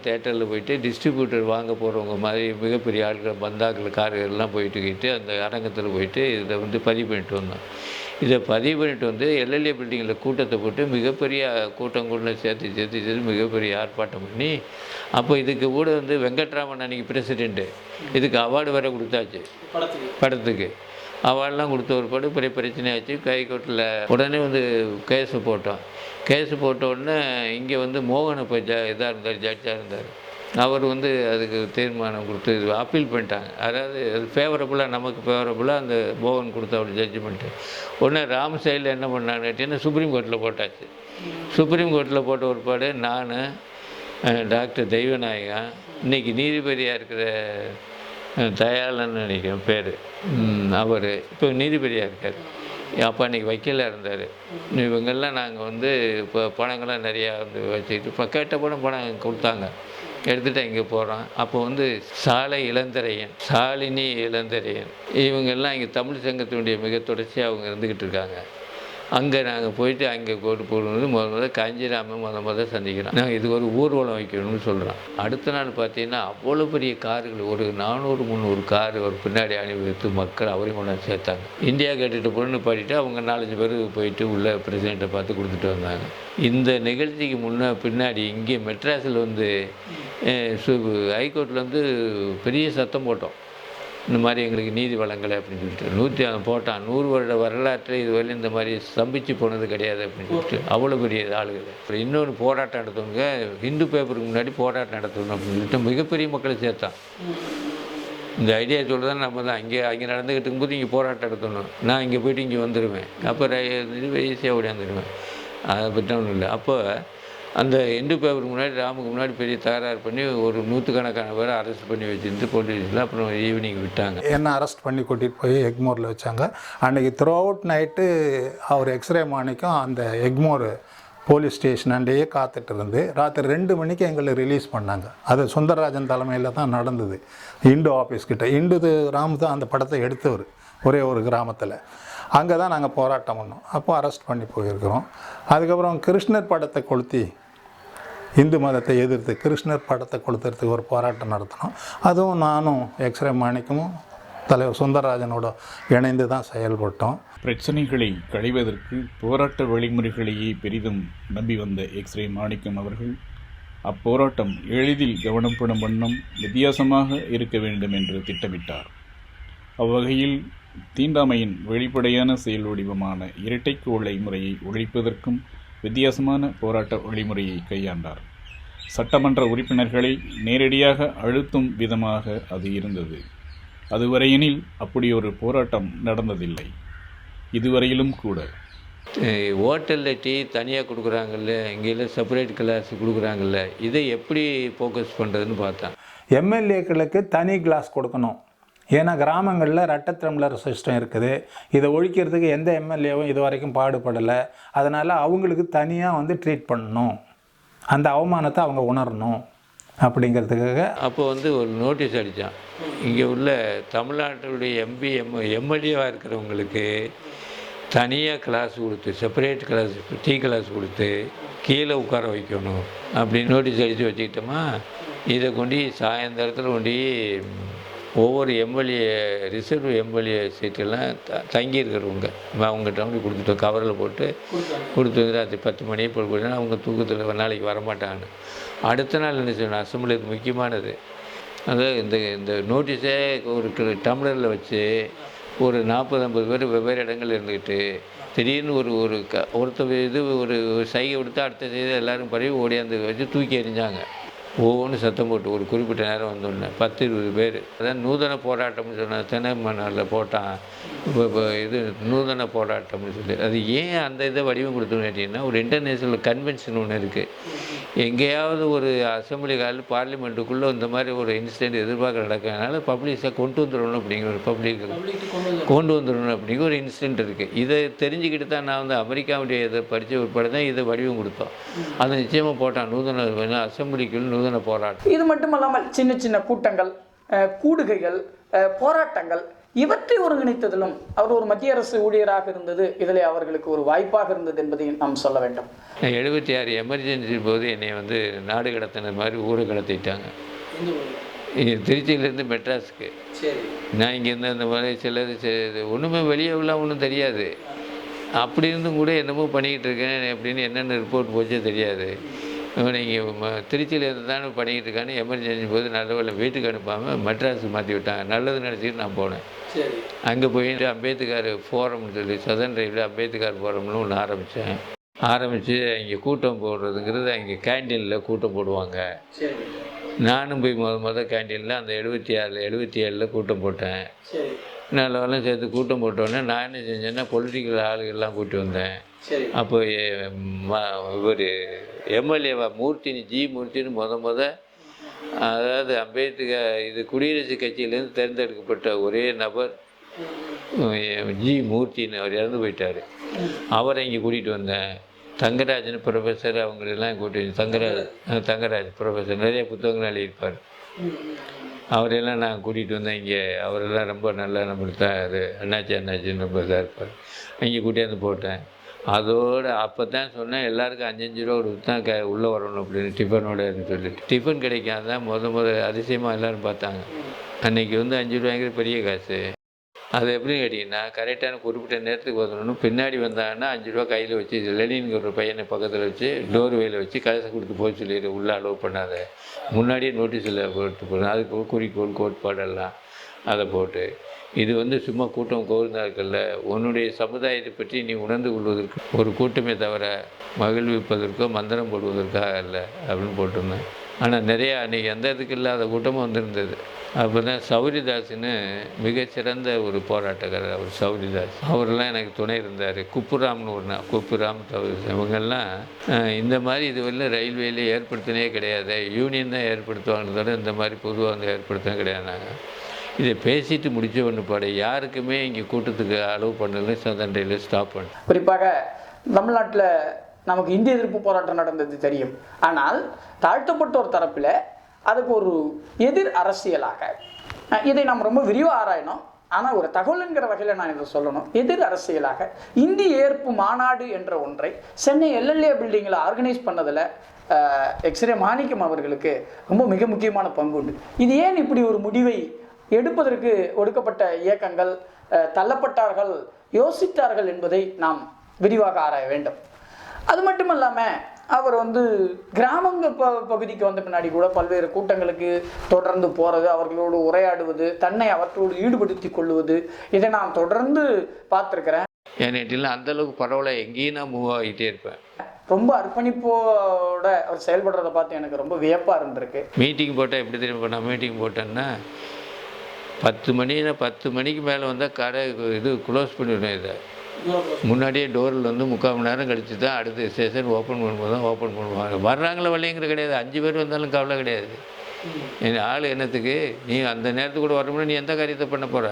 தேட்டரில் போயிட்டு டிஸ்ட்ரிபியூட்டர் வாங்க போகிறவங்க மாதிரி மிகப்பெரிய ஆட்கள் பந்தாக்கள் கார்கள்லாம் போயிட்டுக்கிட்டு அந்த அரங்கத்தில் போயிட்டு இதை பதிவு பண்ணிட்டு வந்தோம். இதை பதிவு பண்ணிட்டு எல்எல்ஏ பில்டிங்கில் கூட்டத்தை போட்டு மிகப்பெரிய கூட்டம் சேர்த்து மிகப்பெரிய ஆர்ப்பாட்டம் பண்ணி, அப்போ இதுக்கு கூட வெங்கட்ராமன் அன்றைக்கி பிரசிடெண்ட்டு, இதுக்கு அவார்டு வேறு கொடுத்தாச்சு படத்துக்கு. அவார்டெலாம் கொடுத்த ஒரு படம் பெரிய பிரச்சனையாச்சு. ஹைகோர்ட்டில் உடனே கேஸு போட்டோம். கேஸு போட்ட உடனே இங்கே மோகன் இப்போ இதாக இருந்தார், ஜட்ஜாக இருந்தார். அவர் அதுக்கு தீர்மானம் கொடுத்து இது அப்பீல் பண்ணிட்டாங்க. அதாவது அது ஃபேவரபுளாக, நமக்கு ஃபேவரபுளாக அந்த மோகன் கொடுத்த ஒரு ஜட்ஜ்மெண்ட்டு. உடனே ராம் சைடில் என்ன பண்ணாங்கன்னு கேட்டிங்கன்னா சுப்ரீம் கோர்ட்டில் போட்டாச்சு. சுப்ரீம் கோர்ட்டில் போட்ட ஒருபாடு நான், டாக்டர் தெய்வநாயகன், இன்றைக்கி நீதிபதியாக இருக்கிற தயாளன்னு நினைக்கிறேன் பேர், அவர் இப்போ நீதிபதியாக இருக்கார். அப்போ அன்றைக்கி வக்கீலாக இருந்தார். இவங்கெல்லாம் நாங்கள் இப்போ பணங்கள்லாம் நிறையா வச்சுக்கிட்டு இப்போ கேட்ட பணம் கொடுத்தாங்க. எடுத்துகிட்டு இங்கே போகிறோம். அப்போ வந்து சாலை இளந்தரையன், சாலினி இளந்தரையன் இவங்கெல்லாம் இங்கே தமிழ் சங்கத்தினுடைய மிக தொடர்ச்சியாக அவங்க இருந்துக்கிட்டு இருக்காங்க. அங்கே நாங்கள் போயிட்டு அங்கே கோட்டு போடும்போது முதல்ல காஞ்சிராமன் முதல்ல சந்திக்கிறோம். நாங்கள் இது ஒரு ஊர்வலம் வைக்கணும்னு சொல்கிறோம். அடுத்த நாள் பார்த்தீங்கன்னா அவ்வளோ பெரிய கார்கள், ஒரு 400-300 கார் ஒரு பின்னாடி அணிவித்து மக்கள் அவரையும் கொண்டாந்து சேர்த்தாங்க. இந்தியா கேட்டுட்டு பொண்ணு பாடிட்டு அவங்க 4-5 பேர் போயிட்டு உள்ள பிரசிடெண்ட்டை பார்த்து கொடுத்துட்டு வந்தாங்க. இந்த நிகழ்ச்சிக்கு பின்னாடி இங்கே மெட்ராஸில் வந்து ஹைகோர்ட்டில் வந்து பெரிய சத்தம் போட்டோம். இந்த மாதிரி எங்களுக்கு நீதி வழங்கலை அப்படின்னு சொல்லிட்டு போட்டான். 100 வருட வரலாற்றில் இதுவரை இந்த மாதிரி ஸ்தம்பிச்சு போனது கிடையாது அப்படின்னு சொல்லிட்டு அவ்வளோ பெரிய ஆளுகள். அப்புறம் இன்னொன்று போராட்டம் நடத்துவங்க, ஹிந்து பேப்பருக்கு முன்னாடி போராட்டம் நடத்தணும் அப்படின்னு சொல்லிட்டு மிகப்பெரிய மக்களை சேர்த்தான். இந்த ஐடியா சொல்கிறதான் நம்ம தான் அங்கே நடந்துக்கிட்டு இருக்கும்போது இங்கே போராட்டம் நடத்தணும், நான் இங்கே போய்ட்டு இங்கே வந்துடுவேன், அப்போ ஈஸியாக ஓடியாந்துடுவேன். அதை பற்றி ஒன்றும் இல்லை. அப்போ அந்த இந்து பேப்பருக்கு முன்னாடி ராமுக்கு முன்னாடி பெரிய தகராறு பண்ணி ஒரு 100கணக்கான பேரை அரெஸ்ட் பண்ணி வச்சுருந்து போலீஸில் அப்புறம் ஈவினிங் விட்டாங்க. என்ன அரெஸ்ட் பண்ணி கூட்டிகிட்டு போய் எக்மோரில் வச்சாங்க. அன்றைக்கி த்ரூ அவுட் நைட்டு அவர் எக்ஸ்ரே மாணிக்கம் அந்த எக்மோர் போலீஸ் ஸ்டேஷனாண்டே காத்துட்டு இருந்து ராத்திரி 2 மணிக்கு எங்களை ரிலீஸ் பண்ணாங்க. அது சுந்தரராஜன் தலைமையில் தான் நடந்தது. இண்டு ஆஃபீஸ்கிட்ட இண்டு ராமு தான் அந்த படத்தை எடுத்தவர், ஒரே ஒரு கிராமத்தில். அங்கே தான் நாங்கள் போராட்டம் பண்ணோம். அப்போ அரெஸ்ட் பண்ணி போயிருக்கிறோம். அதுக்கப்புறம் கிருஷ்ணர் படத்தை கொளுத்தி இந்து மதத்தை எதிர்த்து கிருஷ்ணர் படத்தை கொளுத்துறதுக்கு ஒரு போராட்டம் நடத்தினோம். அதுவும் நானும் எக்ஸ்ரே மாணிக்கமும் தலைவர் சுந்தரராஜனோட இணைந்து தான் செயல்பட்டோம். பிரச்சனைகளை களைவதற்கு போராட்ட வழிமுறைகளையே பெரிதும் நம்பி வந்த எக்ஸ்ரே மாணிக்கம் அவர்கள் அப்போராட்டம் எளிதில் கவனப்படும் வண்ணம் வித்தியாசமாக இருக்க வேண்டும் என்று திட்டமிட்டார். அவ்வகையில் தீண்டாமையின் வெளிப்படையான செயல் வடிவமான இரட்டைக்கோளை முறையை ஒழிப்பதற்கும் வித்தியாசமான போராட்ட வழிமுறையை கையாண்டார். சட்டமன்ற உறுப்பினர்களை நேரடியாக அழுத்தும் விதமாக அது இருந்தது. அதுவரையெனில் அப்படி ஒரு போராட்டம் நடந்ததில்லை. இதுவரையிலும் கூட ஹோட்டலில் டீ தனியாக கொடுக்குறாங்கல்ல, இங்கேயும் செப்பரேட் கிளாஸ் கொடுக்குறாங்கல்ல, இதை எப்படி ஃபோக்கஸ் பண்ணுறதுன்னு பார்த்தேன். எம்எல்ஏக்களுக்கு தனி கிளாஸ் கொடுக்கணும். ஏன்னா கிராமங்களில் ரெட்டை டம்ளர் சிஸ்டம் இருக்குது. இதை ஒழிக்கிறதுக்கு எந்த எம்எல்ஏவும் இது வரைக்கும் பாடுபடலை. அதனால் அவங்களுக்கு தனியாக வந்து ட்ரீட் பண்ணணும், அந்த அவமானத்தை அவங்க உணரணும் அப்படிங்கிறதுக்காக அப்போ வந்து ஒரு நோட்டீஸ் அடித்தான். இங்கே உள்ள தமிழ்நாட்டுடைய எம்எல்ஏவாக இருக்கிறவங்களுக்கு தனியாக கிளாஸ் கொடுத்து, செப்பரேட் கிளாஸ், டீ கிளாஸ் கொடுத்து கீழே உட்கார வைக்கணும் அப்படின்னு நோட்டீஸ் அடித்து வச்சுக்கிட்டோமா. இதை கொண்டு சாயந்தரத்தில் கொண்டு ஒவ்வொரு எம்எல்ஏ ரிசர்வ் எம்எல்ஏ சீட்டெல்லாம் தங்கியிருக்கிறவங்க அவங்ககிட்ட வந்து கொடுத்துட்டோம். கவரில் போட்டு கொடுத்து வந்து அது 10 மணியை போட்டு கொடுத்தா அவங்க தூக்கத்தில் நாளைக்கு வரமாட்டாங்கன்னு. அடுத்த நாள் என்ன செய்யணும், அசம்பிளி முக்கியமானது. அதாவது இந்த நோட்டீஸே ஒரு டம்ளரில் வச்சு ஒரு 40-50 பேர் வெவ்வேறு இடங்கள் இருந்துக்கிட்டு திடீர்னு ஒருத்தர் இது ஒரு சைகை கொடுத்தா அடுத்த செய்தி எல்லோரும் பரவி ஓடியாந்து வச்சு தூக்கி எறிஞ்சாங்க. ஒவ்வொன்று சத்தம் போட்டு ஒரு குறிப்பிட்ட நேரம் வந்தோடனே 10-20 பேர். அதான் நூதன போராட்டம்னு சொன்ன தினமலரில் போட்டான். இப்போ இது நூதன போராட்டம்னு சொல்லி அது ஏன் அந்த இதை வடிவம் கொடுத்தோன்னு கேட்டிங்கன்னா, ஒரு இன்டர்நேஷ்னல் கன்வென்ஷன் ஒன்று இருக்குது. எங்கேயாவது ஒரு அசம்பிளி ஹால் பார்லிமெண்ட்டுக்குள்ளே இந்த மாதிரி ஒரு இன்சிடென்ட் எதிர்பார்க்க நடக்கிறதுனால பப்ளிஷாக கொண்டு வந்துடணும் அப்படிங்கிற ஒரு கொண்டு வந்துடணும் அப்படிங்கிற ஒரு இன்சிடென்ட் இருக்குது. இதை தெரிஞ்சுக்கிட்டு தான் நான் வந்து அமெரிக்காவுடைய இதை படித்த உட்பட தான் இதை வடிவம் கொடுத்தோம். அதை நிச்சயமாக போட்டான். நூதன அசம்பிளிக்குள் நூதன போராட்டம். இது மட்டுமல்லாமல் சின்ன சின்ன கூட்டங்கள், கூடுகைகள், போராட்டங்கள் இவற்றை ஒருங்கிணைத்ததிலும் அவர் ஒரு மத்திய அரசு ஊழியராக இருந்தது இதில் அவர்களுக்கு ஒரு வாய்ப்பாக இருந்தது என்பதையும் நாம் சொல்ல வேண்டும். 76 எமர்ஜென்சி போது என்னை வந்து நாடு கடத்தின மாதிரி ஊரை கடத்திட்டாங்க. திருச்சியிலேருந்து மெட்ராஸுக்கு. நான் இங்கேருந்து அந்த மாதிரி சிலது ஒன்றுமே வெளியே உள்ள ஒன்றும் தெரியாது. அப்படி இருந்தும் கூட என்னமோ பண்ணிக்கிட்டு இருக்கேன் அப்படின்னு என்னென்ன ரிப்போர்ட் போச்சே தெரியாது. நீங்கள் திருச்சியில் இருந்து தானே பண்ணிக்கிட்டு இருக்கான்னு எமர்ஜென்சி போது நல்ல வீட்டுக்கு அனுப்பாமல் மெட்ராஸுக்கு மாற்றி விட்டாங்க. நல்லது நினச்சிட்டு நான் போனேன். அங்கே போயிட்டு அம்பேத்கர் ஃபோரம்னு சொல்லி சதன் ரயிலில் அம்பேத்கர் ஃபோரம்னு ஒன்று ஆரம்பித்து இங்கே கூட்டம் போடுறதுங்கிறது அங்கே கேண்டீனில் கூட்டம் போடுவாங்க. நானும் போய் முதல் கேண்டீனில் அந்த 77 கூட்டம் போட்டேன். நல்லவெல்லாம் சேர்த்து கூட்டம் போட்டோன்னே நான் என்ன செஞ்சேன்னா பொலிட்டிக்கல் ஆளுகள்லாம் கூட்டி வந்தேன். அப்போ இவர் எம்எல்ஏவா மூர்த்தின்னு அதாவது அம்பேத்கர் இது குடியரசு கட்சியிலேருந்து தேர்ந்தெடுக்கப்பட்ட ஒரே நபர் மூர்த்தின்னு அவர் இறந்து போயிட்டார். அவரை இங்கே கூட்டிகிட்டு வந்தேன். தங்கராஜன் ப்ரொஃபஸர் அவங்களெல்லாம் கூட்டி தங்கராஜ் ப்ரொஃபஸர் நிறைய புத்தகங்கள் எழுதியிருப்பார். அவரெல்லாம் நான் கூட்டிகிட்டு வந்தேன் இங்கே. அவரெல்லாம் ரொம்ப நல்லா நம்மளுக்கு தான் அது அண்ணாச்சின்னு ரொம்ப இதாக இருப்பார். இங்கே கூட்டியாந்து போட்டேன். அதோடு அப்போ தான் சொன்னேன் எல்லாருக்கும் 5-5 ரூபா கொடுத்து தான் உள்ளே வரணும் அப்படின்னு டிஃபனோடன்னு சொல்லிட்டு. டிஃபன் கிடைக்காதான் முத அதிசயமாக எல்லோரும் பார்த்தாங்க. அன்றைக்கி வந்து 5 ரூபாய்ங்கிற பெரிய காசு. அது எப்படின்னு கேட்டிங்கன்னா கரெக்டான குறிப்பிட்ட நேரத்துக்கு வரணும். பின்னாடி வந்தாங்கன்னா 5 ரூபா கையில் வச்சு லெனின்கிற ஒரு பையனை பக்கத்தில் வச்சு டோர் வேயில் வச்சு காசை கொடுத்து போக சொல்லிடு, உள்ளே அலோவ் பண்ணாத. முன்னாடியே நோட்டீஸில் போட்டு போகணும். அதுக்கு குறிக்கோள் கோட்பாடெல்லாம் அதை போட்டு இது வந்து சும்மா கூட்டம் கோர்ந்தார்கள்ல, உன்னுடைய சமுதாயத்தை பற்றி நீ உணர்ந்து கொள்வதற்கு ஒரு கூட்டமே தவிர மகிழ்விப்பதற்கோ மந்திரம் போடுவதற்காக அல்ல அப்படின்னு போட்டிருந்தேன். ஆனால் நிறையா அன்றைக்கி எந்த இதுக்கு இல்லாத கூட்டமும் வந்திருந்தது. அப்போ தான் சௌரிதாஸ்னு மிகச்சிறந்த ஒரு போராட்டக்காரர் அவர் சௌரிதாஸ். அவரெல்லாம் எனக்கு துணை இருந்தார். குப்புராம்னு ஒரு குப்புராம் இவங்கெல்லாம் இந்த மாதிரி இதுவரையில் ரயில்வேல ஏற்படுத்தினே கிடையாது, யூனியன் தான் ஏற்படுத்துவாங்கிறதோட இந்த மாதிரி பொதுவாக வந்து ஏற்படுத்தினே கிடையாது. நாங்கள் இதை பேசிட்டு முடிச்ச ஒன்று பாடு யாருக்குமே இங்கே கூட்டத்துக்கு அலோவ் பண்ணல, சதண்டையில் ஸ்டாப் பண்ண. குறிப்பாக தமிழ்நாட்டில் நமக்கு இந்திய எதிர்ப்பு போராட்டம் நடந்தது தெரியும். ஆனால் தாழ்த்தப்பட்டோர் தரப்பில் அதுக்கு ஒரு எதிர் அரசியலாக இதை நாம் ரொம்ப விரிவாக ஆராயணும். ஆனால் ஒரு தகவலுங்கிற வகையில் நான் இதை சொல்லணும். எதிர் அரசியலாக இந்திய ஏற்பு மாநாடு என்ற ஒன்றை சென்னை எல்எல்ஏ பில்டிங்கில் ஆர்கனைஸ் பண்ணதில் எக்ஸ்ரே மாணிக்கம் அவர்களுக்கு ரொம்ப மிக முக்கியமான பங்கு உண்டு. இது ஏன் இப்படி ஒரு முடிவை எடுப்பதற்கு ஒடுக்கப்பட்ட இயக்கங்கள் தள்ளப்பட்டார்கள் யோசித்தார்கள் என்பதை நாம் விரிவாக ஆராய வேண்டும். அது மட்டும் இல்லாமல் அவர் வந்து கிராமங்க பகுதிக்கு வந்த பின்னாடி கூட பல்வேறு கூட்டங்களுக்கு தொடர்ந்து போகிறது, அவர்களோடு உரையாடுவது, தன்னை அவற்றோடு ஈடுபடுத்தி கொள்வது, இதை நான் தொடர்ந்து பார்த்துருக்கிறேன். என்கிட்ட அந்தளவுக்கு பரவாயில்ல, எங்கேயும் நான் மூவ் ஆகிட்டே இருப்பேன். ரொம்ப அர்ப்பணிப்போட அவர் செயல்படுறதை பார்த்து எனக்கு ரொம்ப வியப்பாக இருந்திருக்கு. மீட்டிங் போட்டால் எப்படி தெரியும், நான் மீட்டிங் போட்டேன்னா 10 மணிக்கு மேலே வந்தால் கடை இது க்ளோஸ் பண்ணிவிடும். இதை முன்னாடியே டோரில் வந்து 3/4 மணி நேரம் கழித்து தான் அடுத்த ஸ்டேஷன் ஓப்பன் பண்ணும்போது தான் ஓப்பன் பண்ணுவாங்க. வர்றாங்களா வரலைங்கிற கிடையாது, 5 பேர் வந்தாலும் கவலை கிடையாது. என் ஆள் என்னத்துக்கு, நீ அந்த நேரத்துக்கு கூட வரணும்னா நீ எந்த காரியத்தை பண்ண போகிற?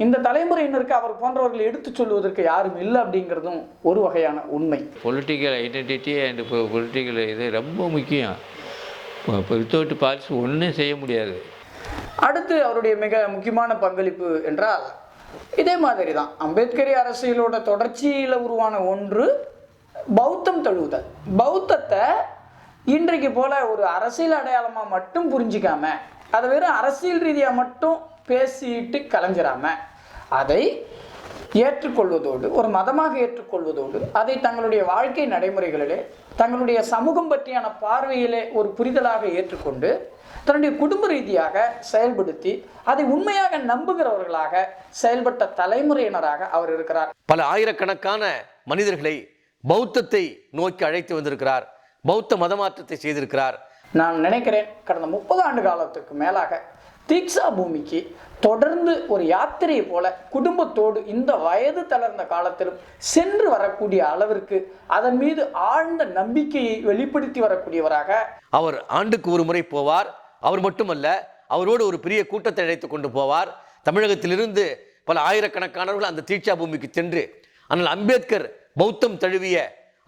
இந்த தலைமுறையினருக்கு அவர் போன்றவர்கள் எடுத்து சொல்வதற்கு யாரும் இல்லை அப்படிங்கிறதும் ஒரு வகையான உண்மை. பொலிட்டிக்கல் ஐடென்டிட்டி அண்ட் பொலிட்டிக்கல் இது ரொம்ப முக்கியம். வித்தவுட் பாலிசி ஒன்றும் செய்ய முடியாது. அடுத்து அவருடைய மிக முக்கியமான பங்களிப்பு என்றால் இதே மாதிரி தான் அம்பேத்கரி அரசியலோட தொடர்ச்சியில் உருவான ஒன்று பௌத்தம் தழுவுதல். பௌத்தத்தை இன்றைக்கு போல ஒரு அரசியல் அடையாளமாக மட்டும் புரிஞ்சிக்காம அதை வெறும் அரசியல் ரீதியாக மட்டும் பேசிட்டு கலைஞ்சிடாம அதை ஏற்றுக்கொள்வதோடு ஒரு மதமாக ஏற்றுக்கொள்வதோடு அதை தங்களுடைய வாழ்க்கை நடைமுறைகளிலே தங்களுடைய சமூகம் பற்றியான பார்வையிலே ஒரு புரிதலாக ஏற்றுக்கொண்டு தன்னுடைய குடும்ப ரீதியாக செயல்படுத்தி அதை உண்மையாக நம்புகிறவர்களாக செயல்பட்ட தலைமுறையினராக அவர் இருக்கிறார். பல ஆயிரக்கணக்கான மனிதர்களை பௌத்தத்தை நோக்கி அழைத்து வந்திருக்கிறார். பௌத்த மதமாற்றத்தை செய்திருக்கிறார். நான் நினைக்கிறேன் கடந்த 30 ஆண்டு காலத்துக்கு மேலாக தீக்ஷா பூமிக்கு தொடர்ந்து ஒரு யாத்திரையை போல குடும்பத்தோடு இந்த வயது தளர்ந்த காலத்திலும் சென்று வரக்கூடிய அளவிற்கு அதன் மீது ஆழ்ந்த நம்பிக்கையை வெளிப்படுத்தி வரக்கூடியவராக அவர் ஆண்டுக்கு ஒரு முறை போவார். அவர் மட்டுமல்ல, அவரோடு ஒரு பெரிய கூட்டத்தை அழைத்து கொண்டு போவார். தமிழகத்திலிருந்து பல ஆயிரக்கணக்கானவர்கள் அந்த தீட்சா பூமிக்கு சென்று ஆனால் அம்பேத்கர் பௌத்தம் தழுவிய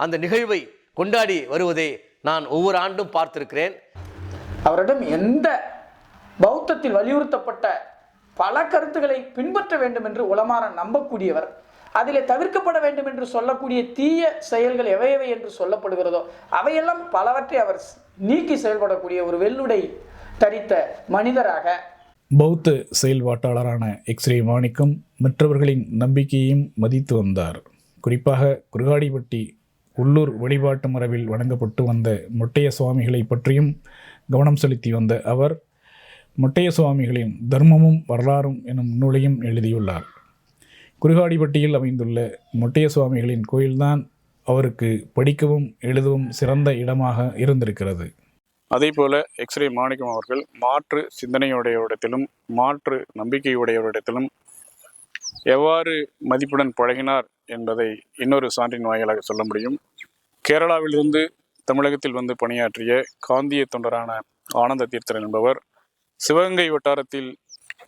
அந்த நிகழ்வை கொண்டாடி வருவதை நான் ஒவ்வொரு ஆண்டும் பார்த்திருக்கிறேன். அவரிடம் எந்த பௌத்தத்தில் வலியுறுத்தப்பட்ட பல கருத்துக்களை பின்பற்ற வேண்டும் என்று உளமாற நம்பக்கூடியவர். அதிலே தவிர்க்கப்பட வேண்டும் என்று சொல்லக்கூடிய தீய செயல்கள் எவையவை என்று சொல்லப்படுகிறதோ அவையெல்லாம் பலவற்றை அவர் நீக்கி செயல்படக்கூடிய ஒரு வெள்ளுடை தரித்த மனிதராக பௌத்த செயல்பாட்டாளரான எக்ஸ்ரே மாணிக்கம் மற்றவர்களின் நம்பிக்கையையும் மதித்து வந்தார். குறிப்பாக குருகாடிப்பட்டி உள்ளூர் வழிபாட்டு மரபில் வணங்கப்பட்டு வந்த மொட்டைய சுவாமிகளை பற்றியும் கவனம் செலுத்தி வந்த அவர் மொட்டைய சுவாமிகளின் தர்மமும் வரலாறும் எனும் நூலையும் எழுதியுள்ளார். குருகாடிப்பட்டியில் அமைந்துள்ள மொட்டைய சுவாமிகளின் கோயில்தான் அவருக்கு படிக்கவும் எழுதவும் சிறந்த இடமாக இருந்திருக்கிறது. அதே போல எக்ஸ்ரே மாணிக்கம் அவர்கள் மாற்று சிந்தனையுடையவரிடத்திலும் மாற்று நம்பிக்கையுடையவரிடத்திலும் எவ்வாறு மதிப்புடன் பழகினார் என்பதை இன்னொரு சான்றின் வாயிலாக சொல்ல முடியும். கேரளாவிலிருந்து தமிழகத்தில் வந்து பணியாற்றிய காந்திய தொண்டரான ஆனந்த தீர்த்தர் என்பவர் சிவகங்கை வட்டாரத்தில்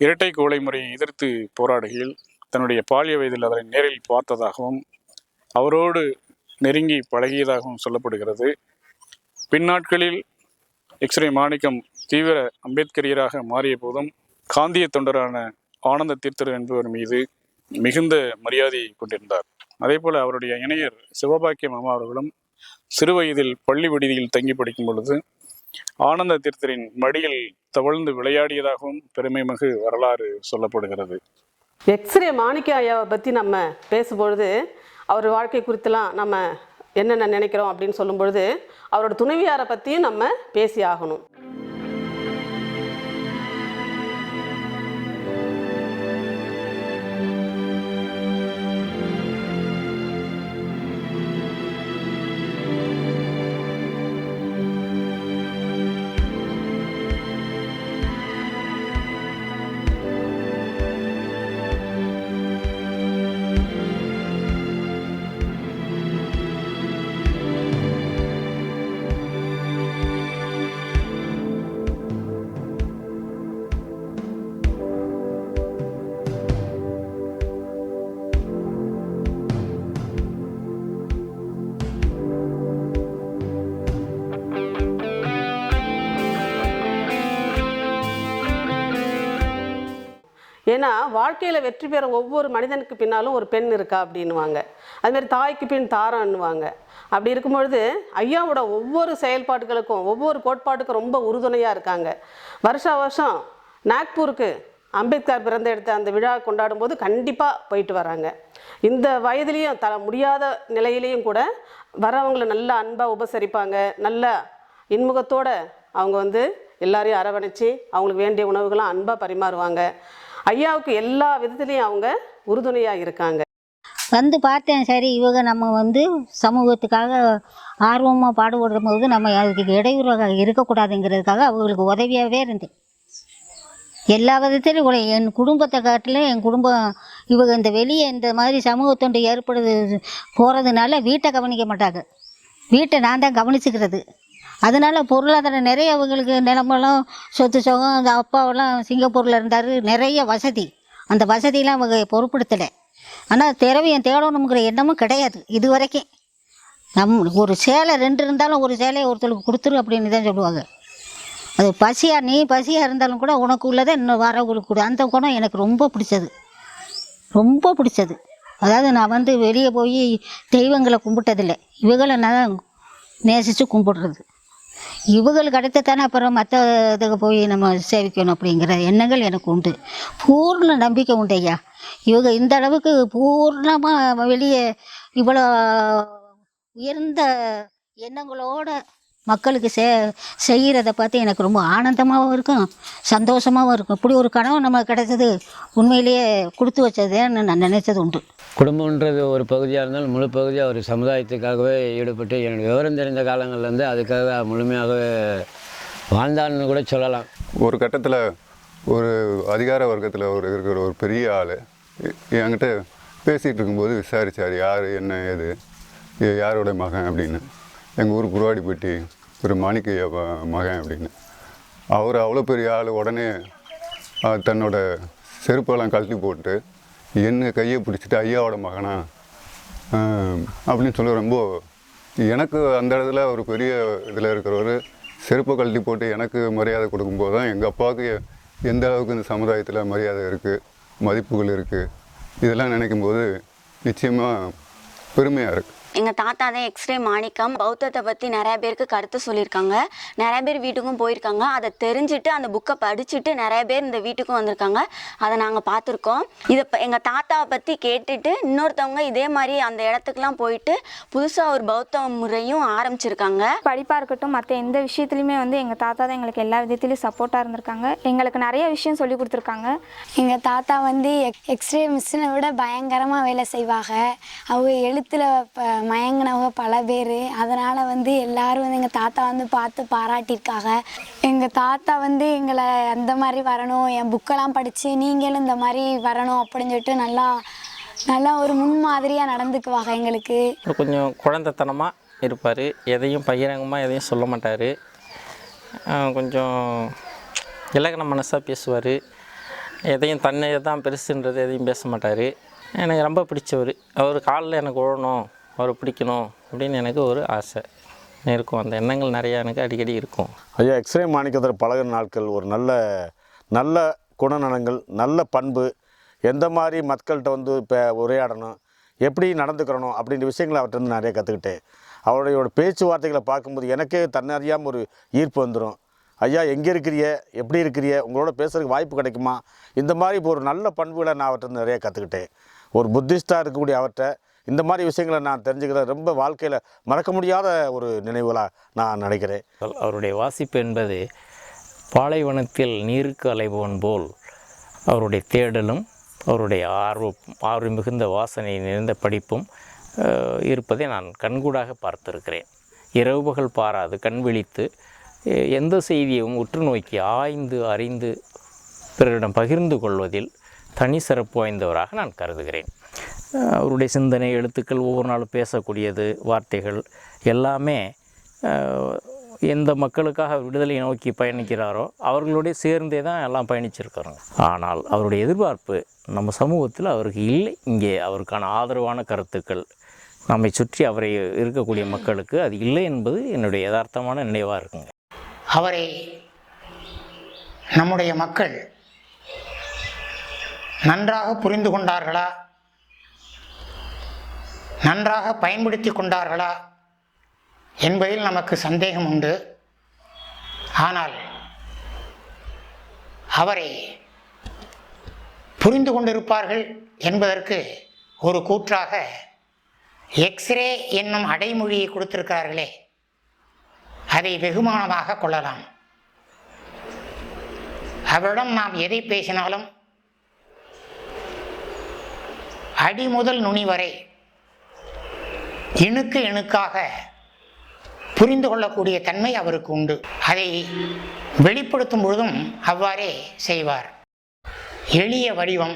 இரட்டை கோலை முறையை எதிர்த்து போராடுகையில் தன்னுடைய பாலிய வயதில் அதனை நேரில் பார்த்ததாகவும் அவரோடு நெருங்கி பழகியதாகவும் சொல்லப்படுகிறது. பின்னாட்களில் எக்ஸ்ரே மாணிக்கம் தீவிர அம்பேத்கரியராக மாறிய போதும் காந்திய தொண்டரான ஆனந்த தீர்த்தர் என்பவர் மீது மிகுந்த மரியாதை கொண்டிருந்தார். அதே போல அவருடைய இணையர் சிவபாக்கியம் அம்மா அவர்களும் சிறு வயதில் பள்ளி விடுதியில் தங்கி படிக்கும் பொழுது ஆனந்த தீர்த்தரின் மடியில் தவழ்ந்து விளையாடியதாகவும் பெருமைமிகு வரலாறு சொல்லப்படுகிறது. எக்ஸ்ரே மாணிக்க ஐயாவை பற்றி நம்ம பேசும்பொழுது அவர் வாழ்க்கை குறித்தெல்லாம் நம்ம என்னென்ன நினைக்கிறோம் அப்படின்னு சொல்லும்பொழுது அவரோட துணைவியாரை பற்றியும் நம்ம பேசி ஆகணும். ஏன்னா வாழ்க்கையில் வெற்றி பெற ஒவ்வொரு மனிதனுக்கு பின்னாலும் ஒரு பெண் இருக்கா அப்படின்வாங்க. அதுமாதிரி தாய்க்கு பின் தாரன்னுவாங்க. அப்படி இருக்கும்பொழுது ஐயாவோட ஒவ்வொரு செயல்பாடுகளுக்கும் ஒவ்வொரு கோட்பாட்டுக்கும் ரொம்ப உறுதுணையாக இருக்காங்க. வருஷம் நாக்பூருக்கு அம்பேத்கர் பிறந்த எடுத்த அந்த விழா கொண்டாடும் போது கண்டிப்பாக போயிட்டு வராங்க. இந்த வயதிலையும் முடியாத நிலையிலையும் கூட வரவங்களை நல்லா அன்பாக உபசரிப்பாங்க. நல்ல இன்முகத்தோடு அவங்க எல்லாரையும் அரவணைச்சி அவங்களுக்கு வேண்டிய உணவுகளாம் அன்பாக பரிமாறுவாங்க. ஐயாவுக்கு எல்லா விதத்துலேயும் அவங்க உறுதுணையாக இருக்காங்க. பார்த்தேன், சரி இவங்க நம்ம சமூகத்துக்காக ஆர்வமாக பாடுபடும் போது நம்ம அதுக்கு இடையூறாக இருக்கக்கூடாதுங்கிறதுக்காக அவங்களுக்கு உதவியாகவே இருந்தேன். எல்லா விதத்திலும் கூட என் குடும்பத்தை காட்டிலும் என் குடும்பம் இவங்க இந்த வெளியே இந்த மாதிரி சமூகத்தொண்டு போகிறதுனால வீட்டை கவனிக்க மாட்டாங்க. வீட்டை நான் தான் கவனிச்சுக்கிறது. அதனால் பொருளாதாரம் நிறைய அவங்களுக்கு நிலமெல்லாம் சொத்து சுகம். அந்த அப்பாவெல்லாம் சிங்கப்பூரில் இருந்தார், நிறைய வசதி. அந்த வசதியெலாம் அவங்க பொருட்படுத்தலை. ஆனால் திறமையை தேடணுங்கிற எண்ணமும் கிடையாது இது வரைக்கும். ஒரு சேலை 2 இருந்தாலும் ஒரு சேலையை ஒருத்தருக்கு கொடுத்துரு அப்படின்னு தான் சொல்லுவாங்க. அது நீ பசியாக இருந்தாலும் கூட உனக்கு உள்ளதை இன்னும் வரவங்களுக்கு கொடு. அந்த குணம் எனக்கு ரொம்ப பிடிச்சது, ரொம்ப பிடிச்சது. அதாவது நான் வெளியே போய் தெய்வங்களை கும்பிட்டதில்லை, இவங்களை நான் நேசித்து கும்பிடுறது. இவங்களுக்கு அடுத்தத்தானே அப்புறம் மற்ற இதுக்கு போய் நம்ம சேவிக்கணும் அப்படிங்கிற எண்ணங்கள் எனக்கு உண்டு. பூர்ண நம்பிக்கை உண்டு ஐயா. இவங்க இந்த அளவுக்கு பூர்ணமாக வெளியே இவ்வளோ உயர்ந்த எண்ணங்களோட மக்களுக்கு செய்கிறத பார்த்து எனக்கு ரொம்ப ஆனந்தமாகவும் இருக்கும், சந்தோஷமாகவும் இருக்கும். இப்படி ஒரு கனவு நமக்கு கிடைச்சது உண்மையிலேயே கொடுத்து வச்சதேன்னு நான் நினைச்சது உண்டு. குடும்பன்றது ஒரு பகுதியாக இருந்தாலும் முழு பகுதியாக ஒரு சமுதாயத்துக்காகவே ஈடுபட்டு என்னுடைய விவரம் தெரிந்த காலங்கள்லேருந்து அதுக்காக முழுமையாகவே வாழ்ந்தான்னு கூட சொல்லலாம். ஒரு கட்டத்தில் ஒரு அதிகார வர்க்கத்தில் இருக்கிற ஒரு பெரிய ஆள் என்கிட்ட பேசிகிட்டு இருக்கும்போது விசாரித்தார், யார் என்ன ஏது யாரோட மகன் அப்படின்னு. எங்கள் ஊர் குருவாடிப்பட்டி ஒரு மாணிக்கையா மகன் அப்படின்னு. அவர் அவ்வளோ பெரிய ஆள். உடனே தன்னோட செருப்பெல்லாம் கழட்டி போட்டு என்ன கையை பிடிச்சிட்டு ஐயாவோட மகனா அப்படின்னு சொல்ல ரொம்ப எனக்கு அந்த இடத்துல ஒரு பெரிய இதில் இருக்கிறவர் செருப்பை கழட்டி போட்டு எனக்கு மரியாதை கொடுக்கும்போது தான் எங்கள் அப்பாவுக்கு எந்த அளவுக்கு இந்த சமுதாயத்தில் மரியாதை இருக்குது, மதிப்புகள் இருக்குது, இதெல்லாம் நினைக்கும்போது நிச்சயமாக பெருமையாக இருக்குது. எங்கள் தாத்தா தான் எக்ஸ்ரே மாணிக்கம். பௌத்தத்தை பற்றி நிறையா பேருக்கு கருத்து சொல்லியிருக்காங்க, நிறைய பேர் வீட்டுக்கும் போயிருக்காங்க. அதை தெரிஞ்சுட்டு அந்த புக்கை படிச்சுட்டு நிறைய பேர் இந்த வீட்டுக்கும் வந்திருக்காங்க. அதை நாங்கள் பார்த்துருக்கோம். இதை எங்கள் தாத்தாவை பற்றி கேட்டுட்டு இன்னொருத்தவங்க இதே மாதிரி அந்த இடத்துக்குலாம் போயிட்டு புதுசாக ஒரு பௌத்த முறையும் ஆரம்பிச்சிருக்காங்க. படிப்பாக இருக்கட்டும், மற்ற எந்த விஷயத்துலையுமே எங்கள் தாத்தா தான் எங்களுக்கு எல்லா விதத்துலையும் சப்போர்ட்டாக இருந்திருக்காங்க. எங்களுக்கு நிறைய விஷயம் சொல்லி கொடுத்துருக்காங்க. எங்கள் தாத்தா எக்ஸ்ரே மிஷினை விட பயங்கரமாக வேலை செய்வாங்க. அவங்க எழுத்தில் மயங்கினவங்க பல பேர். அதனால் எல்லாரும் எங்கள் தாத்தா பார்த்து பாராட்டியிருக்காங்க. எங்கள் தாத்தா எங்களை அந்த மாதிரி வரணும், என் புக்கெல்லாம் படித்து நீங்களும் இந்த மாதிரி வரணும் அப்படின்னு சொல்லிட்டு நல்லா ஒரு முன்மாதிரியாக நடந்துக்குவாங்க. எங்களுக்கு கொஞ்சம் குழந்தைத்தனமாக இருப்பார், எதையும் பகிரங்கமாக எதையும் சொல்ல மாட்டார், கொஞ்சம் இலக்கண மனசாக பேசுவார், எதையும் தன்னை தான் பெருசுன்றது எதையும் பேச மாட்டார். எனக்கு ரொம்ப பிடிச்சவர். அவர் காலில் எனக்கு விழணும், அவரை பிடிக்கணும் அப்படின்னு எனக்கு ஒரு ஆசை இருக்கும். அந்த எண்ணங்கள் நிறையா எனக்கு அடிக்கடி இருக்கும். ஐயா எக்ஸ்ரே மாணிக்கத்தர் பழகிற நாட்கள் ஒரு நல்ல குணநலங்கள், நல்ல பண்பு, எந்த மாதிரி மக்கள்கிட்ட வந்து இப்போ உரையாடணும், எப்படி நடந்துக்கிறணும் அப்படின்ற விஷயங்களை அவர்கிட்ட நிறைய கற்றுக்கிட்டேன். அவருடைய பேச்சுவார்த்தைகளை பார்க்கும்போது எனக்கே தன்னறியாமல் ஒரு ஈர்ப்பு வந்துடும். ஐயா எங்கே இருக்கிறிய, எப்படி இருக்கிறிய, உங்களோட பேசுகிறதுக்கு வாய்ப்பு கிடைக்குமா, இந்த மாதிரி இப்போ ஒரு நல்ல பண்புகளை நான் அவர்கிட்ட நிறைய கற்றுக்கிட்டேன். ஒரு புத்திஸ்டாக இருக்கக்கூடிய அவர்கிட்ட இந்த மாதிரி விஷயங்களை நான் தெரிஞ்சுக்கிறேன். ரொம்ப வாழ்க்கையில் மறக்க முடியாத ஒரு நினைவுகளாக நான் நினைக்கிறேன். அவருடைய வாசிப்பு என்பது பாலைவனத்தில் நீருக்கு அலைபவன் போல் அவருடைய தேடலும் அவருடைய ஆர்வம் மிகுந்த வாசனை நிறைந்த படிப்பும் இருப்பதை நான் கண்கூடாக பார்த்திருக்கிறேன். இரவு பகல் பாராது கண் விழித்து எந்த செய்தியும் உற்று நோக்கி ஆய்ந்து அறிந்து பிறரிடம் பகிர்ந்து கொள்வதில் தனி சிறப்பு வாய்ந்தவராக நான் கருதுகிறேன். அவருடைய சிந்தனை, எழுத்துக்கள், ஒவ்வொரு நாளும் பேசக்கூடியது, வார்த்தைகள் எல்லாமே எந்த மக்களுக்காக விடுதலை நோக்கி பயணிக்கிறாரோ அவர்களுடைய சேர்ந்தே தான் எல்லாம் பயணிச்சிருக்கிறோம். ஆனால் அவருடைய எதிர்பார்ப்பு நம்ம சமூகத்தில் அவருக்கு இல்லை. இங்கே அவருக்கான ஆதரவான கருத்துக்கள் நம்மை சுற்றி அவரை இருக்கக்கூடிய மக்களுக்கு அது இல்லை என்பது என்னுடைய யதார்த்தமான நினைவாக இருக்குங்க. அவரை நம்முடைய மக்கள் நன்றாக புரிந்து கொண்டார்களா, நன்றாக பயன்படுத்தி கொண்டார்களா என்பதில் நமக்கு சந்தேகம் உண்டு. ஆனால் அவரை புரிந்து கொண்டிருப்பார்கள் என்பதற்கு ஒரு கூற்றாக எக்ஸ்ரே என்னும் அடைமொழியை கொடுத்திருக்கிறார்களே, அதை வெகுமானமாக கொள்ளலாம். அவரிடம் நாம் எதை பேசினாலும் அடி முதல் நுனி வரை இணுக்கு இணுக்காக புரிந்து கொள்ளக்கூடிய தன்மை அவருக்கு உண்டு. அதை வெளிப்படுத்தும் பொழுதும் அவ்வாறே செய்வார். எளிய வடிவம்,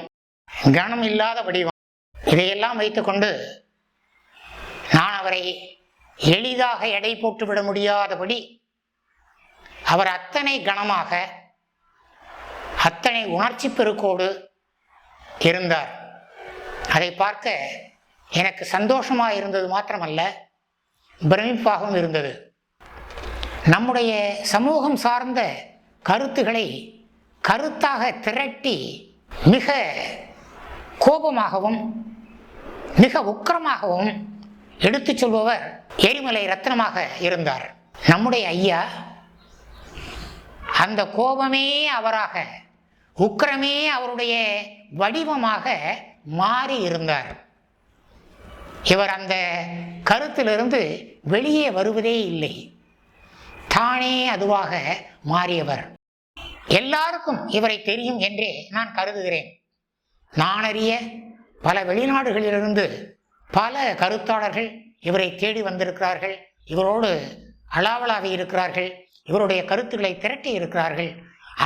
கனம் இல்லாத வடிவம், இதையெல்லாம் வைத்துக்கொண்டு நான் அவரை எளிதாக எடை போட்டுவிட முடியாதபடி அவர் அத்தனை கனமாக, அத்தனை உணர்ச்சி பெருக்கோடு இருந்தார். அதை பார்க்க எனக்கு சந்தோஷமாக இருந்தது மாத்திரமல்ல, பிரமிப்பாகவும் இருந்தது. நம்முடைய சமூகம் சார்ந்த கருத்துக்களை கருத்தாக திரட்டி மிக கோபமாகவும் மிக உக்கிரமாகவும் எடுத்து சொல்பவர் எரிமலை ரத்னமாக இருந்தார். நம்முடைய ஐயா அந்த கோபமே அவராக, உக்கிரமே அவருடைய வடிவமாக மாறி இருந்தார். இவர் அந்த கருத்திலிருந்து வெளியே வருவதே இல்லை, தானே அதுவாக மாறியவர். எல்லாருக்கும் இவரை தெரியும் என்றே நான் கருதுகிறேன். நான் அறிய பல வெளிநாடுகளிலிருந்து பல கருத்தாளர்கள் இவரை தேடி வந்திருக்கிறார்கள், இவரோடு அளாவலாவி இருக்கிறார்கள், இவருடைய கருத்துக்களை திரட்டி இருக்கிறார்கள்.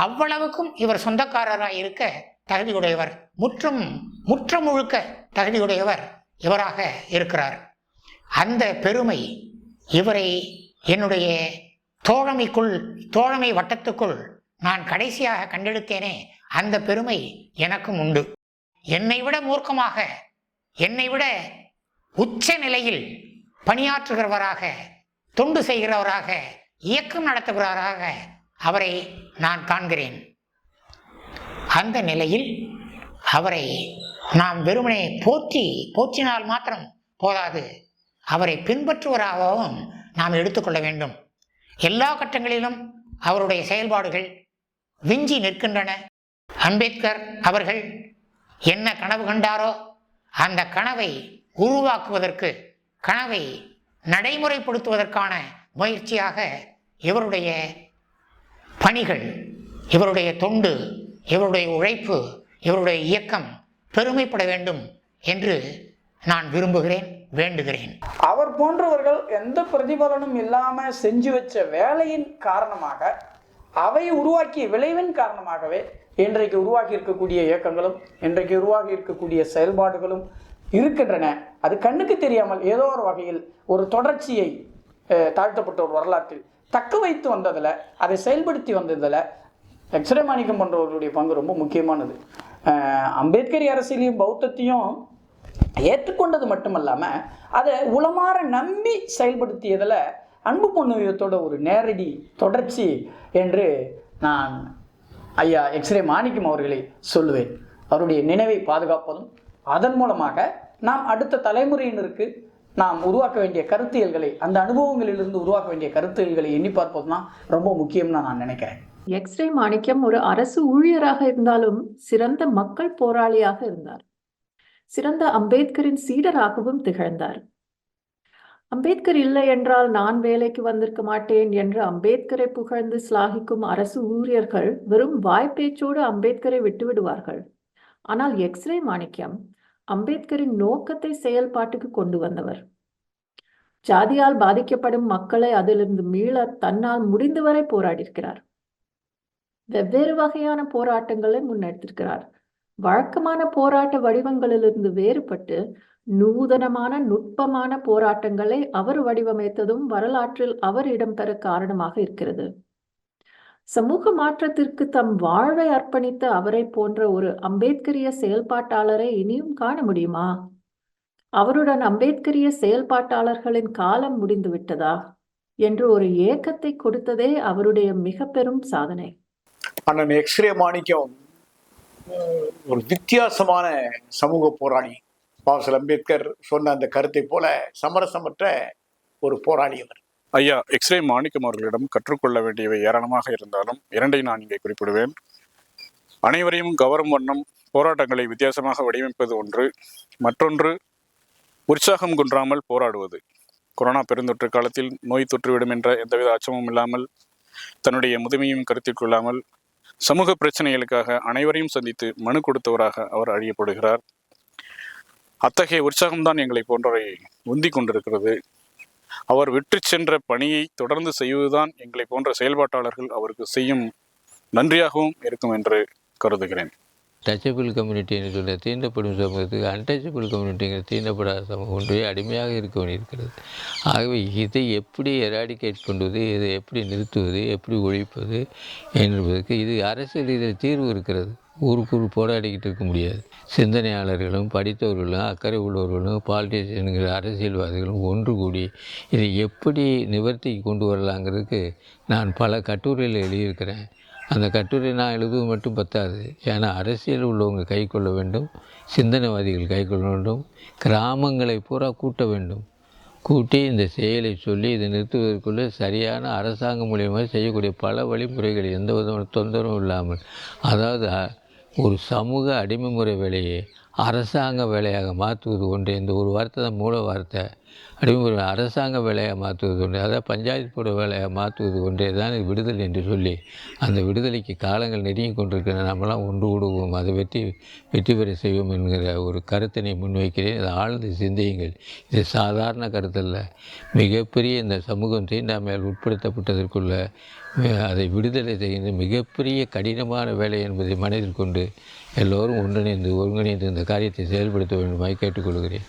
அவ்வளவுக்கும் இவர் சொந்தக்காரராக இருக்க தகுதியுடையவர், முற்றம் முழுக்க தகுதியுடையவர் இவராக இருக்கிறார். அந்த பெருமை இவரை என்னுடைய தோழமை வட்டத்துக்குள் நான் கடைசியாக கண்டெடுத்தேனே, அந்த பெருமை எனக்கும் உண்டு. என்னை விட மூர்க்கமாக, என்னை விட உச்ச நிலையில் பணியாற்றுகிறவராக, தொண்டு செய்கிறவராக, இயக்கம் நடத்துகிறவராக அவரை நான் காண்கிறேன். அந்த நிலையில் அவரை நாம் வெறுமனே போற்றினால் மாத்திரம் போதாது, அவரை பின்பற்றுவராகவும் நாம் எடுத்துக்கொள்ள வேண்டும். எல்லா கட்டங்களிலும் அவருடைய செயல்பாடுகள் விஞ்சி நிற்கின்றன. அம்பேத்கர் அவர்கள் என்ன கனவு கண்டாரோ அந்த கனவை உருவாக்குவதற்கு, கனவை நடைமுறைப்படுத்துவதற்கான முயற்சியாக இவருடைய பணிகள், இவருடைய தொண்டு, இவருடைய உழைப்பு, இவருடைய இயக்கம் பெருமைப்பட வேண்டும் என்று நான் விரும்புகிறேன், வேண்டுகிறேன். அவர் போன்றவர்கள் எந்த பிரதிபலனும் இல்லாமல் செஞ்சு வச்ச வேலையின் காரணமாக, அவை உருவாக்கிய விளைவின் காரணமாகவே இன்றைக்கு உருவாகி இருக்கக்கூடிய இயக்கங்களும் இன்றைக்கு உருவாகி இருக்கக்கூடிய செயல்பாடுகளும் இருக்கின்றன. அது கண்ணுக்கு தெரியாமல் ஏதோ ஒரு வகையில் ஒரு தொடர்ச்சியை தாழ்த்தப்பட்ட ஒரு வரலாற்றில் தக்க வைத்து வந்ததில், அதை செயல்படுத்தி வந்ததில் எக்ஸ்ரே மாணிக்கம் போன்றவர்களுடைய பங்கு ரொம்ப முக்கியமானது. அம்பேத்கரி அரசியலையும் பௌத்தத்தையும் ஏற்றுக்கொண்டது மட்டுமல்லாமல் அதை உளமாற நம்பி செயல்படுத்தியதில் அன்பு பொன்னுயத்தோட ஒரு நேரடி தொடர்ச்சி என்று நான் ஐயா எக்ஸ்ரே மாணிக்கம் அவர்களை சொல்லுவேன். அவருடைய நினைவை பாதுகாப்பதும் அதன் மூலமாக நாம் அடுத்த தலைமுறையினருக்கு நாம் உருவாக்க வேண்டிய கருத்தியல்களை, அந்த அனுபவங்களிலிருந்து உருவாக்க வேண்டிய கருத்தியல்களை எண்ணி பார்ப்பது தான் ரொம்ப முக்கியம்னு நான் நினைக்கிறேன். எக்ஸ்ரே மாணிக்கம் ஒரு அரசு ஊழியராக இருந்தாலும் சிறந்த மக்கள் போராளியாக இருந்தார். சிறந்த அம்பேத்கரின் சீடராகவும் திகழ்ந்தார். அம்பேத்கர் இல்லை என்றால் நான் வேலைக்கு வந்திருக்க மாட்டேன் என்று அம்பேத்கரை புகழ்ந்து சிலாகிக்கும் அரசு ஊழியர்கள் வெறும் வாய்ப்பேச்சோடு அம்பேத்கரை விட்டுவிடுவார்கள். ஆனால் எக்ஸ்ரே மாணிக்கம் அம்பேத்கரின் நோக்கத்தை செயல்பாட்டுக்கு கொண்டு வந்தவர். ஜாதியால் பாதிக்கப்படும் மக்களை அதிலிருந்து மீள தன்னால் முடிந்தவரை போராடியிருக்கிறார். வெவ்வேறு வகையான போராட்டங்களை முன்னெடுத்திருக்கிறார். வழக்கமான போராட்ட வடிவங்களிலிருந்து வேறுபட்டு நூதனமான நுட்பமான போராட்டங்களை அவர் வடிவமைத்ததும் வரலாற்றில் அவர் இடம்பெற காரணமாக இருக்கிறது. சமூக மாற்றத்திற்கு தம் வாழ்வை அர்ப்பணித்த அவரை போன்ற ஒரு அம்பேத்கரிய செயல்பாட்டாளரை இனியும் காண முடியுமா? அவருடன் அம்பேத்கரிய செயல்பாட்டாளர்களின் காலம் முடிந்து விட்டதா என்று ஒரு ஏக்கத்தை கொடுத்ததே அவருடைய மிக பெரும் சாதனை. அண்ணன் எக்ஸ்ரே மாணிக்கம் ஒரு வித்தியாசமான சமூக போராளி. பாபா அம்பேத்கர் சொன்ன அந்த கருத்தை போல சமரசமற்ற ஒரு போராளி அவர். ஐயா எக்ஸ்ரே மாணிக்கம் அவர்களிடம் கற்றுக்கொள்ள வேண்டியவை ஏராளமாக இருந்தாலும் இரண்டை நான் இங்கே குறிப்பிடுவேன். அனைவரையும் கவரும் வண்ணம் போராட்டங்களை வித்தியாசமாக வடிவமைப்பது ஒன்று, மற்றொன்று உற்சாகம் குன்றாமல் போராடுவது. கொரோனா பெருந்தொற்று காலத்தில் நோய் தொற்றுவிடும் என்ற எந்தவித அச்சமும் இல்லாமல், தன்னுடைய முதுமையும் கருத்தில் கொள்ளாமல் சமூக பிரச்சனைகளுக்காக அனைவரையும் சந்தித்து மனு கொடுத்தவராக அவர் அறியப்படுகிறார். அத்தகைய உற்சாகம்தான் எங்களை போன்றவரை உந்தி கொண்டிருக்கிறது. அவர் விட்டு சென்ற பணியை தொடர்ந்து செய்வதுதான் எங்களை போன்ற செயல்பாட்டாளர்கள் அவருக்கு செய்யும் நன்றியாகவும் இருக்கும் என்று கருதுகிறேன். டச்சபிள் கம்யூனிட்டின்னு சொல்ல தீண்டப்படும் சமூகத்துக்கு அன்டச்சபிள் கம்யூனிட்டிங்கிற தீண்டப்படாத சமூகம் ஒன்றே அடிமையாக இருக்க வேண்டியிருக்கிறது. ஆகவே இதை எப்படி எராடிகேட் பண்ணுவது, இதை எப்படி நிறுத்துவது, எப்படி ஒழிப்பது என்பதற்கு இது அரசியல் இதில் தீர்வு இருக்கிறது. ஊருக்கு போராடிக்கிட்டு இருக்க முடியாது. சிந்தனையாளர்களும் படித்தவர்களும் அக்கறை உள்ளவர்களும் பாலிட்டிஷியன்கிற அரசியல்வாதிகளும் ஒன்று கூடி இதை எப்படி நிவர்த்திக்கு கொண்டு வரலாங்கிறதுக்கு நான் பல கட்டுரையில் எழுதியிருக்கிறேன். அந்த கட்டுரை நான் எழுதுவது மட்டும் பத்தாது. ஏன்னா அரசியல் உள்ளவங்க கை கொள்ள வேண்டும், சிந்தனைவாதிகள் கை கொள்ள வேண்டும், கிராமங்களை பூரா கூட்ட வேண்டும். கூட்டி இந்த செயலை சொல்லி இதை நிறுத்துவதற்குள்ளே சரியான அரசாங்கம் மூலியமாக செய்யக்கூடிய பல வழிமுறைகள் எந்த விதமான தொந்தரவும் இல்லாமல், அதாவது ஒரு சமூக அடிமை முறை வேலையை அரசாங்க வேலையாக மாற்றுவது ஒன்று. இந்த ஒரு வார்த்தை தான் மூல வார்த்தை. அடிமை அரசாங்க வேலையாக மாற்றுவது ஒன்று, அதாவது பஞ்சாயத்து போட வேலையாக மாற்றுவது ஒன்றே தான் விடுதலை என்று சொல்லி அந்த விடுதலைக்கு காலங்கள் நெருங்கி கொண்டிருக்கிற நம்மளாம் ஒன்று கூடுவோம், அதை வெற்றி பெற செய்வோம் என்கிற ஒரு கருத்தினை முன்வைக்கிறேன். இதை ஆழ்ந்து சிந்தியுங்கள். இது சாதாரண கருத்தல்ல. மிகப்பெரிய இந்த சமூகம் தீண்டாமையால் உட்படுத்தப்பட்டதற்குள்ள அதை விடுதலை செய்கின்ற மிகப்பெரிய கடினமான வேலை என்பதை மனதில் கொண்டு எல்லோரும் ஒருங்கிணைந்து இந்த காரியத்தை செயல்படுத்த வேண்டுமாய் கேட்டுக்கொள்கிறேன்.